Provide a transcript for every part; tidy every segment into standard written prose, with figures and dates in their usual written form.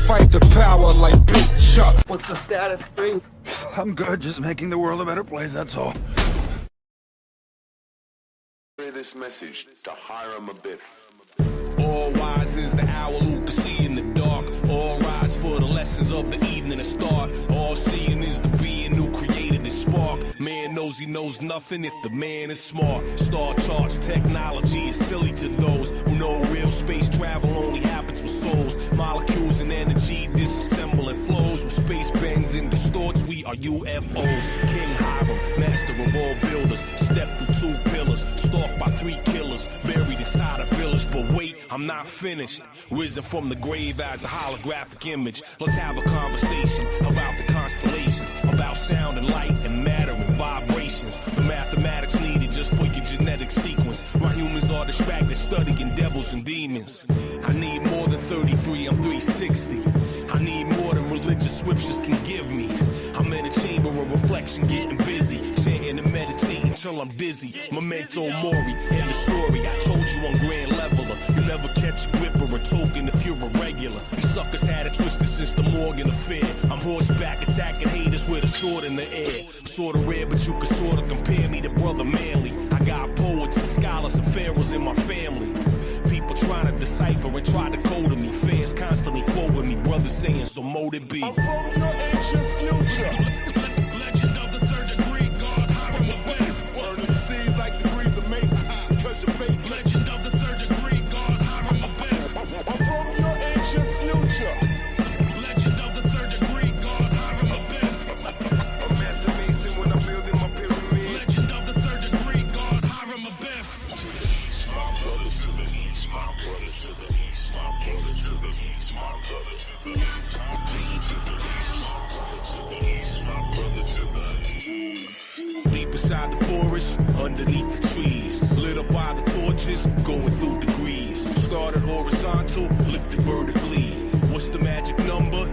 fight the power like Big Chuck. What's the status, 3? I'm good, just making the world a better place, that's all. This message to Hiram Abiff. All wise is the owl who can see in the dark. All rise for the lessons of the evening to start. All seeing is the being who created this spark. Man knows he knows nothing if the man is smart. Star charts, technology is silly to those who know real space travel only happens with souls. Molecules and energy disassemble and flows. With space bends and distorts, we are UFOs. King Hiram, master of all builders. Step through 2 pillars, stalked by 3 killers. Buried inside a village, but wait, I'm not finished. Risen from the grave as a holographic image. Let's have a conversation about the constellations, about sound and light and matter and vibrations. The mathematics needed just for your genetic sequence. Why humans are distracted studying devils and demons. I need more than 33, I'm 360. I need more than religious scriptures can give me. I'm in a chamber of reflection getting busy, chanting and meditating till I'm dizzy. Memento mori, end the story. I told you I'm grand leveler. You never catch a grip or a token if you're a regular. You suckers had it twisted since the Morgan affair. I'm horseback attacking haters with a sword in the air. Sorta rare, but you can sorta compare me to Brother Manly. I got poets and scholars and pharaohs in my family. People trying to decipher and try to code me. Fans constantly quoting me, brothers saying, so mote it be. I'm from your ancient future. Legend of the 3rd degree, God, Hiram Abiff. Burning the seas like degrees of Mason. Cause your fate. Legend of the 3rd degree, God, Hiram Abiff. I'm from your ancient future. Legend of the 3rd degree, God, Hiram Abiff. A master mason when I'm building my pyramid. Legend of the 3rd degree, God, Hiram Abiff. My brother to the east, my brother to the east, my brother to the east, my brother to the east. Deep inside the forest, underneath the trees, lit up by the torches, going through degrees. Started horizontal, lifted vertically. What's the magic number?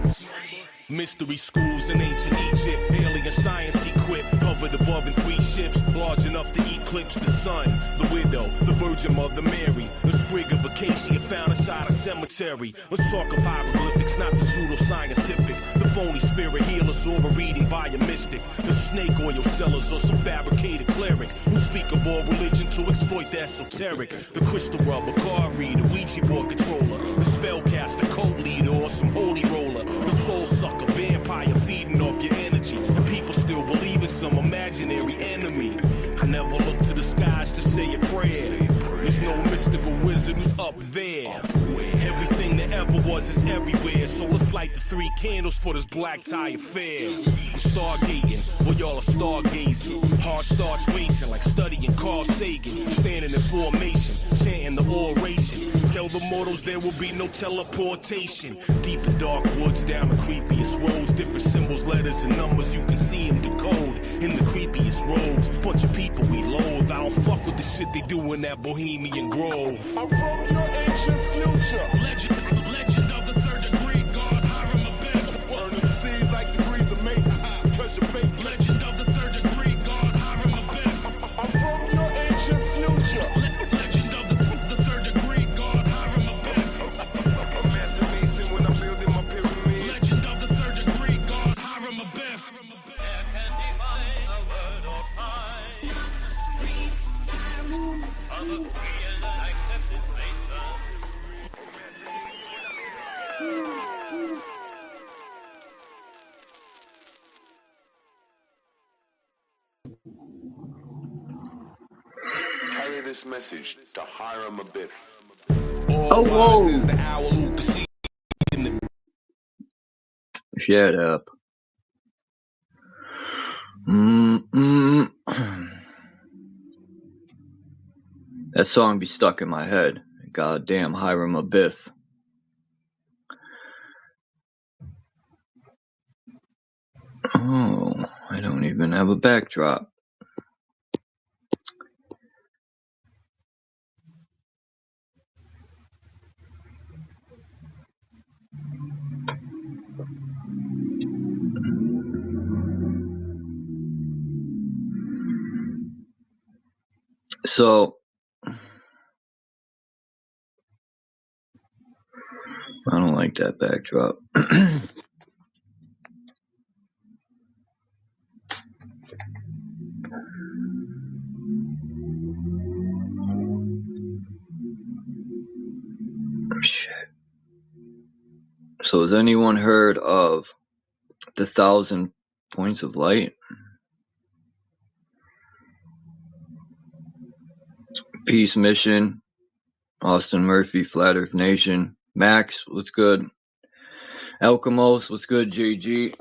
Mystery schools in ancient Egypt, alien science equipped, hovered above in 3 ships, large enough to eclipse the sun. The widow, the Virgin Mother Mary, the sprig of acacia found inside a cemetery. Let's talk of hieroglyphics, not the pseudo-scientific. The phony spirit healers or a reading by a mystic. The snake oil sellers or some fabricated cleric who speak of all religion to exploit the esoteric. The crystal rubber, card reader, Ouija board controller, the spellcaster, cult leader, or some holy roller. The soul sucker, vampire feeding off your energy. And people still believe in some imaginary enemy. I never look to the skies to say a prayer. There's no mystical wizard who's up there. Everything that ever was is everywhere. So let's light the 3 candles for this black tie affair. I'm stargating, well y'all are stargazing. Heart starts racing like studying Carl Sagan. Standing in formation, chanting the oration. Tell the mortals there will be no teleportation. Deep in dark woods, down the creepiest roads. Different symbols, letters, and numbers, you can see them decode. In the creepiest robes, bunch of people we loathe. I don't fuck with the shit they do in that Bohemian Grove. I'm from your ancient future. Legend of the 3rd degree, God, Hiram Abiff. Burning the seas like degrees of Mason. Cause your fate. Legend of the 3rd degree, God, Hiram Abiff. I'm from your ancient future. Legend of the 3rd degree, God, Hiram Abiff. A master mason when I'm building my pyramid. Legend of the 3rd degree, God, Hiram Abiff. Carry this message to Hiram Abiff. All wise is the owl who can see in the Shut up. That song be stuck in my head. Goddamn Hiram Abiff. Oh, I don't even have a backdrop. So I don't like that backdrop. Shit. So has anyone heard of the 1,000 Points of Light? Peace Mission, Austin Murphy, Flat Earth Nation, Max, what's good? Alchemos, what's good? JG,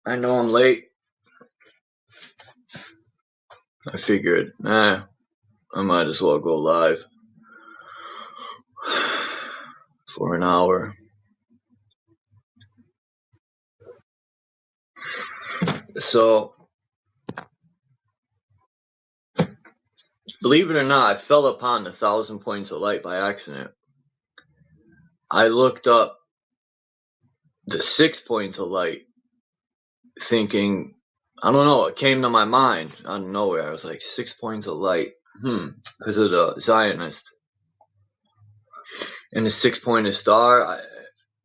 I know I'm late. I figured, I might as well go live for an hour. So, believe it or not, I fell upon the 1,000 Points of Light by accident. I looked up the 6 points of light, thinking, I don't know, it came to my mind out of nowhere. I was like, 6 points of light, because of the Zionist. And the 6-pointed star,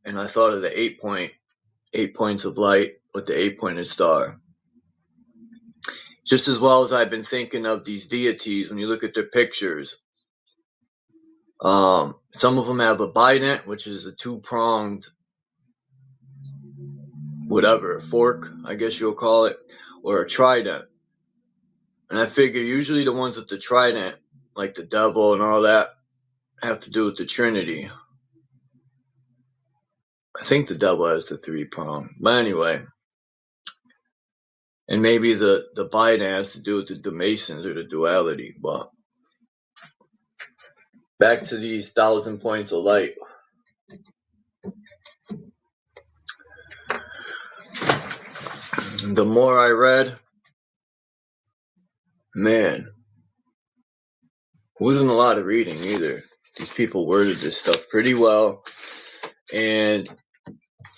and I thought of the 8 points of light with the 8-pointed star. Just as well as I've been thinking of these deities, when you look at their pictures, some of them have a bident, which is a 2-pronged, whatever, fork, I guess you'll call it, or a trident. And I figure usually the ones with the trident, like the devil and all that, have to do with the Trinity. I think the devil has the 3-prong. But anyway. And maybe the bident has to do with the Damascens or the duality. But back to these 1,000 points of light. The more I read, man, it wasn't a lot of reading either. These people worded this stuff pretty well. And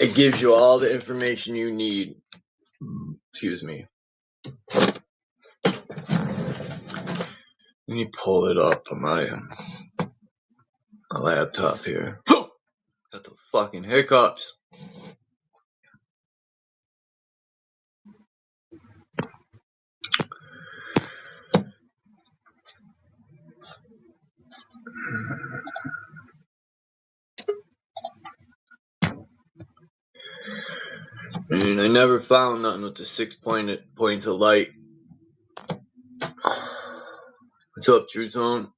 it gives you all the information you need. Excuse me. Let me pull it up on my laptop here. Got the fucking hiccups. And I never found nothing with the 6 points of light. What's up, True Zone?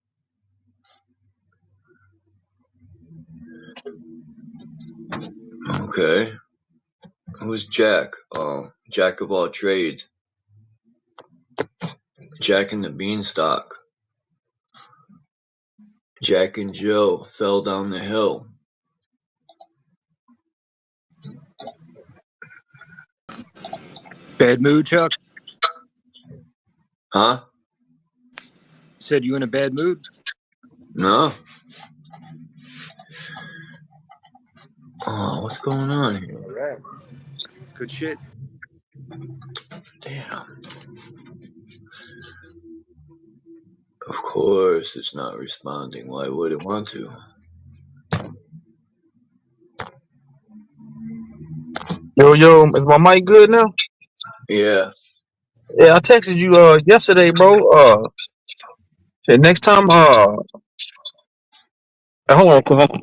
Okay. Who's Jack? Oh, Jack of all trades. Jack and the Beanstalk. Jack and Jill fell down the hill. Bad mood, Chuck? Huh? Said you in a bad mood? No. Oh, what's going on here? All right. Good shit. Damn. Of course it's not responding. Why would it want to? Yo, is my mic good now? Yeah. Yeah, I texted you yesterday, bro. Said next time hold on, hold on.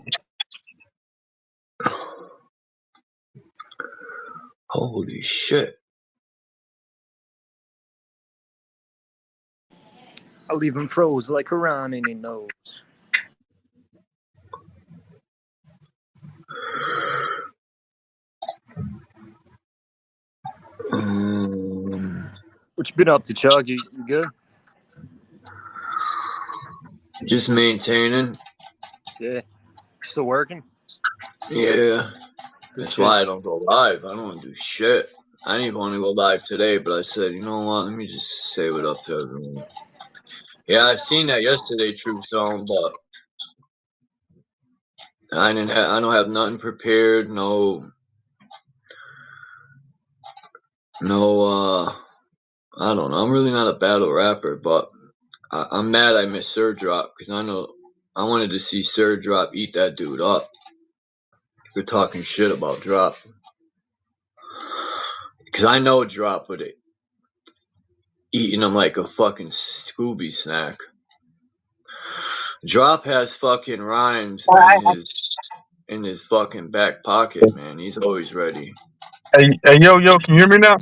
Holy shit. I'll leave him froze like Quran in his nose. What you been up to, Chuck? You good? Just maintaining. Yeah. Still working? Yeah. Good That's shit. why I don't go live. I don't want to do shit. I didn't even want to go live today, but I said, you know what? Let me just save it up to everyone. Yeah, I seen that yesterday, Troop Zone, but I don't have nothing prepared. No, I don't know. I'm really not a battle rapper, but I'm mad I missed Sir Drop because I know I wanted to see Sir Drop eat that dude up. We're talking shit about Drop. Because I know Drop would have eaten him like a fucking Scooby snack. Drop has fucking rhymes in his fucking back pocket, man. He's always ready. Hey, yo, can you hear me now?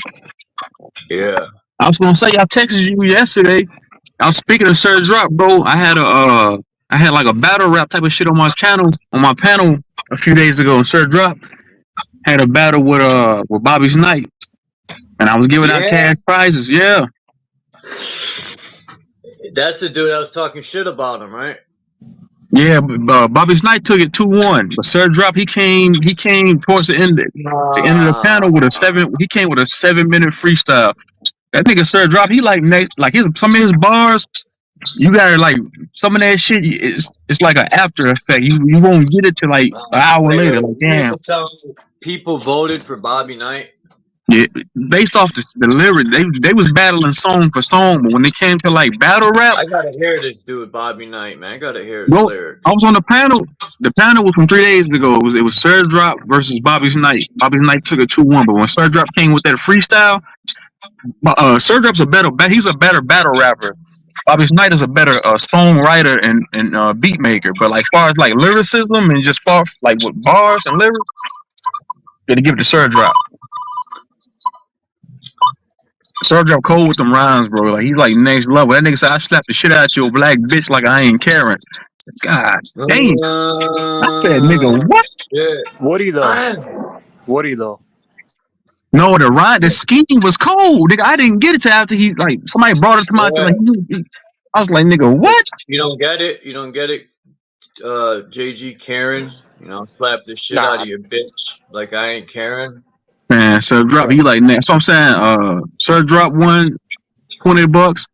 Yeah. I was gonna say I texted you yesterday. I was speaking of Sir Drop, bro. I had like a battle rap type of shit on my panel a few days ago. And Sir Drop had a battle with Bobby's Knight, and I was giving out Yeah. cash prizes. Yeah, That's the dude that was talking shit about him, right? yeah. But Bobby's Knight took it 2-1. But Sir Drop he came towards the end of the panel with a 7. He came with a 7-minute freestyle. That nigga Sir Drop, he like some of his bars. You gotta like some of that shit. It's like an after effect. You won't get it till like an hour later. Like damn. People voted for Bobby Knight. Yeah, based off the lyric, they was battling song for song, but when they came to like battle rap, I gotta hear this dude, Bobby Knight, man. I gotta hear his bro, lyrics. I was on the panel. The panel was from 3 days ago. It was Sir Drop versus Bobby's Knight. Bobby's Knight took it 2-1, but when Sir Drop came with that freestyle, Sir Drop's he's a better battle rapper. Bobby's Knight is a better songwriter and beat maker. But like far as like lyricism and just far like with bars and lyrics, gotta give it to Sir Drop. Sir Drop cold with them rhymes, bro. Like he's like next level. That nigga said I slapped the shit out your black bitch like I ain't Karen. God damn. I said, nigga, what? Shit. Woody though. No, the scheme was cold, nigga. I didn't get it till after he like somebody brought it to my attention. Like, I was like, nigga, what? You don't get it. JG Karen, slap the shit out of your bitch like I ain't Karen. Man, Sir Drop, he like next. So I'm saying, Sir Drop won $20,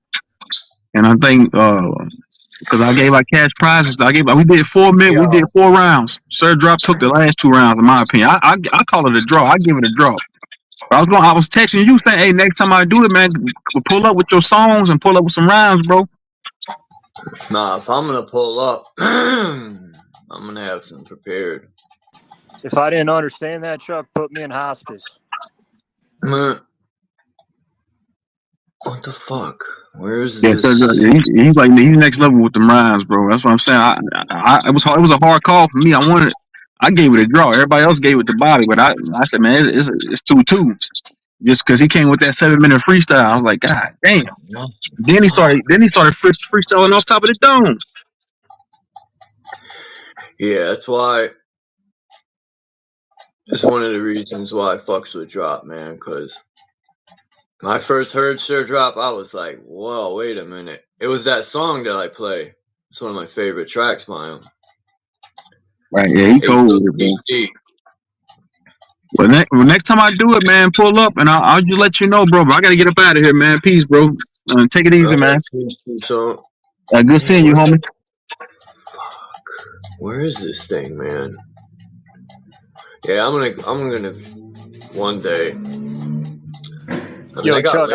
and I think because I gave out cash prizes, we did 4 minutes, we did 4 rounds. Sir Drop took the last 2 rounds, in my opinion. I call it a draw. I give it a draw. I was texting you saying, hey, next time I do it, man, pull up with your songs and pull up with some rhymes, bro. Nah, if I'm gonna pull up, I'm gonna have some prepared. If I didn't understand that, Chuck, put me in hospice. What the fuck? Where is this? Sir, he's next level with the rhymes, bro. That's what I'm saying. It was a hard call for me. I gave it a draw. Everybody else gave it to Bobby, but I said, man, it's 2-2. Just because he came with that 7-minute freestyle, I was like, God damn. Then he started freestyling off top of the dome. Yeah, that's why. It's one of the reasons why I fucks with Drop, man. Because when I first heard Sir Drop, I was like, whoa, wait a minute. It was that song that I play. It's one of my favorite tracks by him. Right, yeah, he cold with it, bro. Well, next time I do it, man, pull up and I'll just let you know, bro. But I gotta get up out of here, man. Peace, bro. Take it easy, man. So, good seeing you, homie. Fuck. Where is this thing, man? Yeah, I'm gonna one day. Yo, Chuck,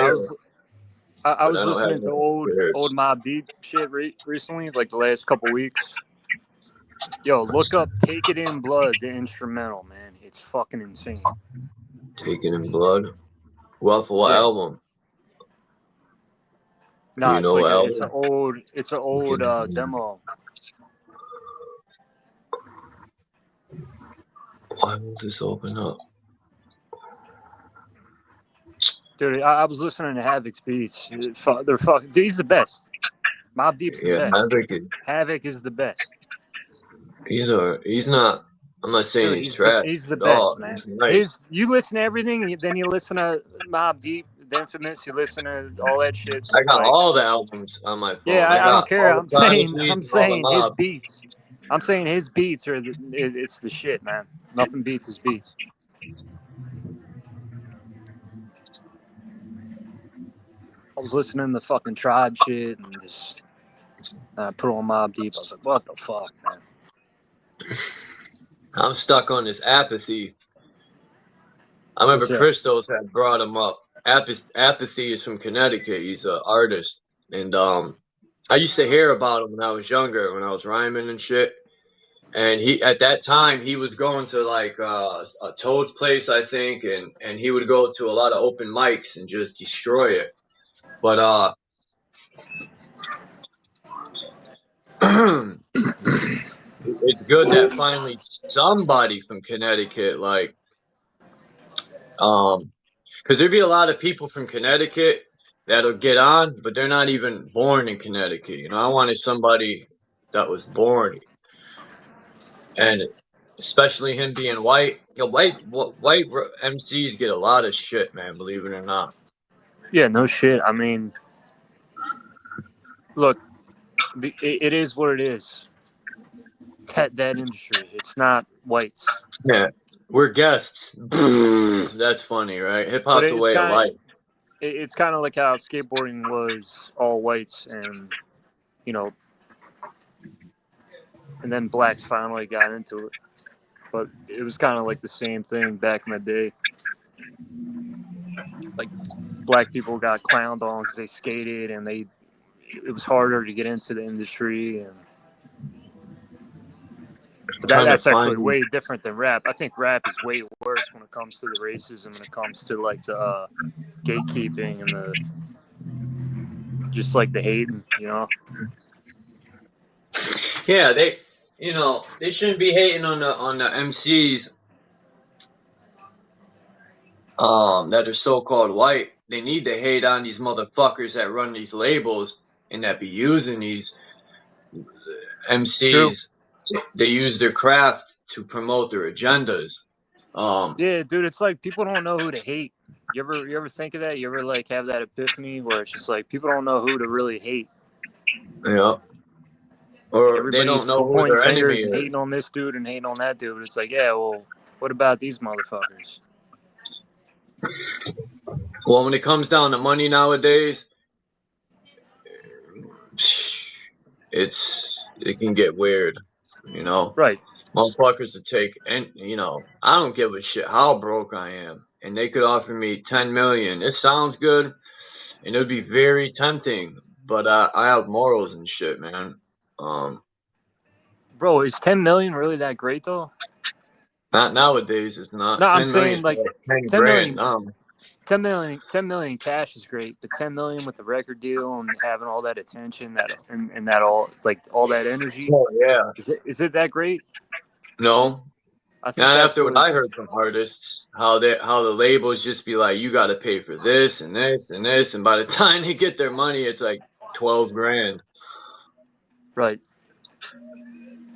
I was listening to old Mobb Deep shit recently, like the last couple weeks. Yo, look up "Take It in Blood," the instrumental, man. It's fucking insane. Take It in Blood. Well, for what album? Nah, it's an old demo. Why won't this open up? Dude, I was listening to Havoc's beats. They're fucking. Dude, he's the best. Mobb Deep's the best. Havoc is the best. He's not. I'm not saying he's trash. He's the best, man. He's nice. You listen to everything, then you listen to Mobb Deep, the Infamous. You listen to all that shit. I got all the albums on my phone. Yeah, I don't care. I'm saying his beats. I'm saying his beats it's the shit, man. Nothing beats his beats. I was listening to fucking Tribe shit and just put on Mobb Deep. I was like, what the fuck, man? I'm stuck on this Apathy. I remember Christos had brought him up. Apathy is from Connecticut. He's an artist. And I I used to hear about him when I was younger, when I was rhyming and shit. And at that time he was going to like a Toad's place, I think, and he would go to a lot of open mics and just destroy it. But it's good that finally somebody from Connecticut, like, because there'd be a lot of people from Connecticut that'll get on, but they're not even born in Connecticut. You know, I wanted somebody that was born, and especially him being white. You know, white MCs get a lot of shit, man. Believe it or not. Yeah, no shit. I mean, look, it is what it is. That industry, it's not whites. Yeah, we're guests. That's funny, right? Hip But hop's a way of life. it's kind of like how skateboarding was all whites, and you know, and then blacks finally got into it. But it was kind of like the same thing back in the day. Like black people got clowned on because they skated, and it was harder to get into the industry, and but Trying to that's actually find. way different than rap. I think rap is way worse when it comes to the racism, when it comes to like the gatekeeping and the just like the hating, you know. Yeah, they shouldn't be hating on the MCs that are so-called white. They need to hate on these motherfuckers that run these labels and that be using these True. MCs. They use their craft to promote their agendas. Yeah, dude, it's like people don't know who to hate. You ever think of that? You ever like have that epiphany where it's just like people don't know who to really hate? Yeah. Or they Everybody's don't know who pointing their enemy fingers and is. hating on this dude and hating on that dude. But it's like, yeah, well, what about these motherfuckers? Well, when it comes down to money nowadays, it can get weird, you know. Right. Motherfuckers to take, and I don't give a shit how broke I am, and they could offer me 10 million. It sounds good, and it would be very tempting, but I have morals and shit, man. Bro, is 10 million really that great though? Not nowadays. It's No, not. I'm 10 million saying is like like 10 10 grand. million 10 million cash is great, but 10 million with the record deal and having all that attention, that and that all like all that energy, Oh yeah. is it that great? No. I think Not that's after what what I heard from artists, how the labels just be like, you got to pay for this and this and this, and by the time they get their money, it's like 12 grand. right.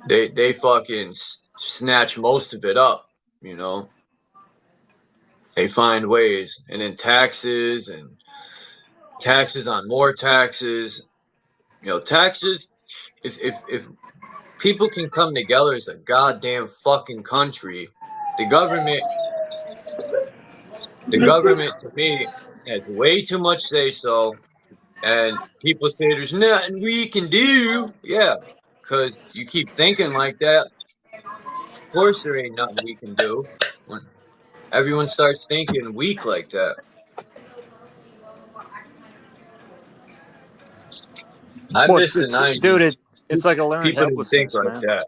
They fucking snatch most of it up, you know. They find ways, and then taxes and taxes on more taxes. Taxes. If people can come together as a goddamn fucking country, the government the government to me has way too much say so, and people say there's nothing we can do. Yeah, because you keep thinking like that. Of course, there ain't nothing we can do when everyone starts thinking weak like that. I Well, miss the dude, 90s. it's like a learned People didn't think helplessness, like man. that.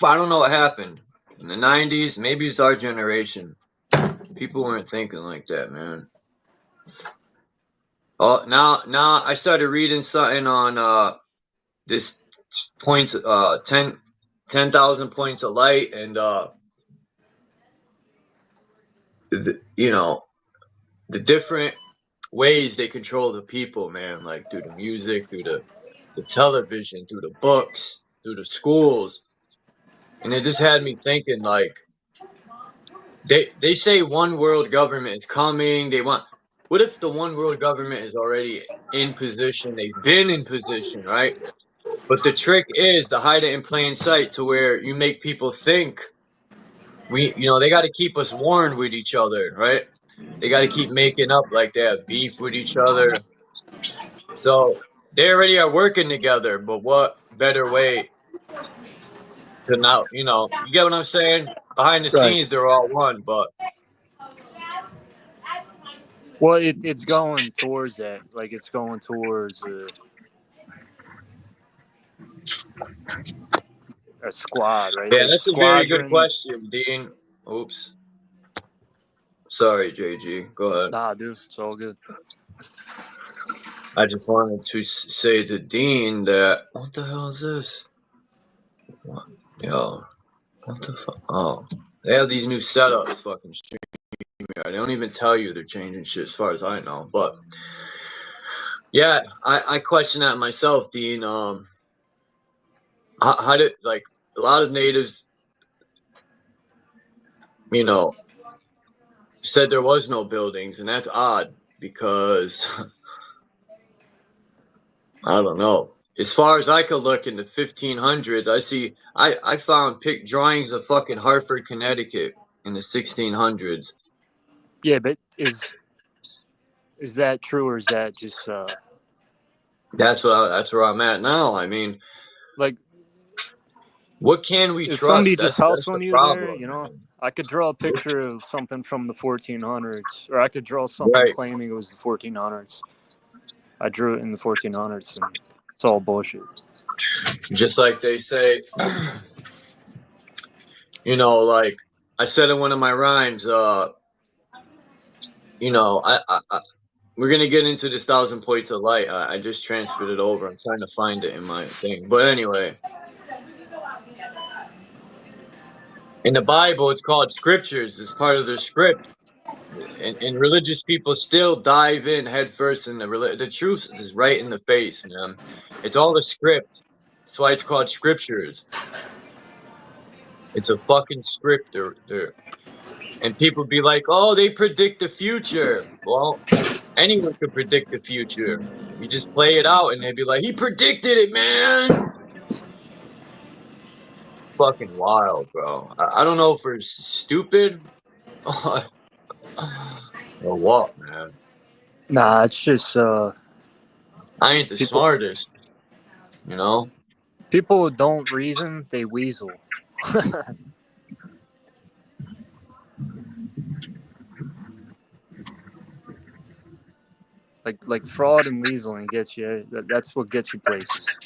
I don't know what happened in the 90s. Maybe it's our generation. People weren't thinking like that, man. Oh, now I started reading something on this points 10,000 points of light, and the different ways they control the people, man, like through the music, through the television, through the books, through the schools. And it just had me thinking, like, they say one world government is coming. What if the one world government is already in position? They've been in position, right? But the trick is to hide it in plain sight, to where you make people think they got to keep us warned with each other, right? They got to keep making up like they have beef with each other. So they already are working together, but what better way to not, you get what I'm saying? Behind the Right. scenes, they're all one, but Well, it's going towards that. Like it's going towards A squad, right? Yeah, There's that's a very good squadron. question, Dean. Oops. Sorry, JG. Go ahead. Nah, dude, it's all good. I just wanted to say to Dean that what the hell is this? What? Yo, what the fuck? Oh, they have these new setups, fucking StreamYard. They don't even tell you they're changing shit, as far as I know. But yeah, I question that myself, Dean. How did like a lot of natives, you know, said there was no buildings, and that's odd because I don't know. As far as I could look in the 1500s, I found pic drawings of fucking Hartford, Connecticut in the 1600s. Yeah, but is that true, or is that just That's where I'm at now. I mean, like, what can we is somebody trust? just That's the hustling you there? problem, You know, man. I could draw a picture of something from the 1400s, or I could draw something Right. claiming it was the 1400s. I drew it in the 1400s, and it's all bullshit. Just like they say, you know, like I said in one of my rhymes, you know, we're gonna get into this 1,000 points of light. I just transferred it over. I'm trying to find it in my thing. But anyway, in the Bible, it's called scriptures. It's part of the script. And religious people still dive in head first in the truth is right in the face, man. It's all the script. That's why it's called scriptures. It's a fucking script. And people be like, oh, they predict the future. Well, anyone could predict the future. You just play it out, and they'd be like, he predicted it, man. It's fucking wild, bro. I don't know if we're stupid or what, man. Nah, it's just I ain't the people. smartest, you know? People who don't reason, they weasel. like fraud and weaseling gets you. That's what gets you places.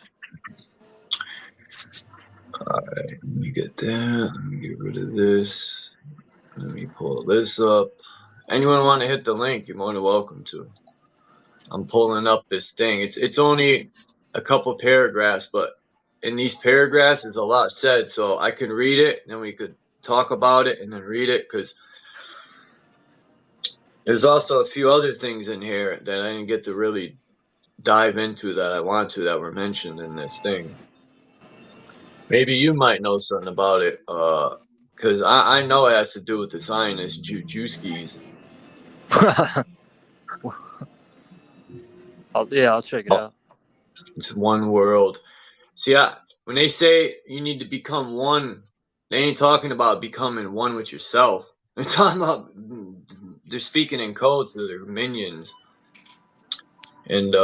Alright, let me get that. Let me get rid of this. Let me pull this up. Anyone want to hit the link, you're more than welcome to. I'm pulling up this thing. It's only a couple paragraphs, but in these paragraphs is a lot said, so I can read it, and then we could talk about it, and then read it, because there's also a few other things in here that I didn't get to really dive into that I want to that were mentioned in this thing. Maybe you might know something about it, because I know it has to do with the Zionist Jewskis. I'll check it out. It's one world. See, when they say you need to become one, they ain't talking about becoming one with yourself. They're talking about they're speaking in code to their minions, and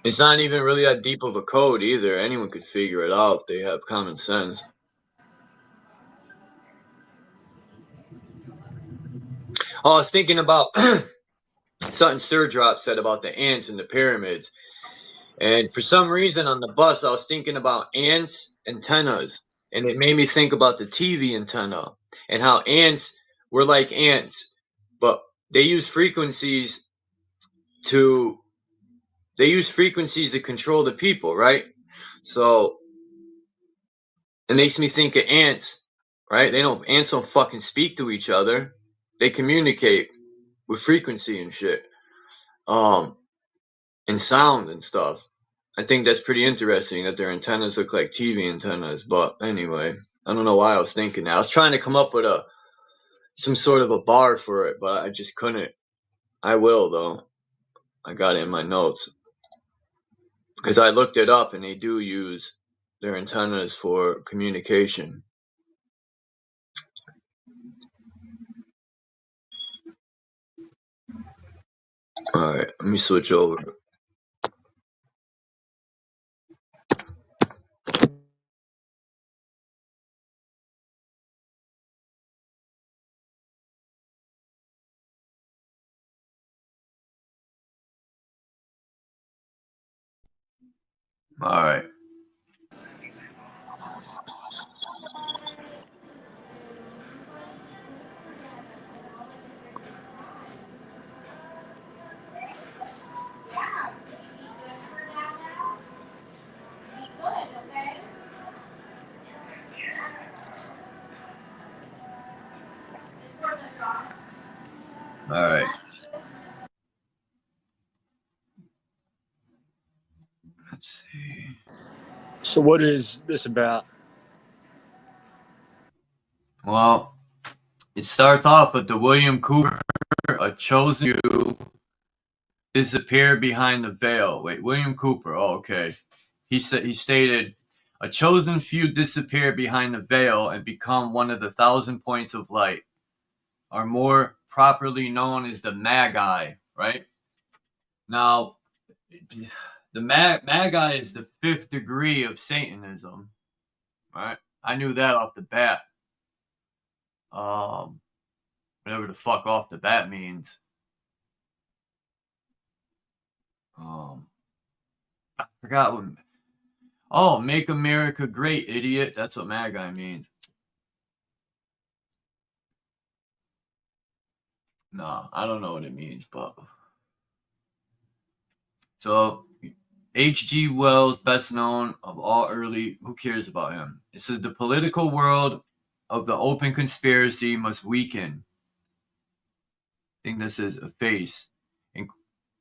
it's not even really that deep of a code either. Anyone could figure it out if they have common sense. Oh, I was thinking about something Sir Drop said about the ants and the pyramids. And for some reason on the bus, I was thinking about ants' antennas. And it made me think about the TV antenna and how ants were like ants, but they use frequencies to control the people, right? So it makes me think of ants, right? Ants don't fucking speak to each other. They communicate with frequency and shit. And sound and stuff. I think that's pretty interesting that their antennas look like TV antennas. But anyway, I don't know why I was thinking that. I was trying to come up with some sort of a bar for it, but I just couldn't. I will though. I got it in my notes because I looked it up, and they do use their antennas for communication. All right, let me switch over. All right. All right. Let's see. So what is this about? Well, it starts off with the William Cooper, a chosen few, disappear behind the veil. Wait, William Cooper. Oh, okay. He stated, a chosen few disappear behind the veil and become one of the 1,000 points of light, are more properly known as the Magi, right? Now, the Magi is the 5th degree of Satanism, right? I knew that off the bat. Whatever the fuck off the bat means. I forgot what. Oh, make America great, idiot. That's what Magi means. No, I don't know what it means, but. So, H.G. Wells, best known of all early. Who cares about him? It says the political world of the open conspiracy must weaken. I think this is a face.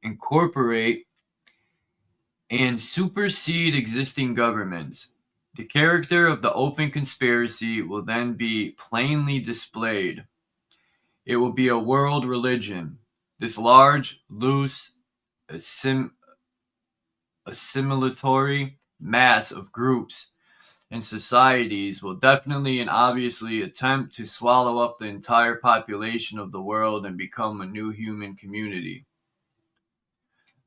Incorporate and supersede existing governments. The character of the open conspiracy will then be plainly displayed. It will be a world religion. This large, loose, assimilatory mass of groups and societies will definitely and obviously attempt to swallow up the entire population of the world and become a new human community.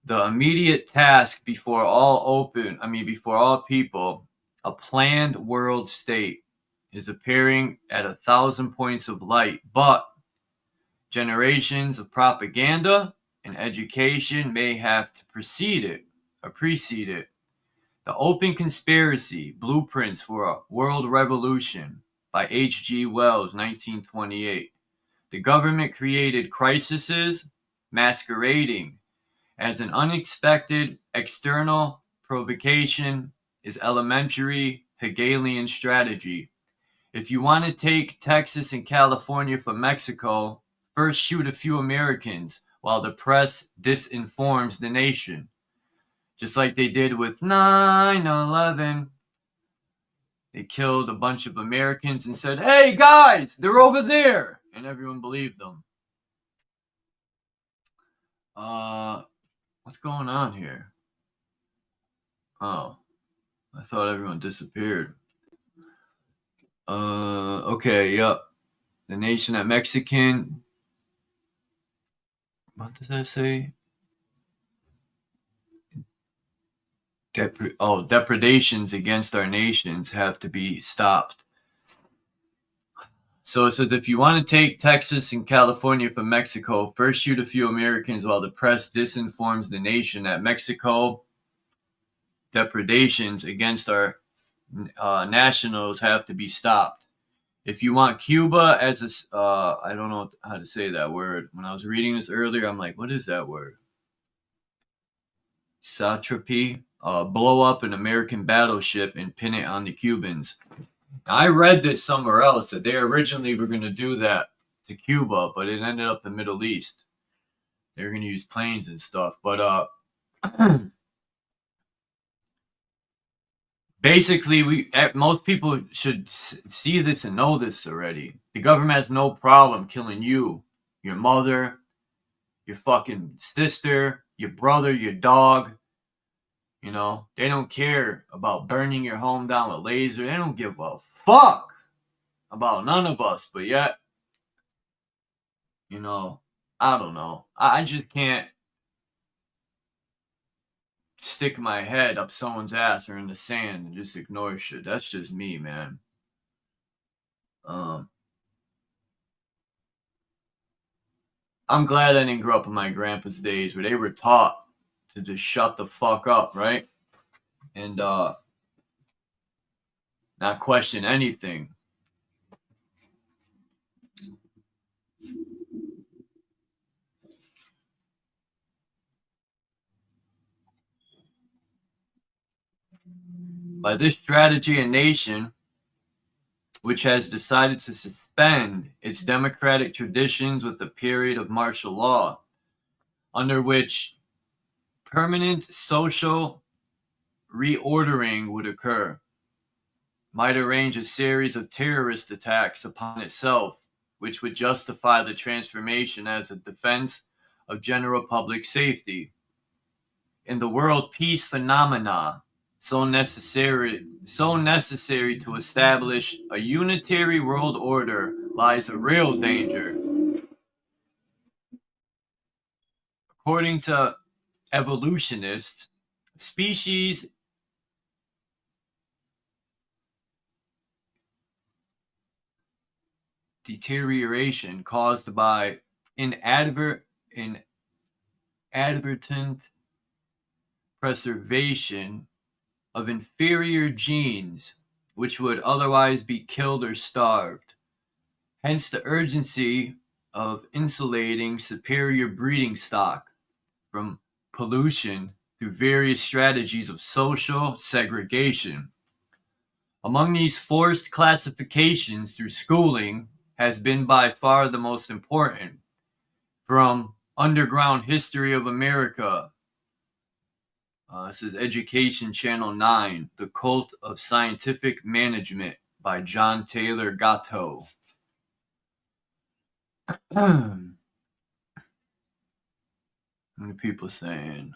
The immediate task before all people, a planned world state, is appearing at 1,000 points of light, but generations of propaganda and education may have to precede it. The Open Conspiracy, Blueprints for a World Revolution by H.G. Wells, 1928. The government created crises masquerading as an unexpected external provocation is elementary Hegelian strategy. If you want to take Texas and California from Mexico, first shoot a few Americans while the press disinforms the nation. Just like they did with 9/11. They killed a bunch of Americans and said, hey guys, they're over there. And everyone believed them. What's going on here? Oh, I thought everyone disappeared. Okay, yep. The nation at Mexican. What does that say? Depredations against our nations have to be stopped. So it says, if you want to take Texas and California from Mexico, first shoot a few Americans while the press disinforms the nation that Mexico depredations against our nationals have to be stopped. If you want Cuba as a, I don't know how to say that word. When I was reading this earlier, I'm like, what is that word? Satrapy. Blow up an American battleship and pin it on the Cubans. I read this somewhere else that they originally were going to do that to Cuba, but it ended up the Middle East. They were going to use planes and stuff. But basically, most people should see this and know this already. The government has no problem killing you, your mother, your fucking sister, your brother, your dog. You know, they don't care about burning your home down with laser. They don't give a fuck about none of us. But yet, you know, I don't know. I just can't stick my head up someone's ass or in the sand and just ignore shit. That's just me, man. I'm glad I didn't grow up in my grandpa's days where they were taught to just shut the fuck up, right? And not question anything. By this strategy, a nation which has decided to suspend its democratic traditions with a period of martial law, under which permanent social reordering would occur, might arrange a series of terrorist attacks upon itself, which would justify the transformation as a defense of general public safety. In the world peace phenomena, so necessary to establish a unitary world order, lies a real danger. According to evolutionists, species deterioration caused by inadvertent preservation of inferior genes, which would otherwise be killed or starved. Hence the urgency of insulating superior breeding stock from pollution through various strategies of social segregation. Among these forced classifications through schooling has been by far the most important. From Underground History of America, this is Education Channel 9, The Cult of Scientific Management by John Taylor Gatto. How many people saying?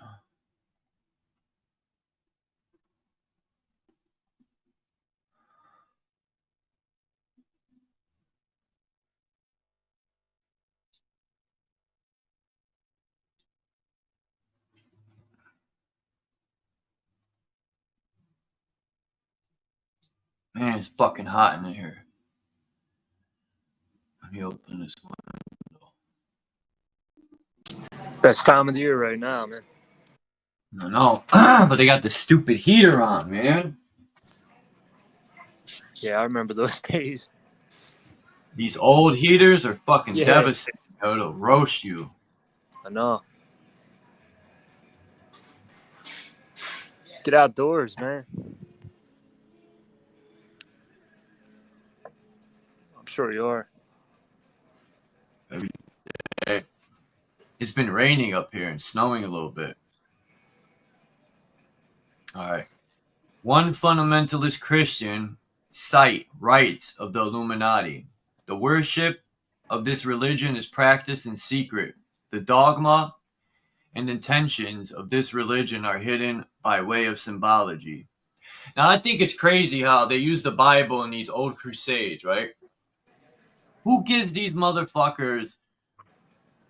Man, it's fucking hot in here. Let me open this window. Best time of the year right now, man. No, but they got the stupid heater on, man. Yeah, I remember those days. These old heaters are fucking devastating. It'll roast you. I know. Get outdoors, man. I'm sure you are. Every day. It's been raining up here and snowing a little bit. All right. One fundamentalist Christian site writes of the Illuminati. The worship of this religion is practiced in secret. The dogma and intentions of this religion are hidden by way of symbology. Now, I think it's crazy how they use the Bible in these old crusades, right? Who gives these motherfuckers,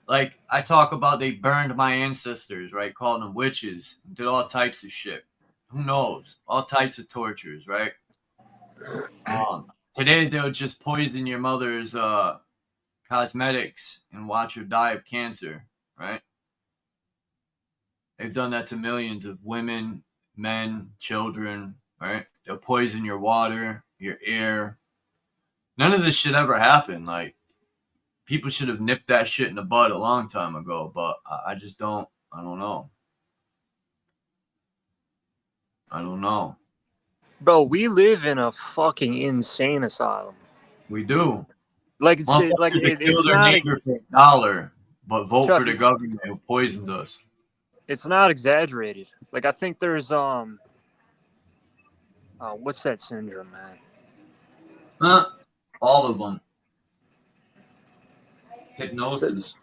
like I talk about, they burned my ancestors, right? Called them witches, did all types of shit. Who knows? All types of tortures, right? Today they'll just poison your mother's cosmetics and watch her die of cancer, right? They've done that to millions of women, men, children, right? They'll poison your water, your air. None of this shit ever happened. Like, people should have nipped that shit in the bud a long time ago, but I just don't, I don't know. I don't know. Bro, we live in a fucking insane asylum. We do. Like it's kill their neighbor for $1, but vote Chuck, for the government who poisons us. It's not exaggerated. Like, I think there's what's that syndrome, man? All of them. Hypnosis.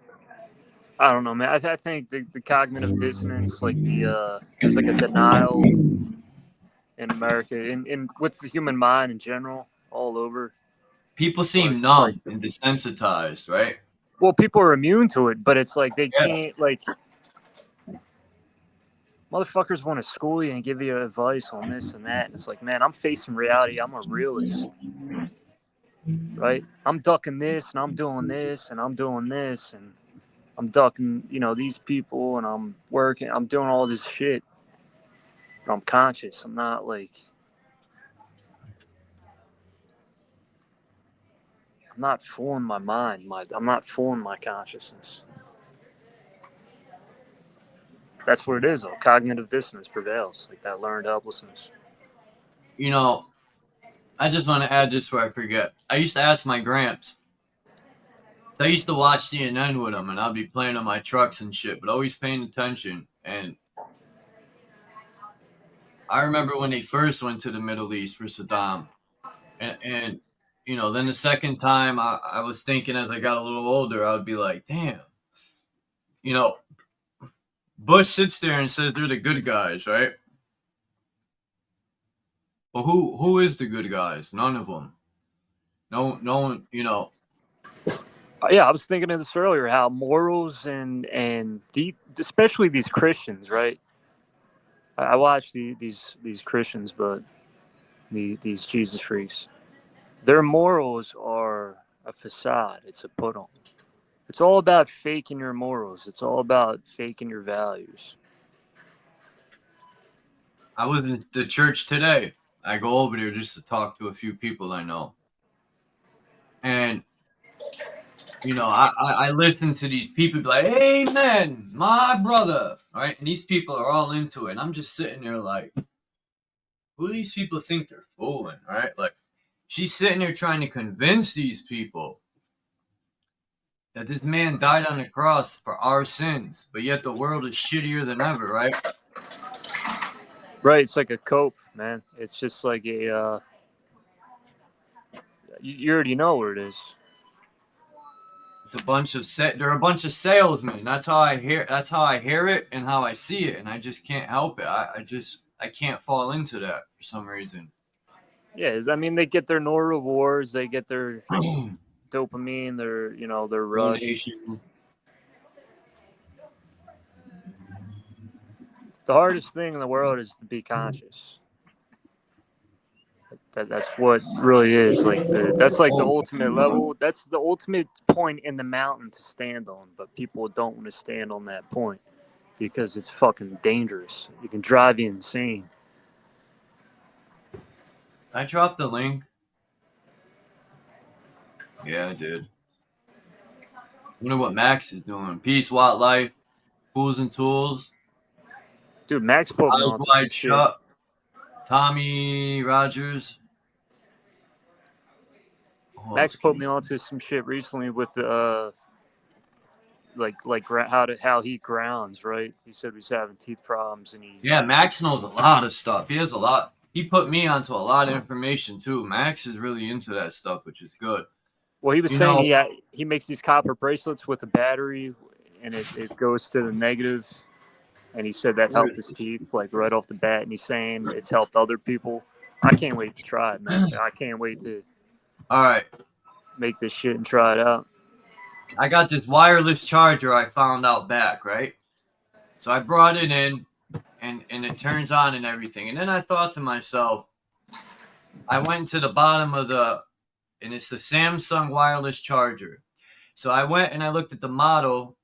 I don't know, man. I think the cognitive dissonance, like there's like a denial in America, in with the human mind in general, all over. People seem numb and desensitized, right? Well, people are immune to it, but it's like they can't, like, motherfuckers want to school you and give you advice on this and that. And it's like, man, I'm facing reality. I'm a realist, right? I'm ducking this and I'm doing this and I'm doing this and I'm ducking, these people, and I'm working. I'm doing all this shit. But I'm conscious. I'm not like, I'm not fooling my mind. I'm not fooling my consciousness. That's what it is, though. Cognitive dissonance prevails, like that learned helplessness. I just want to add this before I forget. I used to ask my gramps. So I used to watch CNN with him, and I'd be playing on my trucks and shit, but always paying attention. And I remember when they first went to the Middle East for Saddam. And you know, then the second time I was thinking as I got a little older, I would be like, damn, you know, Bush sits there and says they're the good guys, right? Well, who is the good guys? None of them. No one, you know. Yeah, I was thinking of this earlier. How morals and especially these Christians, right? I watch these Christians, but these Jesus freaks, their morals are a facade. It's a put on. It's all about faking your morals. It's all about faking your values. I was in the church today. I go over there just to talk to a few people I know. And, you know, I listen to these people be like, amen, my brother. Right? And these people are all into it. And I'm just sitting there like, who do these people think they're fooling? Right? Like, she's sitting there trying to convince these people that this man died on the cross for our sins, but yet the world is shittier than ever, right? Right, it's like a cope, man. It's just like a you already know what it is. It's a bunch of they're a bunch of salesmen. That's how I hear it and how I see it, and I just can't help it. I can't fall into that for some reason. Yeah, I mean they get their no rewards, they get their dopamine, their rush. Donation. The hardest thing in the world is to be conscious. That's what really is that's like the ultimate level. That's the ultimate point in the mountain to stand on, but people don't want to stand on that point because it's fucking dangerous. It can drive you insane. I dropped the link. Yeah, I did. Wonder what Max is doing. Peace, Wildlife, Fools and Tools. Dude, Max put me on Wide Shut. Tommy Rogers. Max put me onto some shit recently with how he grounds, right? He said he's having teeth problems and Max knows a lot of stuff. He has a lot. He put me onto a lot of information too. Max is really into that stuff, which is good. Well, he was saying he makes these copper bracelets with a battery, and it goes to the negative. And he said that helped his teeth, like right off the bat. And he's saying it's helped other people. I can't wait to try it, man. I can't wait to. All right. Make this shit and try it out. I got this wireless charger I found out back, right? So I brought it in, and it turns on and everything. And then I thought to myself, I went to the bottom of and it's the Samsung wireless charger. So I went and I looked at the model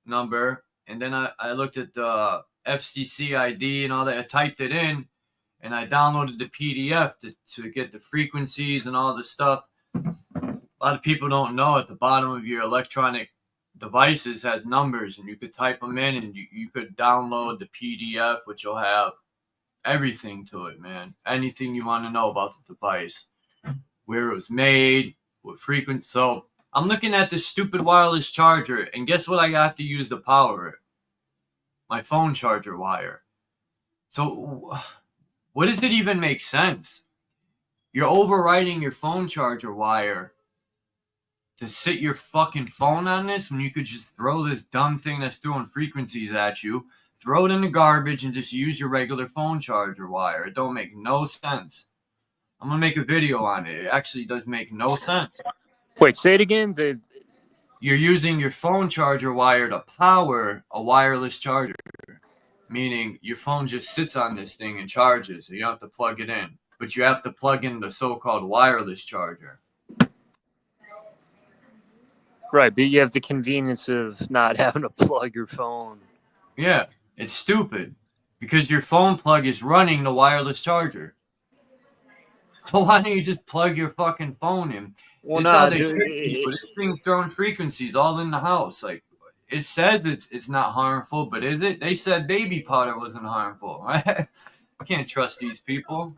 number, and then I looked at the FCC ID and all that. I typed it in, and I downloaded the PDF to get the frequencies and all the stuff. A lot of people don't know at the bottom of your electronic devices has numbers, and you could type them in, and you could download the PDF, which will have everything to it, man. Anything you want to know about the device, where it was made, what frequency. So I'm looking at this stupid wireless charger, and guess what I have to use to power it? My phone charger wire. So what does it even make sense? You're overriding your phone charger wire to sit your fucking phone on this when you could just throw this dumb thing that's throwing frequencies at you, throw it in the garbage, and just use your regular phone charger wire. It don't make no sense. I'm going to make a video on it. It actually does make no sense. Wait, say it again. You're using your phone charger wire to power a wireless charger, meaning your phone just sits on this thing and charges. You don't have to plug it in, but you have to plug in the so-called wireless charger. Right, but you have the convenience of not having to plug your phone. Yeah, it's stupid because your phone plug is running the wireless charger. So why don't you just plug your fucking phone in? Well, this thing's throwing frequencies all in the house. Like, it says it's not harmful, but is it? They said baby powder wasn't harmful. I can't trust these people.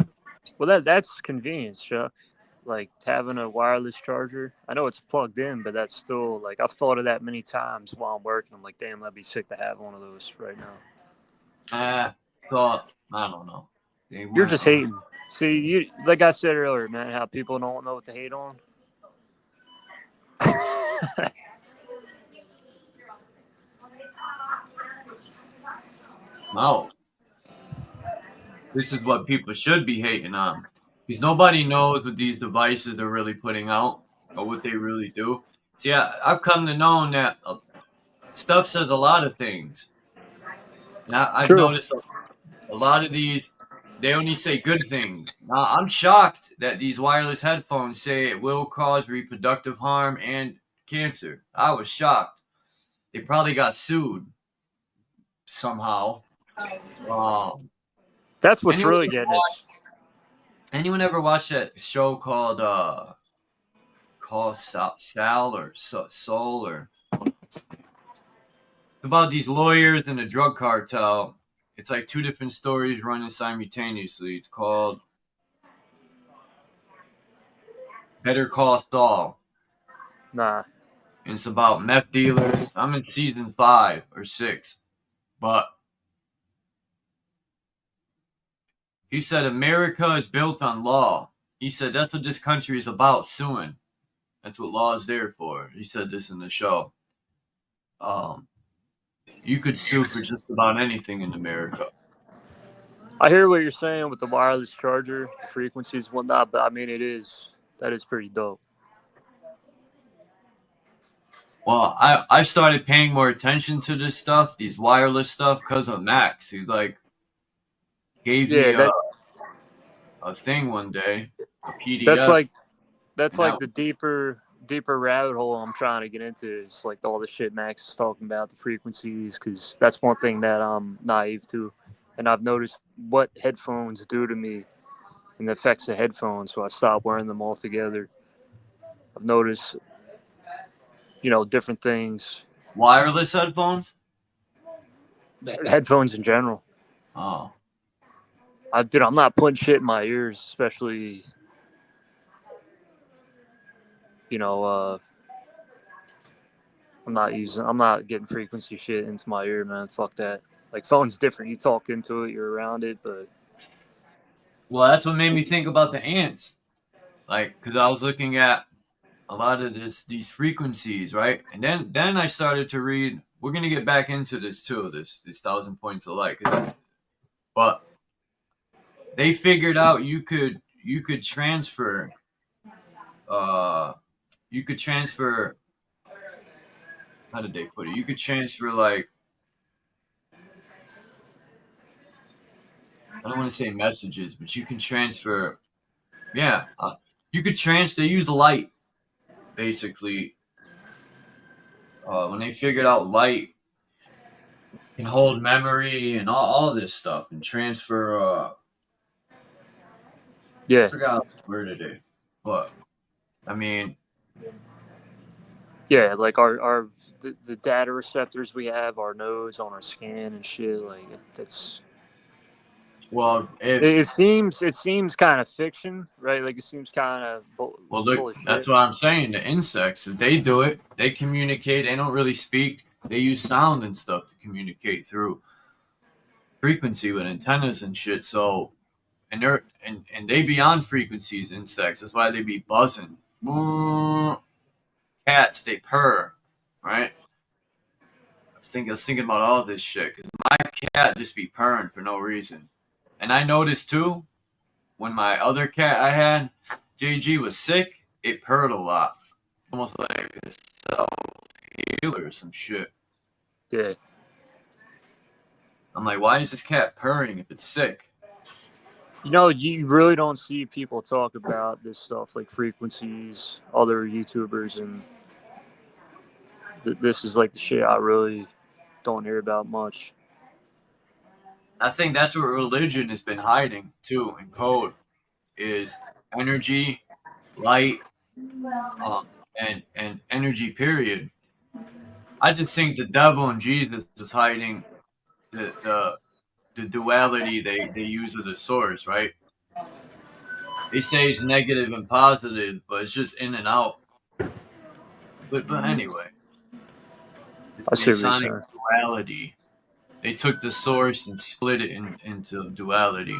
Well, that's convenience, Chuck. Like having a wireless charger. I know it's plugged in, but that's still like I've thought of that many times while I'm working. I'm like, damn, I'd be sick to have one of those right now. Thought I don't know. You're just hating. See, you like I said earlier, man. How people don't know what to hate on. No. This is what people should be hating on. Because nobody knows what these devices are really putting out or what they really do. See, I've come to know that stuff says a lot of things. And I've True. noticed a lot of these, they only say good things. Now, I'm shocked that these wireless headphones say it will cause reproductive harm and cancer. I was shocked. They probably got sued somehow. That's what's anyone really ever getting watched, us. anyone ever watched that show called Sal or Soul or about these lawyers and a drug cartel? It's like two different stories running simultaneously. It's called Better Call Saul. Nah. And it's about meth dealers. I'm in season 5 or 6. But he said America is built on law. He said that's what this country is about, suing. That's what law is there for. He said this in the show. You could sue for just about anything in America. I hear what you're saying with the wireless charger, the frequencies, and whatnot, but I mean, that is pretty dope. Well, I started paying more attention to this stuff, these wireless stuff, because of Max. He like gave me a thing one day, a PDF. That's like the deeper rabbit hole I'm trying to get into. Is like all the shit Max is talking about, the frequencies, because that's one thing that I'm naive to, and I've noticed what headphones do to me and the effects of headphones, so I stopped wearing them altogether. I've noticed, different things. Wireless headphones? Headphones in general. Oh. I'm not putting shit in my ears, especially, I'm not getting frequency shit into my ear, man. Fuck that. Like, phone's different. You talk into it, you're around it, but. Well, that's what made me think about the ants. Like, because I was looking at a lot of these frequencies, right? And then I started to read. We're gonna get back into this too. This 1,000 points of light, but they figured out you could transfer. You could transfer. How did they put it? You could transfer like. I don't want to say messages, but you can transfer. Yeah, you could transfer. They use light, basically. When they figured out light can hold memory and all this stuff and transfer. Yeah. I forgot where today, but I mean. Yeah, like the data receptors we have, our nose on our skin and shit, like that's. Well, it seems kind of fiction, right? Like it seems kind of full of shit. That's what I'm saying. The insects, if they do it, they communicate. They don't really speak. They use sound and stuff to communicate through frequency with antennas and shit. So, and they're and they be on frequencies. Insects. That's why they be buzzing. Cats, they purr, right? I was thinking about all this shit because my cat just be purring for no reason. And I noticed too, when my other cat I had, JG, was sick, it purred a lot. Almost like a self-healer or some shit. Yeah. I'm like, why is this cat purring if it's sick? You really don't see people talk about this stuff, like frequencies, other YouTubers, and this is like the shit I really don't hear about much. I think that's what religion has been hiding too in code is energy, light, and energy. Period. I just think the devil and Jesus is hiding the duality they use as a source, right? They say it's negative and positive, but it's just in and out. But anyway, it's I see what you're Masonic saying. duality. They took the source and split it into duality,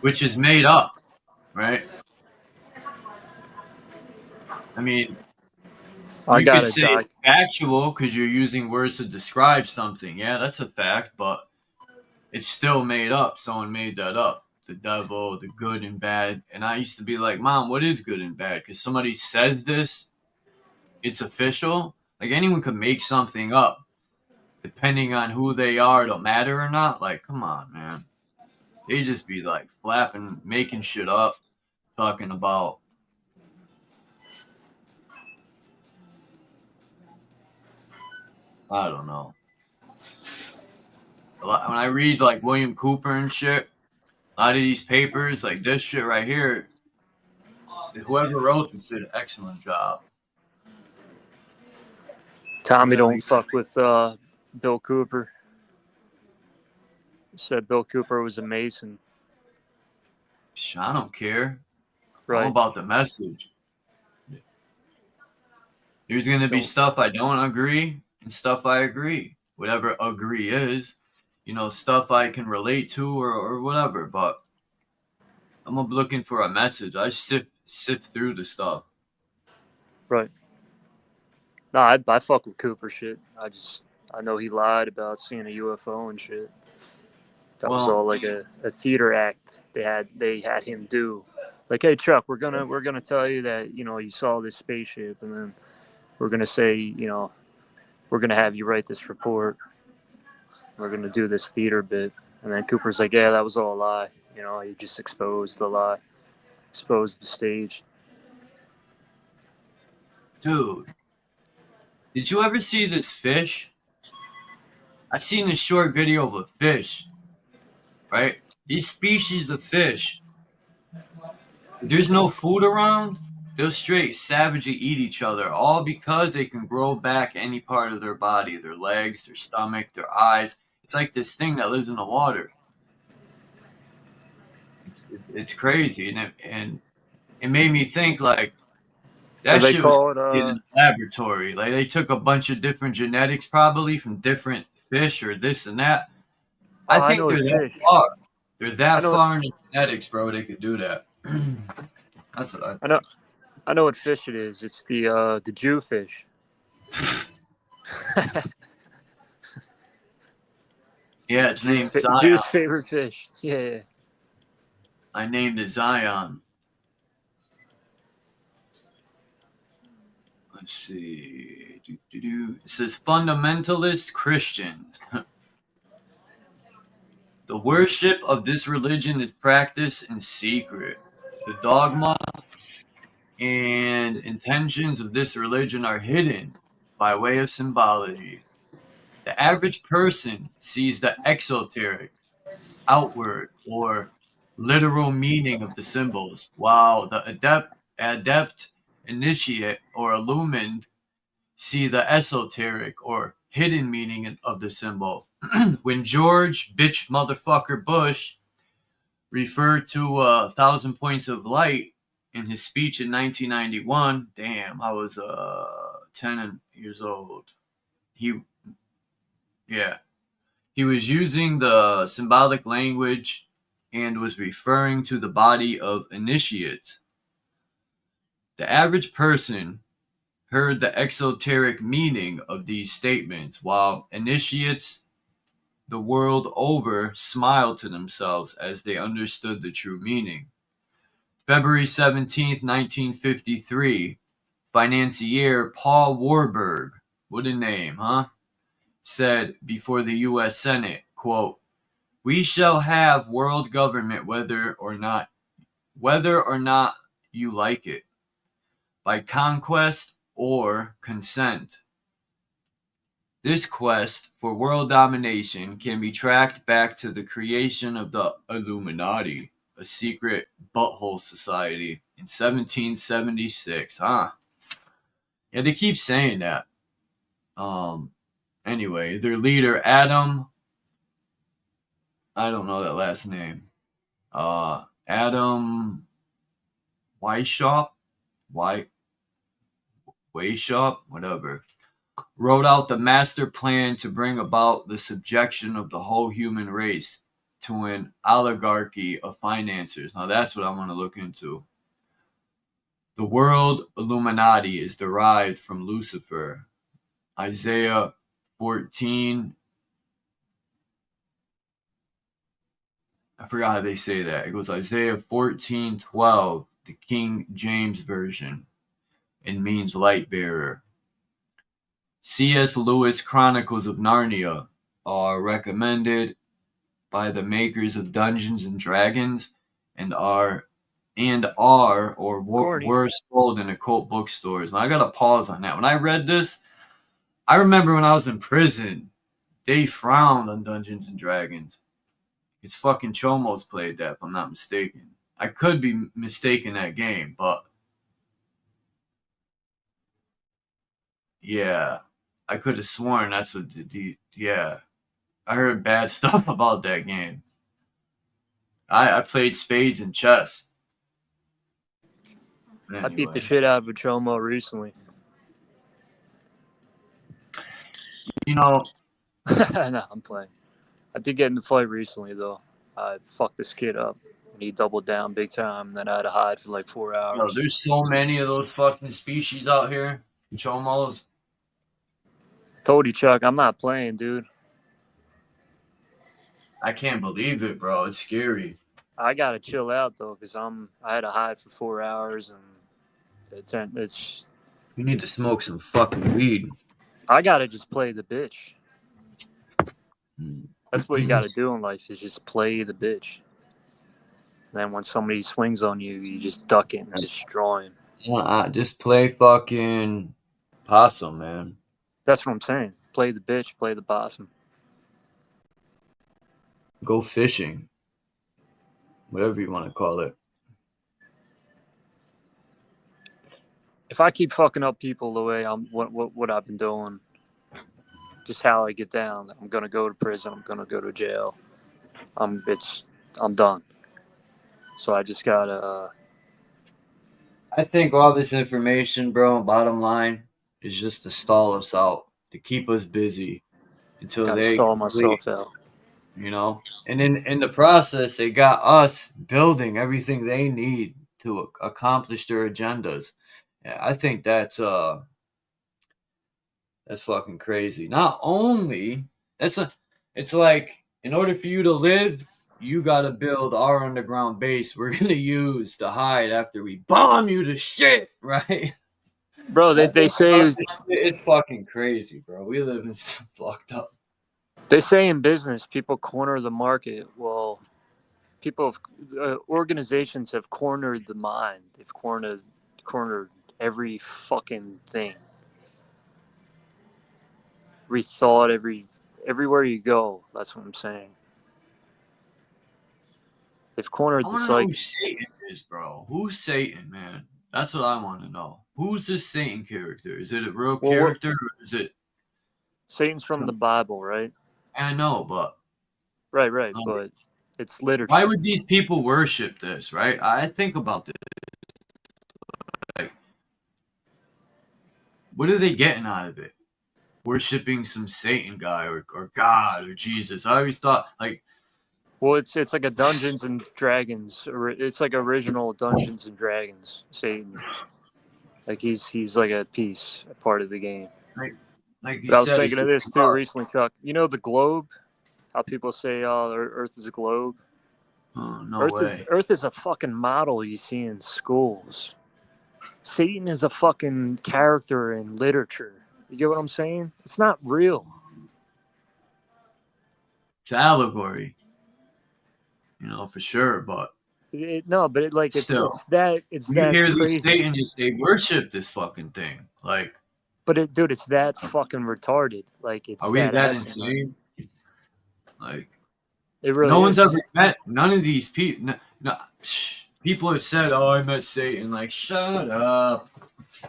which is made up, right? I mean, I you got could a say doc. it's factual because you're using words to describe something. Yeah, that's a fact, but it's still made up. Someone made that up. The devil, the good and bad. And I used to be like, Mom, what is good and bad? Because somebody says this, it's official. Like anyone could make something up. Depending on who they are, it'll matter or not. Like, come on, man. They just be like flapping, making shit up, talking about. I don't know. When I read like William Cooper and shit, a lot of these papers, like this shit right here, whoever wrote this did an excellent job. Tommy don't fuck with Bill Cooper. Said Bill Cooper was a Mason. I don't care. Right. I'm about the message. There's going to be stuff I don't agree and stuff I agree. Whatever agree is, stuff I can relate to or whatever. But I'm looking for a message. I sift through the stuff. Right. No, I fuck with Cooper shit. I know he lied about seeing a UFO and shit. That was all like a theater act they had him do. Like, hey Chuck, we're gonna tell you that you saw this spaceship, and then we're gonna say we're gonna have you write this report. We're gonna do this theater bit, and then Cooper's like, yeah, that was all a lie. He just exposed the lie, exposed the stage. Dude, did you ever see this fish? I seen a short video of a fish. Right? These species of fish, if there's no food around, they'll straight savagely eat each other, all because they can grow back any part of their body, their legs, their stomach, their eyes. It's like this thing that lives in the water. It's crazy, and it made me think like that shit was in a laboratory. Like they took a bunch of different genetics, probably from different fish or this and that. I think they're that far. They're that far in the genetics, bro. They could do that. That's what I think. I know what fish it is. It's the Jew fish. Yeah, it's named Zion. Jew's favorite fish. Yeah. I named it Zion. Let's see. It says fundamentalist Christians. The worship of this religion is practiced in secret. The dogma and intentions of this religion are hidden by way of symbology. The average person sees the exoteric, outward, or literal meaning of the symbols, while the adept, initiate, or illumined see the esoteric or hidden meaning of the symbol. When George bitch motherfucker Bush referred to 1,000 points of light in his speech in 1991, damn, I was 10 years old. He was using the symbolic language and was referring to the body of initiates. The average person heard the exoteric meaning of these statements, while initiates the world over smiled to themselves as they understood the true meaning. February 17th, 1953, financier Paul Warburg, what a name, huh? Said before the U.S. Senate, quote, "We shall have world government whether or not you like it, by conquest or consent. This quest for world domination can be tracked back to the creation of the Illuminati, a secret butthole society, in 1776." Huh? Yeah, they keep saying that. Anyway, their leader, Adam, I don't know that last name. Adam Weishaupt, whatever, wrote out the master plan to bring about the subjection of the whole human race to an oligarchy of financiers. Now that's what I want to look into. The word Illuminati is derived from Lucifer. Isaiah 14. I forgot how they say that. It goes Isaiah 14:12, the King James Version, and means light bearer. C.S. Lewis Chronicles of Narnia are recommended by the makers of Dungeons and Dragons and were sold in occult bookstores. And I gotta pause on that. When I read this, I remember when I was in prison, they frowned on Dungeons and Dragons. Because fucking Chomos played that, if I'm not mistaken. I could be mistaken that game, but yeah, I could have sworn that's what yeah. I heard bad stuff about that game. I played spades and chess. Anyway. I beat the shit out of a Chomo recently. You know. No, I'm playing. I did get in the fight recently, though. I fucked this kid up. And he doubled down big time, and then I had to hide for like 4 hours. Yo, there's so many of those fucking species out here. Chomos. Told you, Chuck, I'm not playing, dude. I can't believe it, bro. It's scary. I gotta chill out though, because I had to hide for 4 hours, and it's. You need to smoke some fucking weed. I gotta just play the bitch. That's what you gotta do in life, is just play the bitch. And then when somebody swings on you, you just duck it and destroy him. Just play fucking possum, man. That's what I'm saying. Play the bitch, play the possum. Go fishing. Whatever you want to call it. If I keep fucking up people the way what I've been doing, just how I get down, I'm gonna go to prison. I'm gonna go to jail. I'm done. So I just gotta. I think all this information, bro, bottom line, is just to stall us out, to keep us busy until they stall myself out. You know, and in the process, they got us building everything they need to accomplish their agendas. Yeah, I think that's fucking crazy. Not only it's like, in order for you to live, you gotta build our underground base we're gonna use to hide after we bomb you to shit, right? Bro, they say it's fucking crazy, bro. We live in some fucked up. They say in business, people corner the market. Well, organizations have cornered the mind. They've cornered every fucking thing. Rethought everywhere you go. That's what I'm saying. They've cornered the psyche. Who Satan is, bro? Who's Satan, man? That's what I want to know. Who's this Satan character? Is it a real character, or is it? Satan's from the Bible, right? I know, but right, but it's literature. Why would these people worship this, right? I think about this. Like, what are they getting out of it? Worshipping some Satan guy or God or Jesus. I always thought, like, well, it's like a Dungeons and Dragons. It's like original Dungeons and Dragons Satan. Like he's like a part of the game. Like you said, I was thinking of this too recently, Chuck. You know the globe? How people say, "Oh, the Earth is a globe." Oh, no way. Earth is a fucking model you see in schools. Satan is a fucking character in literature. You get what I'm saying? It's not real. It's allegory. You know, for sure, but it's still, it's you that hear crazy. These Satanists, they worship this fucking thing, like. But it's that fucking retarded. Like, it's. Are we that insane? Like, it really. No one's ever met none of these people. No, people have said, "Oh, I met Satan." Like, shut up.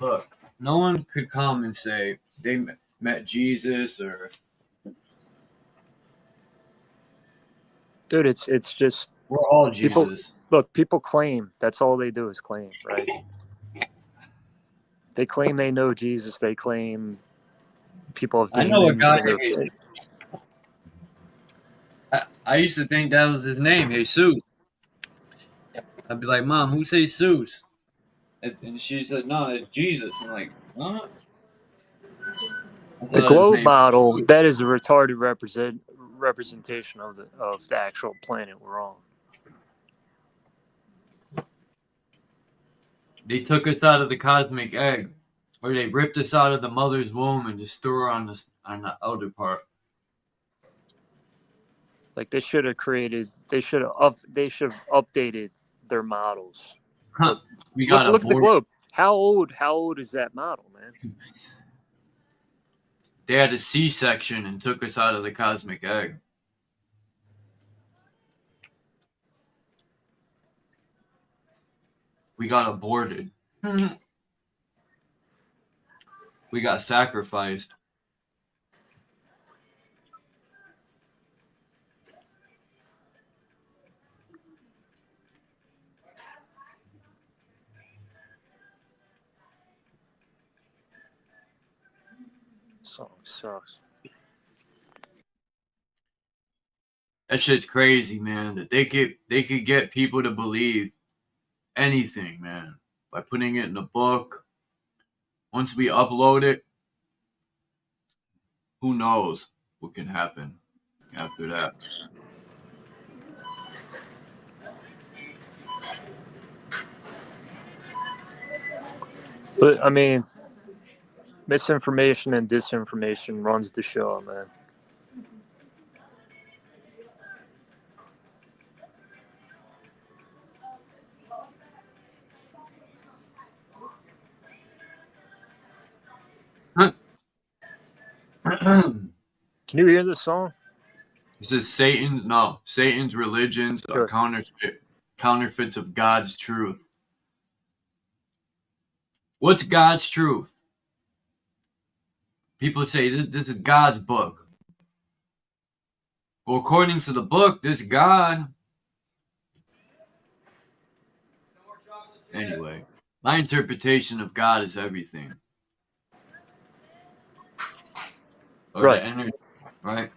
Look, no one could come and say they met Jesus or. Dude, it's just We're all Jesus. People claim. That's all they do is claim, right? They claim they know Jesus. They claim people have demons. I know a guy. I used to think that was his name, Jesus. I'd be like, Mom, who's Jesus? And she said, no, it's Jesus. I'm like, what? The globe model, that is a retarded representation of the actual planet we're on. They took us out of the cosmic egg, or they ripped us out of the mother's womb and just threw her on the outer part. Like they should have updated their models. Huh. Look at the globe. How old is that model, man? They had a C-section and took us out of the cosmic egg. We got aborted. We got sacrificed. Song sucks. That shit's crazy, man. That they could get people to believe anything, man, by putting it in a book. Once we upload it, who knows what can happen after that. But I mean, misinformation and disinformation runs the show, man. Can you hear this song? This is Satan's religions are counterfeits of God's truth. What's God's truth? People say this is God's book. Well, according to the book, this God. Anyway, my interpretation of God is everything. Right. Right.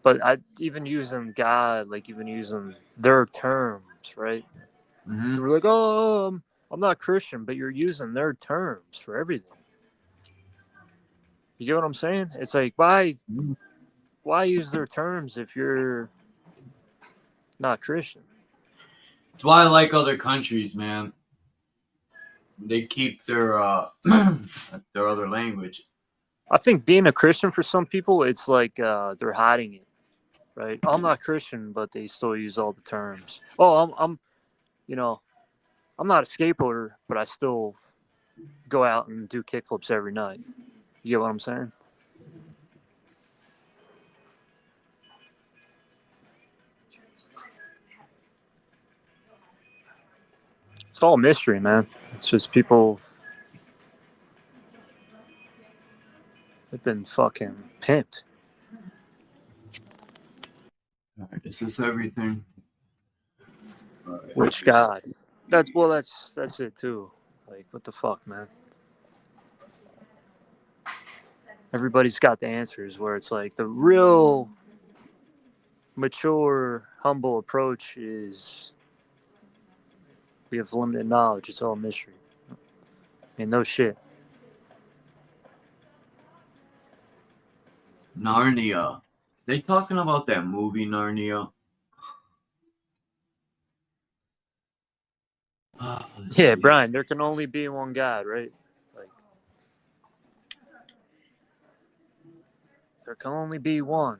But even using God, like even using their terms, right? Mm-hmm. You're like, oh, I'm not Christian, but you're using their terms for everything. You get what I'm saying? It's like, why use their terms if you're not Christian? That's why I like other countries, man. They keep their other language. I think being a Christian for some people, it's like they're hiding it, right? I'm not Christian, but they still use all the terms. Oh, I'm not a skateboarder, but I still go out and do kickflips every night. You get what I'm saying? It's all mystery, man. It's just people. They've been fucking pimped. This is everything. Which God? That's it too. Like, what the fuck, man? Everybody's got the answers. Where it's like the real mature, humble approach is we have limited knowledge. It's all mystery. I mean, no shit. Narnia. They talking about that movie Narnia? Yeah, Brian, there can only be one God, right? Like, there can only be one.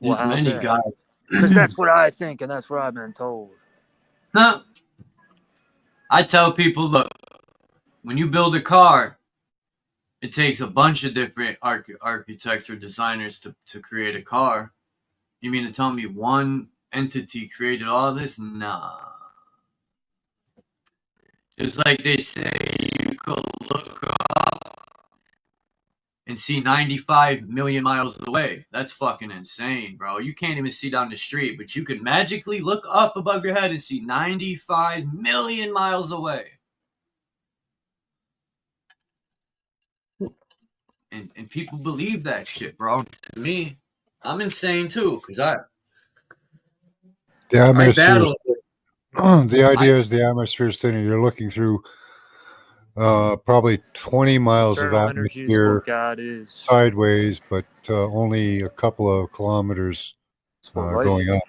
There's many gods. Because that's what I think, and that's what I've been told. Huh? I tell people, look, when you build a car, it takes a bunch of different architects or designers to create a car. You mean to tell me one entity created all this? Nah. Just like they say, you could look up and and see 95 million miles away. That's fucking insane, bro. You can't even see down the street, but you can magically look up above your head and see 95 million miles away. And people believe that shit, bro. To me, I'm insane too, because I battle. The idea is the atmosphere is thinner. You're looking through probably 20 miles of Internal energy is what atmosphere God is. sideways, but only a couple of kilometers going up.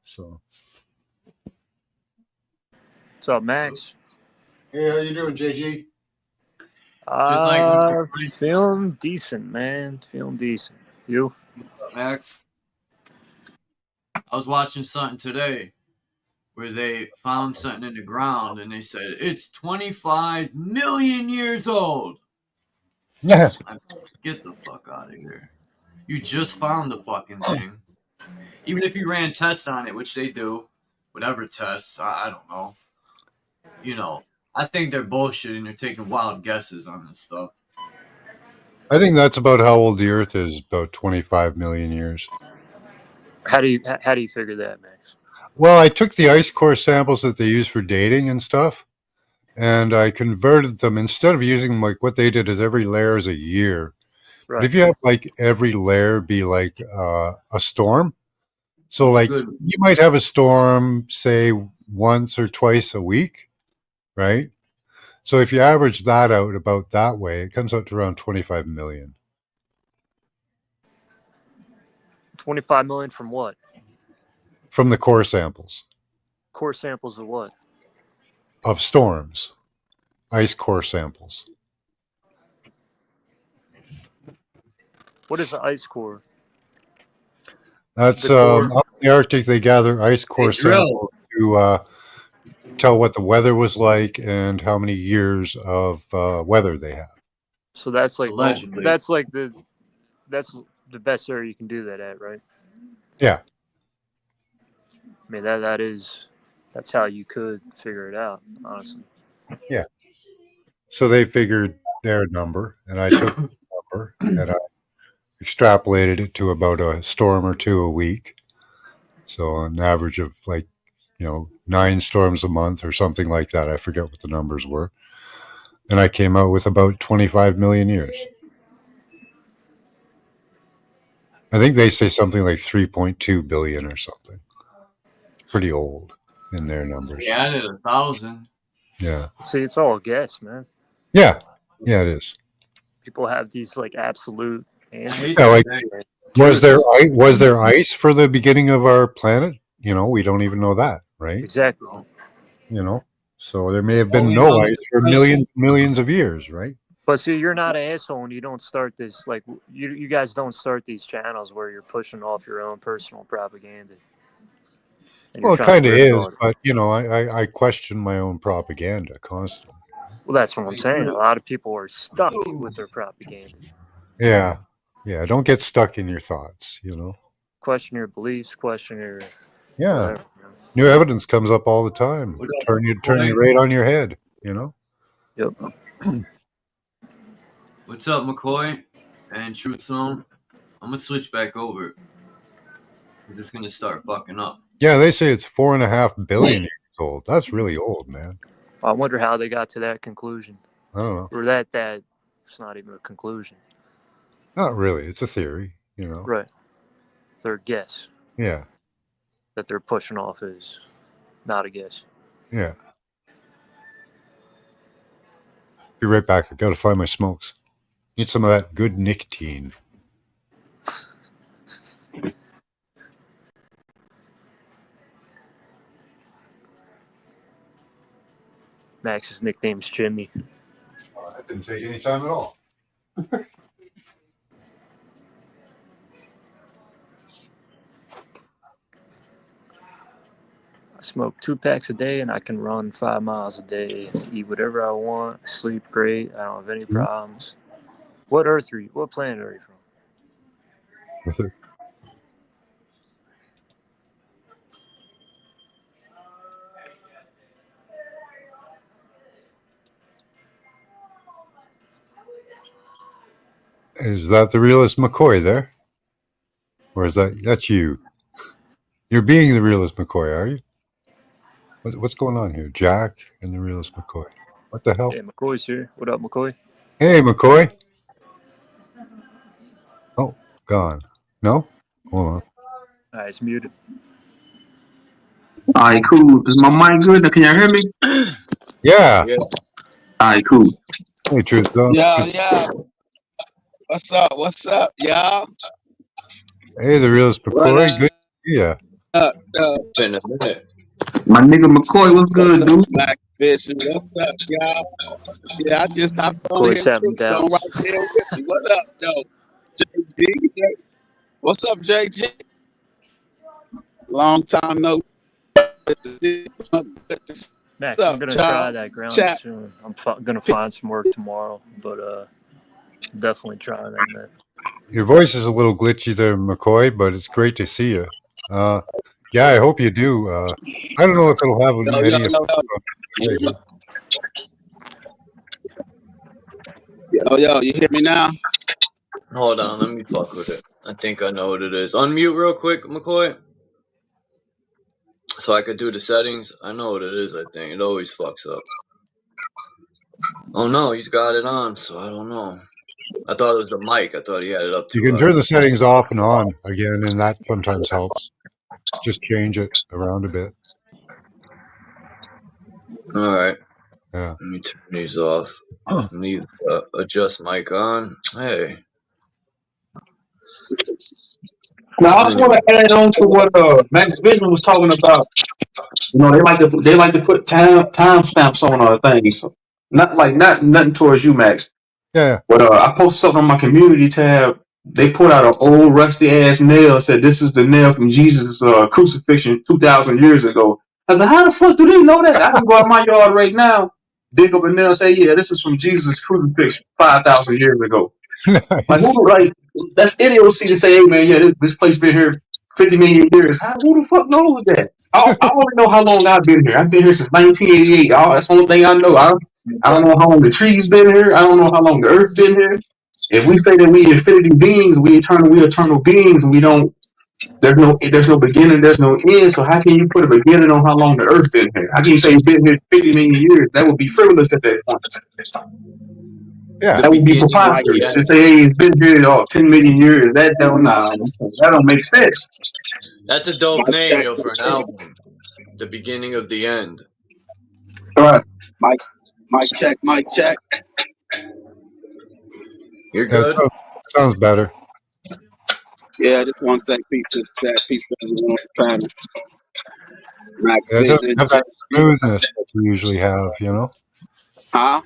So, what's up, Max? hey, how you doing, JG? Just like feeling decent, man. Feeling decent. You? What's up, Max? I was watching something today where they found something in the ground and they said it's 25 million years old. Yeah. Get the fuck out of here. You just found the fucking thing. Even if you ran tests on it, which they do, whatever tests, I don't know. You know, I think they're bullshitting. They're taking wild guesses on this stuff. I think that's about how old the Earth is, about 25 million years. How do you figure that, Max? Well, I took the ice core samples that they use for dating and stuff, and I converted them. Instead of using like what they did is every layer is a year. Right. But if you have like every layer be like a storm, so like you might have a storm, say once or twice a week, right? So if you average that out about that way, it comes out to around 25 million. 25 million from what? From the core samples. Core samples of what? Of storms. Ice core samples. What is the ice core? That's up in the Arctic. They gather ice core samples to tell what the weather was like and how many years of weather they have. So that's like allegedly. That's the best area you can do that at, right? Yeah. I mean that's how you could figure it out, honestly. Yeah. So they figured their number, and I took the number and I extrapolated it to about a storm or two a week. So an average of 9 storms a month or something like that. I forget what the numbers were. And I came out with about 25 million years. I think they say something like 3.2 billion or something. Pretty old in their numbers. Yeah, I did 1,000. Yeah. See, it's all a guess, man. Yeah. Yeah, it is. People have these like absolute answers. Yeah, like was there ice for the beginning of our planet? We don't even know that, right? Exactly. So there may have been no ice for millions of years, right? But see, you're not an asshole, and you don't start this like you guys don't start these channels where you're pushing off your own personal propaganda. Well, it kind of is, but I question my own propaganda constantly. Well, that's what I'm saying. A lot of people are stuck with their propaganda. Yeah. Don't get stuck in your thoughts. Question your beliefs. Question your. Yeah. Whatever. New evidence comes up all the time. Turn you right on your head. Yep. What's up, McCoy and Truth Zone? I'm gonna switch back over. We're just gonna start fucking up. Yeah, they say it's 4.5 billion years old. That's really old, man. I wonder how they got to that conclusion. I don't know. Or that it's not even a conclusion. Not really. It's a theory, Right. Their guess. Yeah. That they're pushing off is not a guess. Yeah. Be right back. I gotta find my smokes. Need some of that good nicotine. Max's nickname's Chimney. That didn't take any time at all. I smoke 2 packs a day, and I can run 5 miles a day, eat whatever I want, sleep great. I don't have any problems. What Earth are you? What planet are you from? Is that the realist McCoy there? Or is that's you? You're being the realist McCoy, are you? What's going on here? Jack and the realist McCoy. What the hell? Hey, McCoy's here. What up, McCoy? Hey, McCoy. Oh, gone. No? Hold on. It's muted. All right, cool. Is my mic good? Can y'all hear me? Yeah. All right, cool. Hey, Truth. Yeah. What's up, y'all? Hey, the realist McCoy. Good. Yeah. In a minute. My nigga McCoy, what's good, dude? Black bitch. What's up, y'all? Yeah, I just hopped on McCoy's here. having Truth's on doubts. right there with me. What up, though? JG? What's up, JG? Long time no. Max, I'm gonna try that ground soon. I'm gonna find some work tomorrow, but definitely trying that, man. Your voice is a little glitchy there, McCoy, but it's great to see you. Yeah, I hope you do. I don't know if it'll have any effect on Yo, you hear me now? Hold on, let me fuck with it. I think I know what it is. Unmute real quick, McCoy. So I could do the settings. I know what it is, I think. It always fucks up. Oh no, he's got it on, so I don't know. I thought it was the mic. I thought he had it up too You can high. turn the settings off and on again, and that sometimes helps. Just change it around a bit. All right. Yeah. Let me turn these off. Leave adjust mic on. Hey. Now I just want to add on to what Max Vision was talking about. You know, they like to put time stamps on things. Not nothing towards you, Max. Yeah. But I posted something on my community tab. They put out an old rusty ass nail. Said this is the nail from Jesus' crucifixion 2,000 years ago. I was like, how the fuck do they know that? I can go out my yard right now, dig up a nail, and say, yeah, this is from Jesus' crucifixion 5,000 years ago. Nice. Like that's idiocy to say, hey man, yeah, this place been here 50 million years. Who the fuck knows that? I only know how long I've been here. I've been here since 1988. That's the only thing I know. I don't know how long the trees been here. I don't know how long the earth been here. If we say that we infinity beings, we eternal beings, and we don't. There's no beginning, there's no end. So how can you put a beginning on how long the earth been here? How can you say it's been here 50 million years? That would be frivolous at that point. Yeah. That would be preposterous to say, hey, it's been here 10 million years. That don't make sense. That's a dope name, yo, for an album. The beginning of the end. All right. Mic check. You're good. Sounds better. Yeah, just want to say peace to everyone on the panel. Max It doesn't Vision. have that smoothness that you usually have, you know? Huh?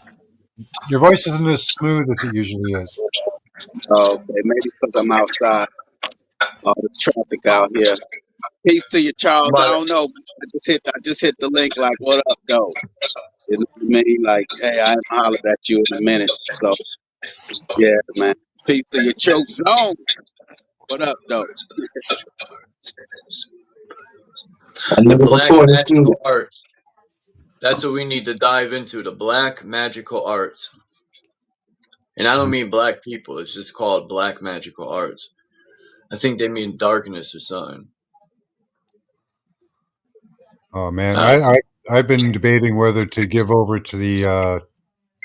Your voice isn't as smooth as it usually is. Oh, okay, maybe because I'm outside. All the traffic out here. Peace to you, Charles. I don't know. I just hit the link like, what up, though? You know what I mean? Like, hey, I haven't hollered at you in a minute. So, yeah, man. Peace to your choke zone. What up, though? The black magical arts. That's what we need to dive into. The black magical arts. And I don't mean black people. It's just called black magical arts. I think they mean darkness or something. Oh man, I've been debating whether to give over to the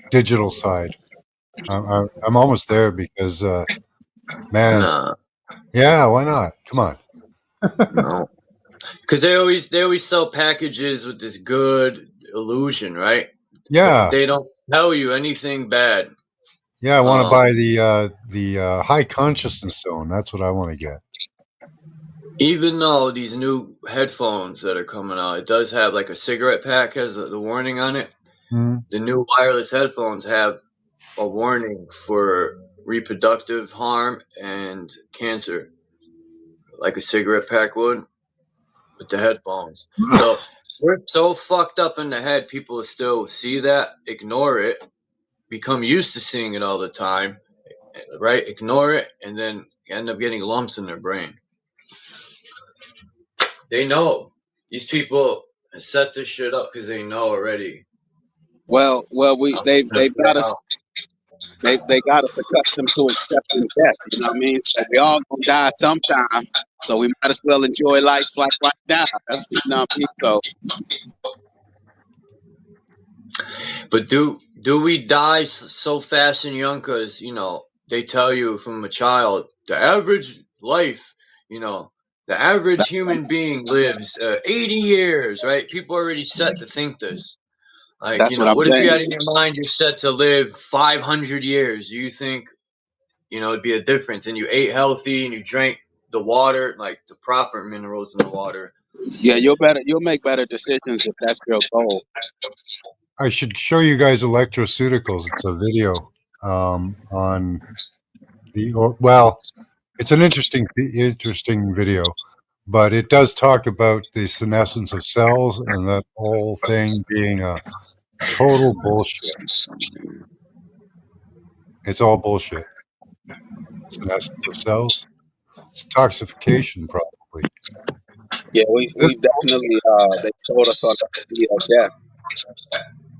digital side. I'm almost there because man, Nah. Yeah, why not? Come on. No, because they always sell packages with this good illusion, right? Yeah, but they don't tell you anything bad. Yeah, I want to buy the high consciousness stone. That's what I want to get. Even though these new headphones that are coming out, it does have like a cigarette pack has the warning on it. Mm-hmm. The new wireless headphones have a warning for reproductive harm and cancer, like a cigarette pack would with the headphones. So we're so fucked up in the head, people still see that, ignore it, become used to seeing it all the time, right? Ignore it, and then end up getting lumps in their brain. They know. These people set this shit up because they know already. Well, they've got us. they got us accustomed to accepting death. You know what I mean? So we all gonna die sometime. So we might as well enjoy life like right now. That's, you know what I mean? So But do we die so fast and young? Because they tell you from a child the average life, the average human being lives 80 years, right? People are already set to think this. Like, that's what I'm what if you saying. had in your mind you're set to live 500 years? Do you think, it'd be a difference? And you ate healthy and you drank the water, like the proper minerals in the water. Yeah, you'll make better decisions if that's your goal. I should show you guys electroceuticals. It's a video on well, it's an interesting video, but it does talk about the senescence of cells and that whole thing being a total bullshit. It's all bullshit. Senescence of cells. It's toxification, probably. Yeah, we definitely they told us on the idea of death.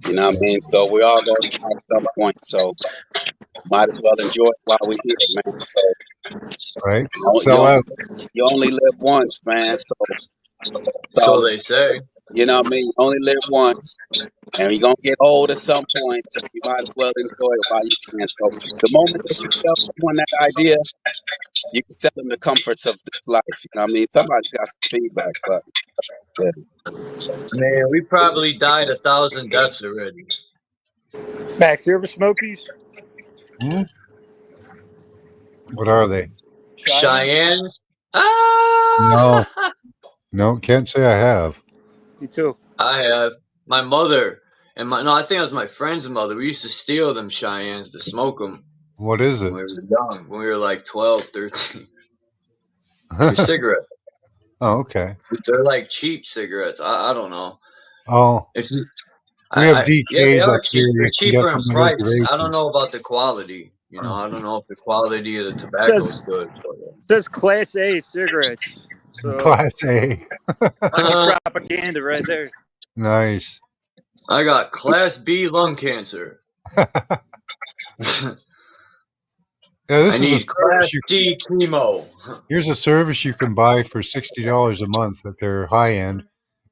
You know what I mean? So we all gonna die at some point. So might as well enjoy it while we're here, man. So Right? you Sell only, out. you only live once, man. So they say. You know what I mean? You only live once, and you're gonna get old at some point. So you might as well enjoy it while you can. So the moment that you tell someone that idea, you can sell them the comforts of this life. You know what I mean? Somebody's got some feedback, but yeah. Man, we probably died 1,000 deaths already. Max, you ever smoke these? Hmm? What are they? Cheyennes? No, Ah! no, can't say I have. Me too. I have. My mother and I think it was my friend's mother. We used to steal them Cheyennes to smoke them What is when it? we were young, when we were like 12, 13. They're cigarettes. Oh, okay. They're like cheap cigarettes. I don't know. Oh, If you, we have yeah, they DKs are up here cheap. They're you can get cheaper in from the price. I don't reservation. know about the quality. I don't know if the quality of the tobacco is Says good. says Class A cigarettes. So Class A. propaganda right there. Nice. I got Class B lung cancer. Yeah, this I is a need Class service D chemo. here's a service you can buy for $60 a month at their high end.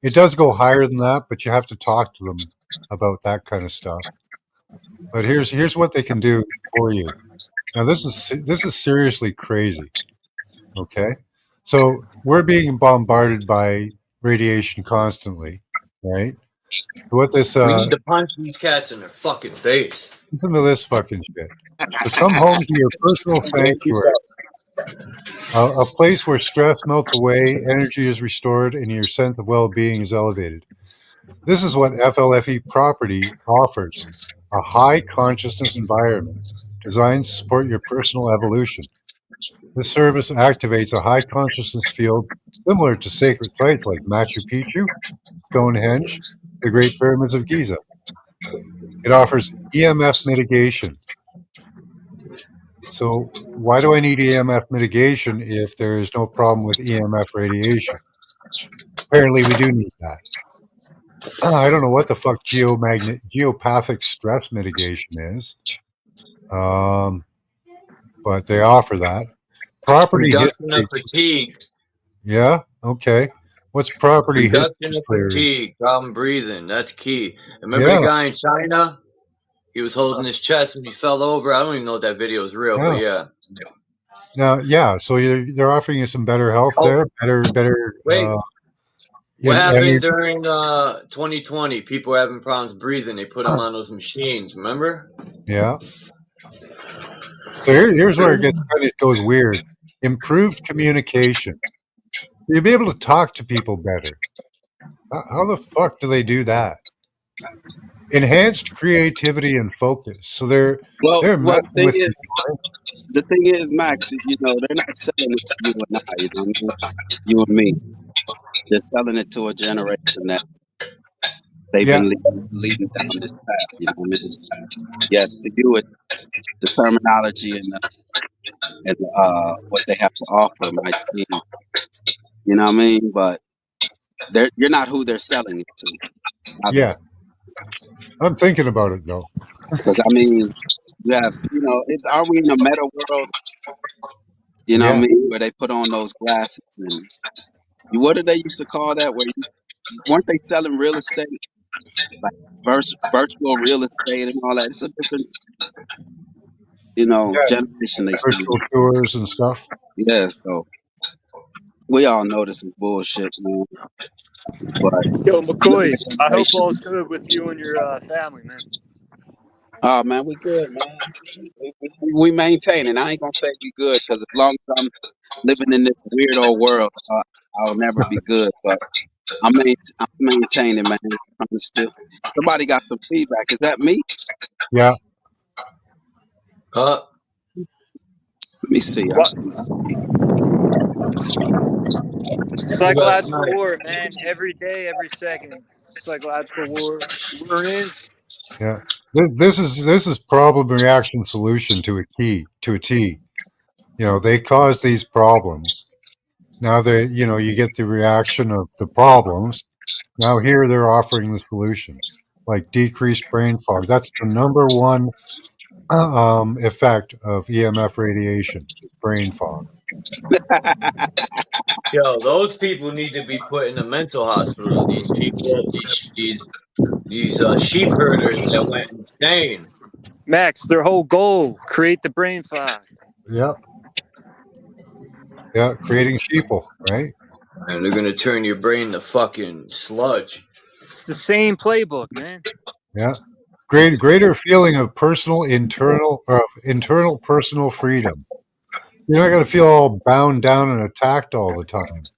It does go higher than that, but you have to talk to them about that kind of stuff. But here's what they can do for you. Now this is seriously crazy. Okay, so we're being bombarded by radiation constantly, right? What this We need to punch these cats in their fucking face. listen to this fucking shit. So come home to your personal sanctuary, a place where stress melts away, energy is restored, and your sense of well-being is elevated. This is what FLFE property offers: a high consciousness environment designed to support your personal evolution. This service activates a high consciousness field similar to sacred sites like Machu Picchu, Stonehenge, the Great Pyramids of Giza. It offers EMF mitigation. So why do I need EMF mitigation if there is no problem with EMF radiation? Apparently we do need that. I don't know what the fuck geopathic stress mitigation is, but they offer that. Property Reduction of history. fatigue. Yeah, okay. What's property Reduction history of clearing? fatigue. Problem breathing. That's key. Remember Yeah, the guy in China? He was holding his chest when he fell over. I don't even know if that video is real, but yeah. yeah. Now, yeah. So they're offering you some better health there, better. Wait. What And happened during 2020? People were having problems breathing. They put them on those machines. Remember? yeah. So here's where it goes weird. Improved communication. You'll be able to talk to people better. How the fuck do they do that? Enhanced creativity and focus. So they're Well, messing with you. the thing is, Max, they're not selling it to you and I, you know what I mean? You and me. They're selling it to a generation that they've Yeah, been leading down this path, you know what I mean? Yes, to you, the terminology and what they have to offer might seem, you know what I mean? But you're not who they're selling it to, yeah. obviously. I'm thinking about it though. Because I mean, you have, are we in a meta world? You know what I Yeah, mean? Where they put on those glasses and what did they used to call that? Where weren't they selling real estate, like virtual real estate and all that? It's a different, yeah, generation they selling. virtual tours and stuff. Yeah, so we all know this is bullshit, man. But Yo, younger McCoy, I hope generation, all's good with you and your family, man. oh man, we good, man. We maintaining. I ain't gonna say we good because as long as I'm living in this weirdo world, I'll never be good. But I'm maintaining, man. I'm still. Somebody got some feedback. Is that me? Yeah, Uh, Let me see. What? last Psychological night. war, man. Every day, every second. Psychological war. We're in. yeah. This is problem reaction solution to a T. They cause these problems. Now you get the reaction of the problems. Now here they're offering the solution, like decreased brain fog. That's the number one effect of EMF radiation, brain fog. Yo, those people need to be put in a mental hospital. These people, these sheep herders that went insane. Max, their whole goal, create the brain fog. Yep. Yeah, creating sheeple, right? And they're gonna turn your brain to fucking sludge. It's the same playbook, man. Yeah. Greater feeling of internal personal freedom. You're not going to feel all bound down and attacked all the time.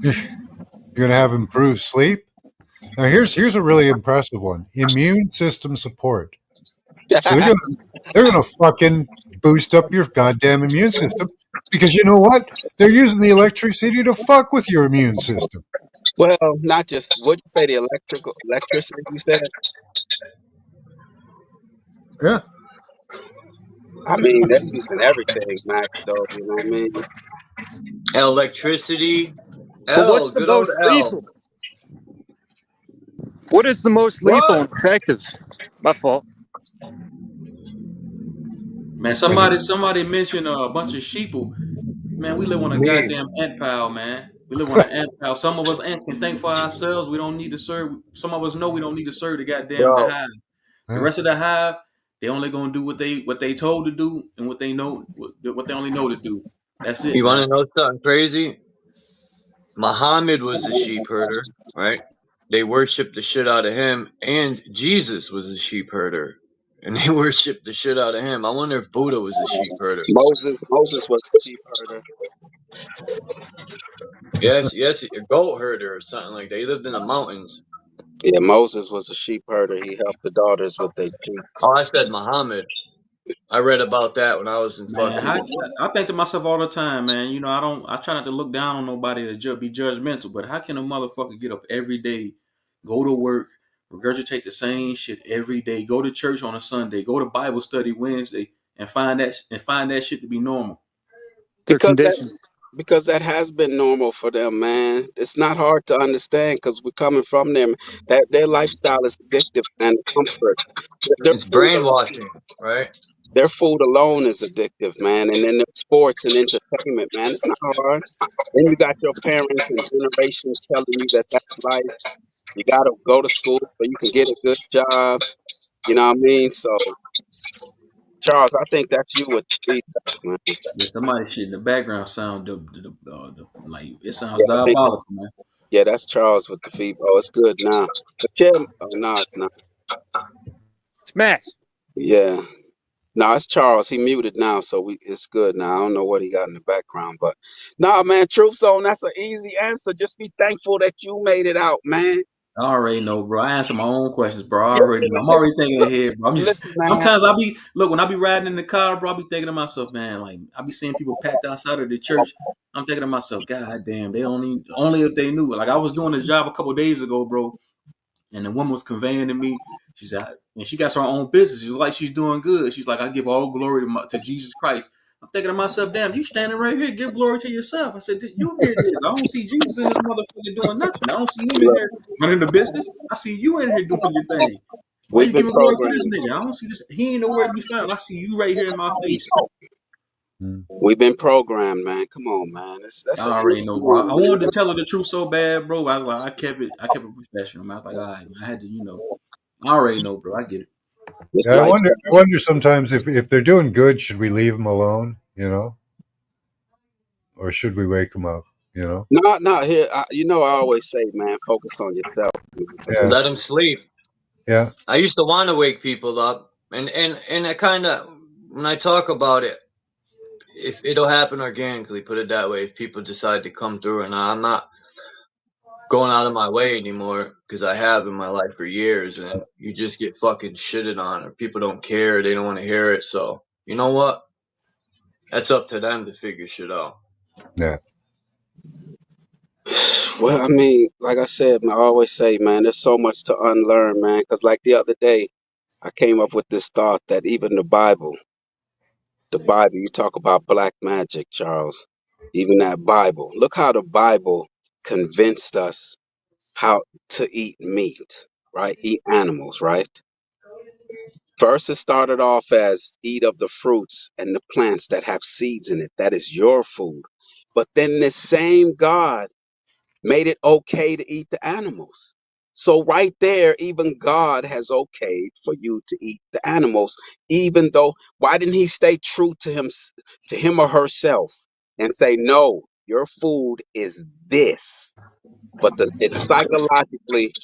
You're going to have improved sleep. Now here's a really impressive one: immune system support. So they're gonna fucking boost up your goddamn immune system because you know what? They're using the electricity to fuck with your immune system. Well, not just what you say, the electricity. You said. Yeah. I mean, they're using everything, Max. Though you know what I mean. Electricity. But what's the Good old most L. lethal? What is the most lethal and What? effective? My fault. Man, somebody mentioned a bunch of sheeple. Man, we live on a Me. goddamn ant pile, man. We live on an ant pile. Some of us ants can think for ourselves. We don't need to serve. Some of us know we don't need to serve the Yo, hive. The Yeah. rest of the hive, they only gonna do what they told to do and what they know what they only know to do. That's it, you man. want to know something crazy? Muhammad was a sheep herder, right? They worshipped the shit out of him, and Jesus was a sheep herder, and they worshipped the shit out of him. I wonder if Buddha was a sheep herder. Moses was a sheep herder. Yes, a goat herder or something like that. He lived in the mountains. Yeah, Moses was a sheep herder. He helped the daughters with their sheep. Oh, I said Muhammad. I read about that when I was in Man, fucking. I think to myself all the time, man. I try not to look down on nobody or be judgmental, but how can a motherfucker get up every day, go to work, regurgitate the same shit every day, go to church on a Sunday, go to Bible study Wednesday, and find that shit to be normal? They're Because that conditioned. because that has been normal for them, man. It's not hard to understand because we're coming from them. That their lifestyle is addictive and comfort. Their It's food, brainwashing, right? their food alone is addictive, man. And then their sports and entertainment, man. It's not hard. Then you got your parents and generations telling you that that's life. You got to go to school so you can get a good job. You know what I mean? So, Charles, I think that's you with the feedback, man. Yeah, somebody shit in the background sound like it sounds Yeah, I think diabolical, man. yeah, that's Charles with the feedback. Oh, it's good now. But yeah, oh, no, it's not. It's Max. Yeah. No, it's Charles. He muted now, so it's good now. I don't know what he got in the background, but nah, man, truth zone. That's an easy answer. Just be thankful that you made it out, man. I already know, bro. I answer my own questions, bro. I Yeah, already know. I'm already thinking look, ahead, bro. I'm just listen, man. sometimes when I be riding in the car, bro, I be thinking to myself, man, like I be seeing people packed outside of the church. I'm thinking to myself, God damn, they only if they knew. Like I was doing a job a couple days ago, bro, and the woman was conveying to me. She said, and she got her own business. She's like, she's doing good. She's like, I give all glory to Jesus Christ. I'm thinking to myself, damn, you standing right here, give glory to yourself. I said, you did this. I don't see Jesus in this motherfucker doing nothing. I don't see him in Look, here running the business. I see you in here doing your thing. Why we've you been giving glory to this programmed. nigga? I don't see this. He ain't nowhere to be found. I see you right here in my face. We've been programmed, man. Come on, man. That's I a already know, come bro. on, I man. wanted to tell her the truth so bad, bro. I was like, I kept it professional. I was like, all right, man, I had to, I already know, bro. I get it. It's Yeah, I like wonder sometimes if they're doing good, should we leave them alone? Or should we wake them up? no here. I always say, man, focus on yourself. Yeah, Let them sleep. yeah. I used to want to wake people up, and I kind of, when I talk about it, if it'll happen organically, put it that way. If people decide to come through, and I'm not going out of my way anymore because I have in my life for years, and you just get fucking shitted on, or people don't care, they don't want to hear it. So you know what? That's up to them to figure shit out. Yeah. Well, I mean, like I said, man, I always say, man, there's so much to unlearn, man. Because like the other day, I came up with this thought that even the Bible, you talk about black magic, Charles. Even that Bible. Look how the Bible convinced us how to eat meat, right? Eat animals, right? First, it started off as eat of the fruits and the plants that have seeds in it. That is your food. But then this same God made it okay to eat the animals. So right there, even God has okayed for you to eat the animals, even though why didn't he stay true to him or herself and say, no, your food is this. But it's psychologically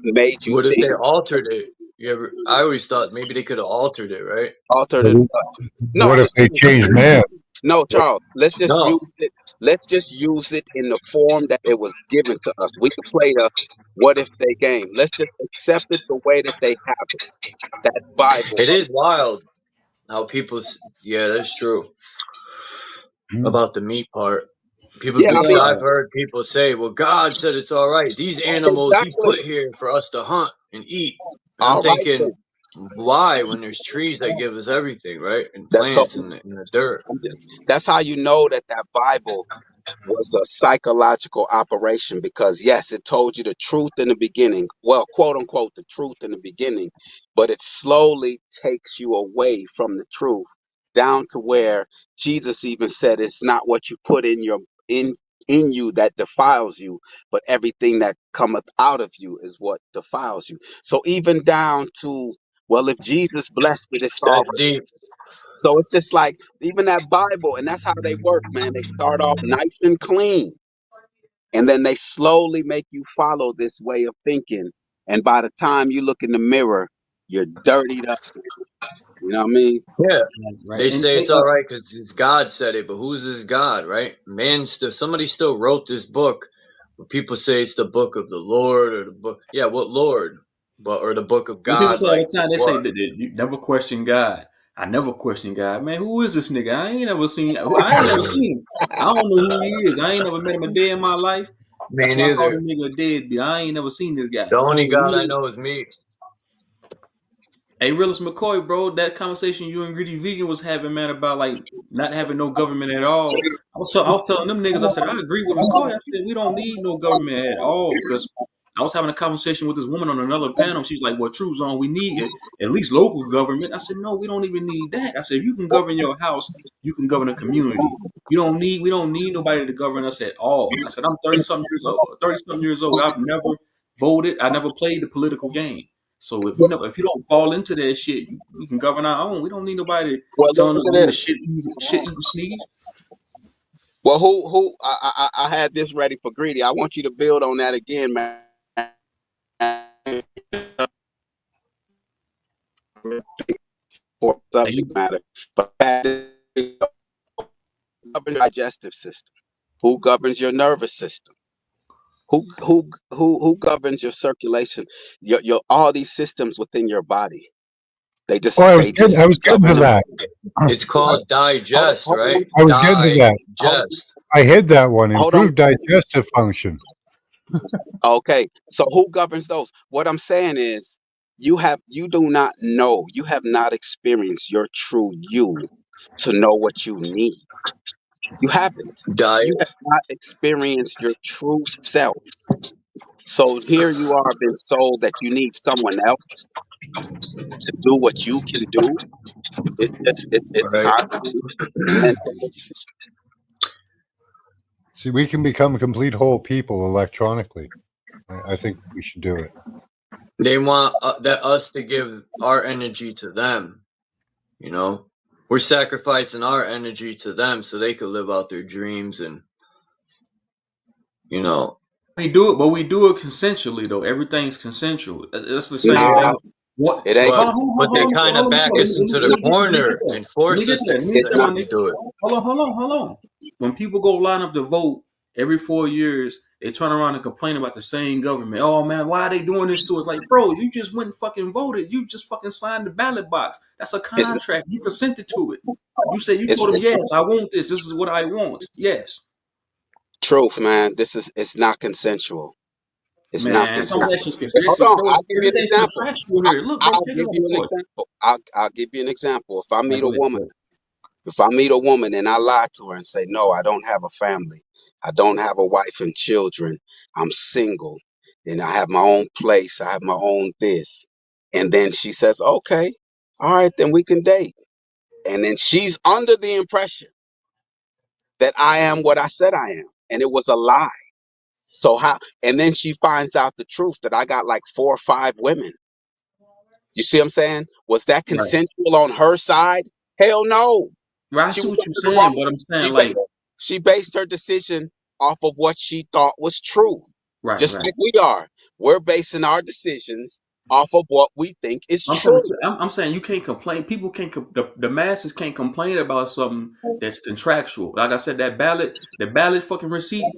made you What if think they altered it? I always thought maybe they could have altered it, right? altered it. No, What I'm if just they saying. change man? No, Charles, let's just use No, it. Let's just use it in the form that it was given to us. We could play the what if they game. Let's just accept it the way that they have it. That Bible. it is wild how people. Yeah, that's true about the meat part. People Yeah, do, I because mean, Yeah. I've heard people say, "Well, God said it's all right. These animals He exactly. put here for us to hunt and eat." And I'm All right thinking, then. why? When there's trees that give us everything, right? And That's so. plants and the dirt. That's how you know that Bible was a psychological operation because yes, it told you the truth in the beginning. Well, quote unquote, the truth in the beginning, but it slowly takes you away from the truth down to where Jesus even said it's not what you put in you that defiles you, but everything that cometh out of you is what defiles you. So even down to well, if Jesus blessed it, it's all That's deep. so it's just like even that Bible, and that's how they work, man. They start off nice and clean, and then they slowly make you follow this way of thinking. And by the time you look in the mirror, you're dirtied up. You know what I mean? Yeah. Right. They And say it's all right because God said it, but who's this God, right? Somebody still wrote this book. But people say it's the book of the Lord or the book. Yeah, what Lord? Or the book of when people God, say all like the time, they say what? that you never question God. I never question God. Man, who is this nigga? I ain't never seen him. I don't know who he is. I ain't never met him a day in my life. Me That's why I call neither. the nigga a deadbeat. I ain't never seen this guy. The I only don't know who God he I is. know is me. Hey, Realist McCoy, bro, that conversation you and Gritty Vegan was having, man, about like not having no government at all. I was telling them niggas, I said, I agree with McCoy. I said, we don't need no government at all because I was having a conversation with this woman on another panel. She's like, well, true zone, we need at least local government. I said, no, we don't even need that. I said, if you can govern your house, you can govern a community. We don't need nobody to govern us at all. I said, I'm 30 something years old. I've never voted. I never played the political game. So if you don't fall into that shit, we can govern our own. We don't need nobody Well, telling look us at when to this. shit eat and sneeze. Well, who? I had this ready for Greedy. I want you to build on that again, man. For Hey, subject matter, but who governs your digestive system? Who governs your nervous system? Who governs your circulation? Your all these systems within your body. They Oh, just they I just was getting to govern them. that. It's called digest, Hold right? on, I was getting to that. hold Digest. I hid that one. hold on. Improved digestive function. Okay, so who governs those? What I'm saying is, you do not know. You have not experienced your true you to know what you need. You haven't. Diet. You have not experienced your true self. So here you are being told that you need someone else to do what you can do. It's Right. constantly mental. See, we can become complete whole people electronically. I think we should do it. They want us to give our energy to them. You know, we're sacrificing our energy to them so they could live out their dreams and, you know. We do it, but we do it consensually though. Everything's consensual. That's the same Nah, thing. What? it ain't Hold But on, consensual. they kind of hold back on. us into the Let me get corner there. and Let me force get us there. to, Let me get It's there, to not. my have to nigga. do it. Hold on. When people go line up to vote every 4 years, they turn around and complain about the same government. Oh man, why are they doing this to us? Like, bro, you just went and fucking voted. You just fucking signed the ballot box. That's a It's contract. You consented to it. You said you it's told them, yes, I want this. This is what I want. Yes. truth, man. It's not consensual. It's not Man, some of that consensual. shit's Hold listen, on, bro. I'll give you an Everything's example. contractual I, here. Look, bro, I'll check it give out, you an boy. example. I'll give you an example. Now go ahead. Go ahead. If I meet a woman and I lie to her and say, no, I don't have a family, I don't have a wife and children, I'm single, and I have my own place, I have my own this, and then she says, okay, all right, then we can date, and then she's under the impression that I am what I said I am, and it was a lie. So how? And then she finds out the truth that I got like 4 or 5 women. You see what I'm saying? Was that Right. consensual on her side? Hell no. Right. I She see was what you're under the saying, wrong. but I'm saying She, ba- like, she based her decision off of what she thought was true. Just right. like we are. We're basing our decisions off of what we think is I'm saying, true. I'm saying you can't complain. People can't. The masses can't complain about something that's contractual. Like I said, the ballot fucking receipt.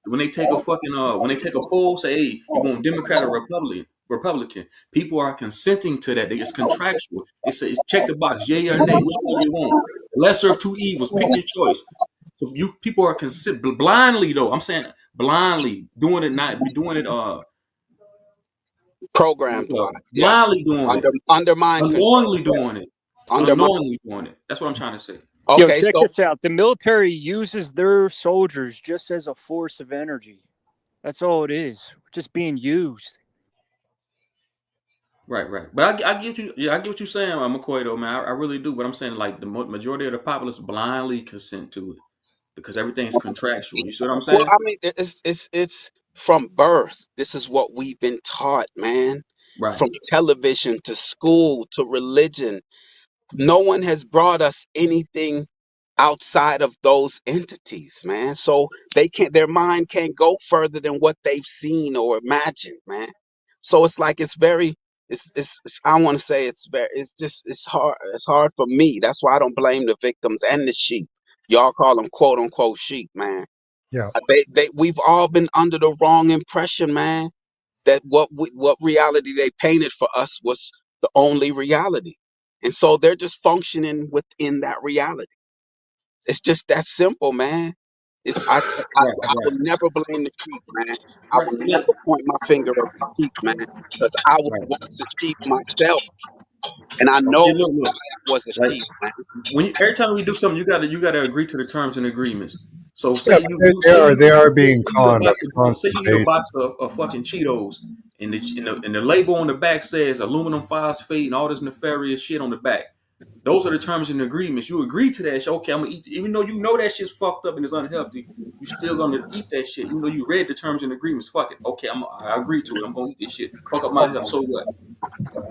When they take a fucking when they take a poll, say, hey, you going Democrat or Republican? Republican. People are consenting to that. It's contractual. It says check the box, yay or nay. Which one you want? The lesser of two evils. Pick your choice. So you people are blindly though. I'm saying blindly doing it, not be doing it. Programmed wise. Yes. Blindly doing it. Under mind control. Unknowingly doing Yes. it. Under mind. Unknowingly doing it. That's what I'm trying to say. Yo, Okay, check so this out. The military uses their soldiers just as a force of energy. That's all it is. Just being used. Right. But I get you. Yeah, I get what you're saying, McCoy. Though, man, I really do. But I'm saying, like, the majority of the populace blindly consent to it because everything's contractual. You see what I'm well, saying? I mean, it's from birth. This is what we've been taught, man. Right. From television to school to religion. No one has brought us anything outside of those entities, man. So their mind can't go further than what they've seen or imagined, man. So it's like I want to say it's hard for me. That's why I don't blame the victims and the sheep. Y'all call them quote unquote sheep, man. Yeah. We've all been under the wrong impression, man, that what reality they painted for us was the only reality. And so they're just functioning within that reality. It's just that simple, man. I will never blame the sheep, man. I Right. will Yeah. never point my finger at the sheep, man, because I was Right. once a sheep myself, and I Okay. know Look. I was a Like sheep, man. every time we do something, you gotta agree to the terms and agreements. So Yeah, say but you they say are you they are being say you eat a conned on box a of say constant you eat a basis. box of fucking Cheetos and the label on the back says aluminum phosphate and all this nefarious shit on the back. Those are the terms and agreements. You agree to that shit. Okay, I'm gonna eat, even though you know that shit's fucked up and it's unhealthy. You still gonna eat that shit, even though you read the terms and agreements. Fuck it. Okay, I agree to it. I'm gonna eat this shit. Fuck up my health. So what?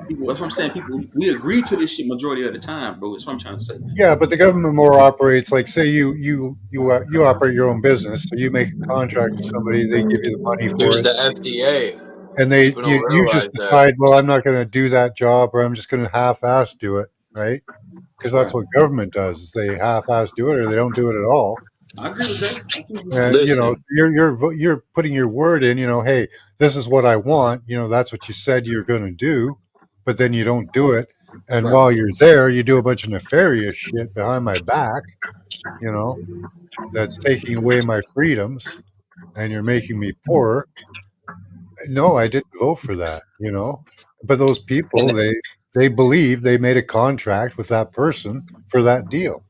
People, that's what I'm saying. People, we agree to this shit majority of the time, bro. That's what I'm trying to say. Yeah, but the government more operates like, say you operate your own business, so you make a contract with somebody, they give you the money for There's it, the FDA. and People don't you just realize that. decide, well, I'm not going to do that job, or I'm just going to half-ass do it, right? Because that's Right. what government does: is they half-ass do it, or they don't do it at all. I agree with that. I see what you're saying. And Listen, you're putting your word in. Hey, this is what I want. That's what you said you're going to do, but then you don't do it. And Right. while you're there, you do a bunch of nefarious shit behind my back. You know, that's taking away my freedoms, and you're making me poorer. No, I didn't vote for that, But those people, they believe they made a contract with that person for that deal.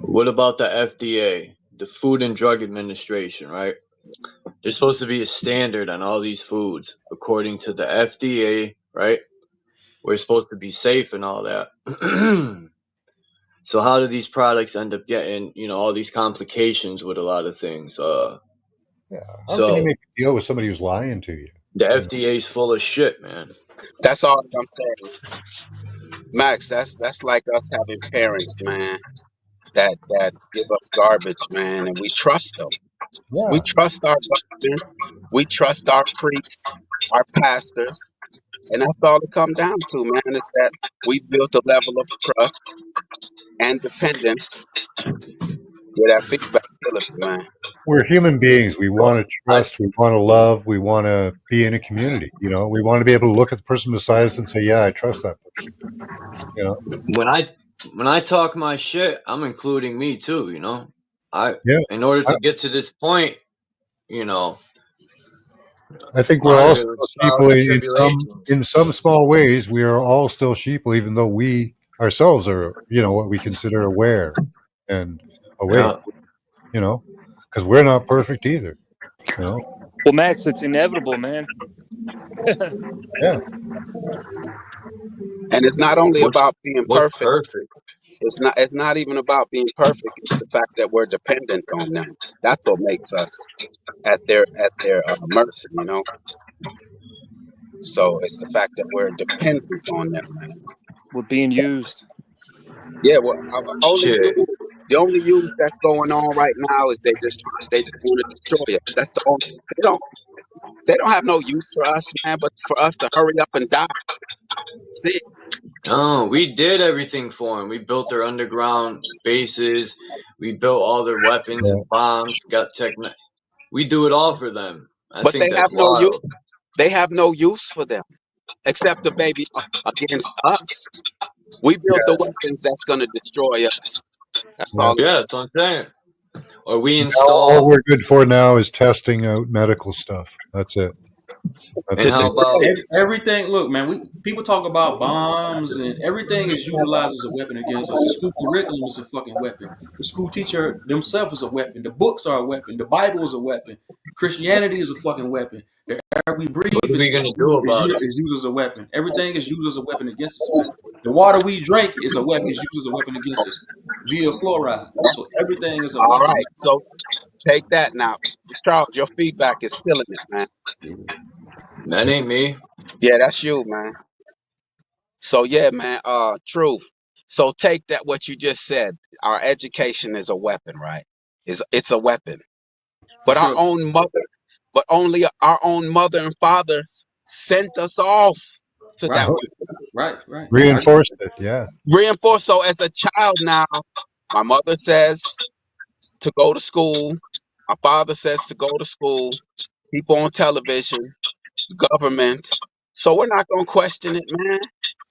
What about the FDA, the Food and Drug Administration, right? There's supposed to be a standard on all these foods according to the FDA, right? We're supposed to be safe and all that. So how do these products end up getting, all these complications with a lot of things? How can you make a deal with somebody who's lying to you? The FDA is full of shit, man. That's all I'm saying, Max. That's like us having parents, man, that give us garbage, man, and we trust them. We Yeah. trust our government. We trust our priests, our pastors, and that's all it come down to, man. Is that we built a level of trust and dependence with that feedback ability, man. We're human beings. We want to trust. We want to love. We want to be in a community. We want to be able to look at the person beside us and say, "Yeah, I trust that person." When I talk my shit, I'm including me too. Yeah. In order to get to this point, I think a we're lot of all it still was trials sheeple and in tribulations. some small ways. We are all still sheeple, even though we ourselves are, what we consider aware and awake. Yeah. Because we're not perfect either. Well, Max, it's inevitable, man. Yeah. And it's not only about being What's perfect. perfect? It's not even about being perfect. It's the fact that we're dependent on them. That's what makes us at their mercy, So it's the fact that we're dependent on them, man. We're being used. Yeah, well, Shit. the only use that's going on right now is they just want to destroy us. That's the only they don't have no use for us, man. But for us to hurry up and die, see. No, we did everything for them. We built their underground bases. We built all their weapons and bombs. We do it all for them. I But think they that's have no use. wild. They have no use for them except the baby against us. We built the weapons that's going to destroy us. That's all. Yeah, that's what I'm saying. Or we Now all install. we're good for now is testing out medical stuff. That's it. That's And it. how about Everything, look, man, people talk about bombs and everything is utilized as a weapon against us. The school curriculum is a fucking weapon. The school teacher themselves is a weapon. The books are a weapon. The Bible is a weapon. Christianity is a fucking weapon. The air we breathe what are is we gonna do about it? used as a weapon. Everything is used as a weapon against us, man. The water we drink is a weapon, is used as a weapon against us via fluoride. So everything is a All weapon. right. So take that now, Charles. Your feedback is killing it, man. That ain't me. Yeah, that's you, man. So yeah, man. Truth. So take that what you just said. Our education is a weapon, right? It's a weapon. For But our sure. own mother, but only our own mother and father sent us off to that Right. weapon. Right. Reinforced it. Yeah. Reinforced. So as a child now, my mother says to go to school. My father says to go to school. People on television, government. So we're not gonna question it, man.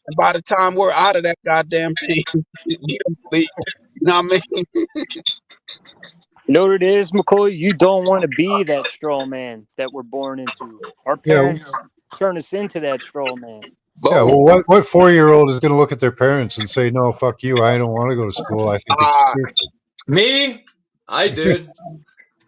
And by the time we're out of that goddamn thing, we don't believe. You know what I mean? You know what it is, McCoy? You don't want to be that straw man that we're born into. Our Yeah. parents turn us into that straw man. Yeah. Boom. Well, what 4-year-old is going to look at their parents and say, "No, fuck you. I don't want to go to school. I think it's Ah, stupid." Me? I did.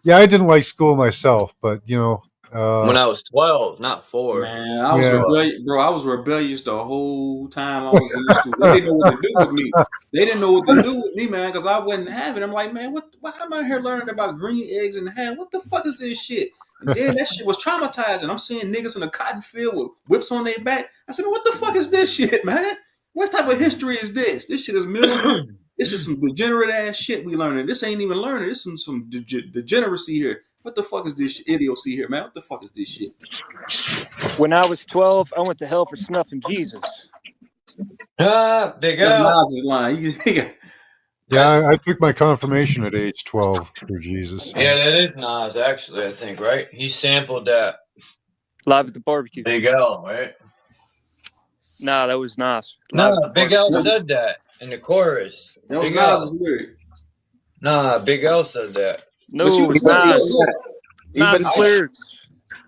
Yeah, I didn't like school myself, but When I was 12, not 4. Man, I was yeah. rebellious, bro. I was rebellious the whole time I was in school. They didn't know what to do with me. They didn't know what to do with me, man, because I wasn't having. I'm like, man, why am I here learning about green eggs and ham? What the fuck is this shit? And then that shit was traumatizing. I'm seeing niggas in a cotton field with whips on their back. I said, what the fuck is this shit, man? What type of history is this? This shit is miserable. This is some degenerate ass shit we learning. This ain't even learning. This is some degeneracy here. What the fuck is this idiocy here, man? What the fuck is this shit? When I was 12, I went to hell for snuffing Jesus. Big That's L. Nas's line. Yeah, I took my confirmation at age 12 for Jesus. Yeah, that is Nas, actually, I think, right? He sampled that. Live at the barbecue. Big L, right? Nah, that was Nas. No, Big L said that in the chorus. That was Big L. Nas's lyric. Nah, Big L said that. No, But it was Nas. look, Even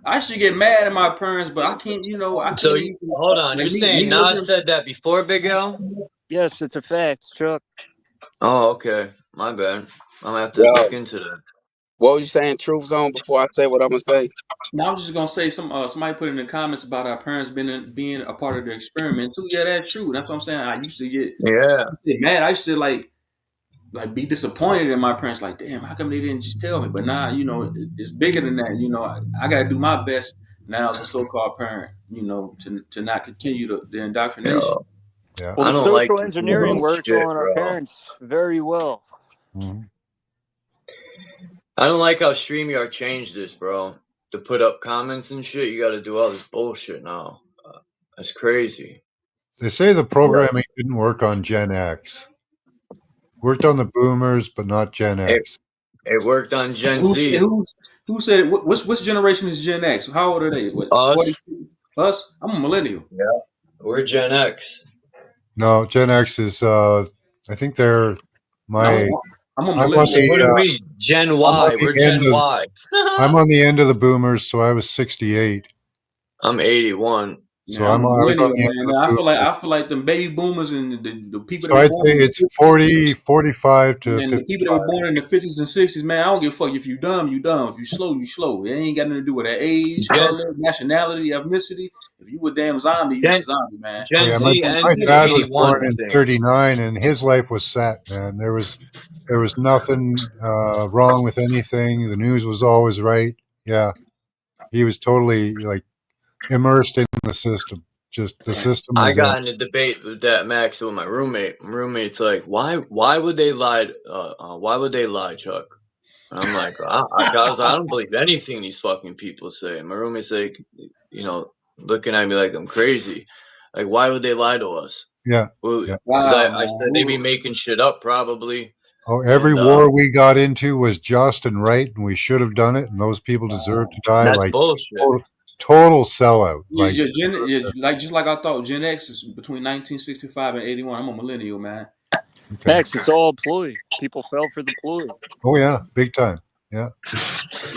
I should get mad at my parents, but I can't. You know, I can't So even. hold on, Like you're me saying Nas looking. said that before Big L? Yes, it's a fact, Chuck. Oh, okay. My bad. I'm gonna have to yo, look into that. what was you saying, Truth Zone? Before I say what I'm gonna say, Now I was just gonna say somebody put in the comments about our parents being a part of the experiment too. Yeah, that's true. That's what I'm saying. I used to get Yeah. mad. I used to like be disappointed in my parents. Like, damn, how come they didn't just tell me? But now, you know, it's bigger than that. You know, I got to do my best now as a so-called parent. You know, to not continue the indoctrination. Yo, Yeah. Well, I the don't like social this engineering new worked shit, on our bro. parents very well. Mhm. I don't like how StreamYard changed this, bro. To put up comments and shit, you got to do all this bullshit now. That's crazy. They say the programming didn't work on Gen X. Worked on the boomers, but not Gen It X. it worked on Gen Who said Z. who said it? Which generation is Gen X? How old are they? What, 40? Us, Us? I'm a millennial. yeah, we're Gen X. No, Gen X is. I think they're I'm my. I'm a I'm on So millennial. what are the. we? Gen I'm on Y. We're the end Gen of. Y. I'm on the end of the boomers, so I was 68. I'm 81. So Man, I'm a I was on millennial, the end man. of the Now, boomers. I feel like them baby boomers and the people that So were I'd born say in it's the 40, 45 to man, the people that 55. were born in the 50s and 60s, man, I don't give a fuck. If you dumb, you dumb. If you slow, you slow. It ain't got nothing to do with that age, Gen color, nationality, ethnicity. If you a damn zombie, you was Gen a zombie, man. Oh Gen yeah, Z my ends in dad was born 81, I in think. '39, and his life was set. Man, there was nothing wrong with anything. The news was always right. Yeah, he was totally like immersed in the system. Just the system I was in. got in a debate with that Max with my roommate. My roommate's like, why would they lie? Why would they lie, Chuck? And I'm like, guys, I don't believe anything these fucking people say. My roommate's like, you know, looking at me like I'm crazy. Like, why would they lie to us? Yeah, Well, yeah. because Wow, I said they be man. making shit up probably. Oh, every And war we got into was just and right, and we should have done it. And those people deserve to die. that's Like bullshit. total sellout. Like Just like I thought, Gen X is between 1965 and 81. I'm a millennial, man. okay. Max, it's all a ploy. People fell for the ploy. Oh yeah, big time. Yeah,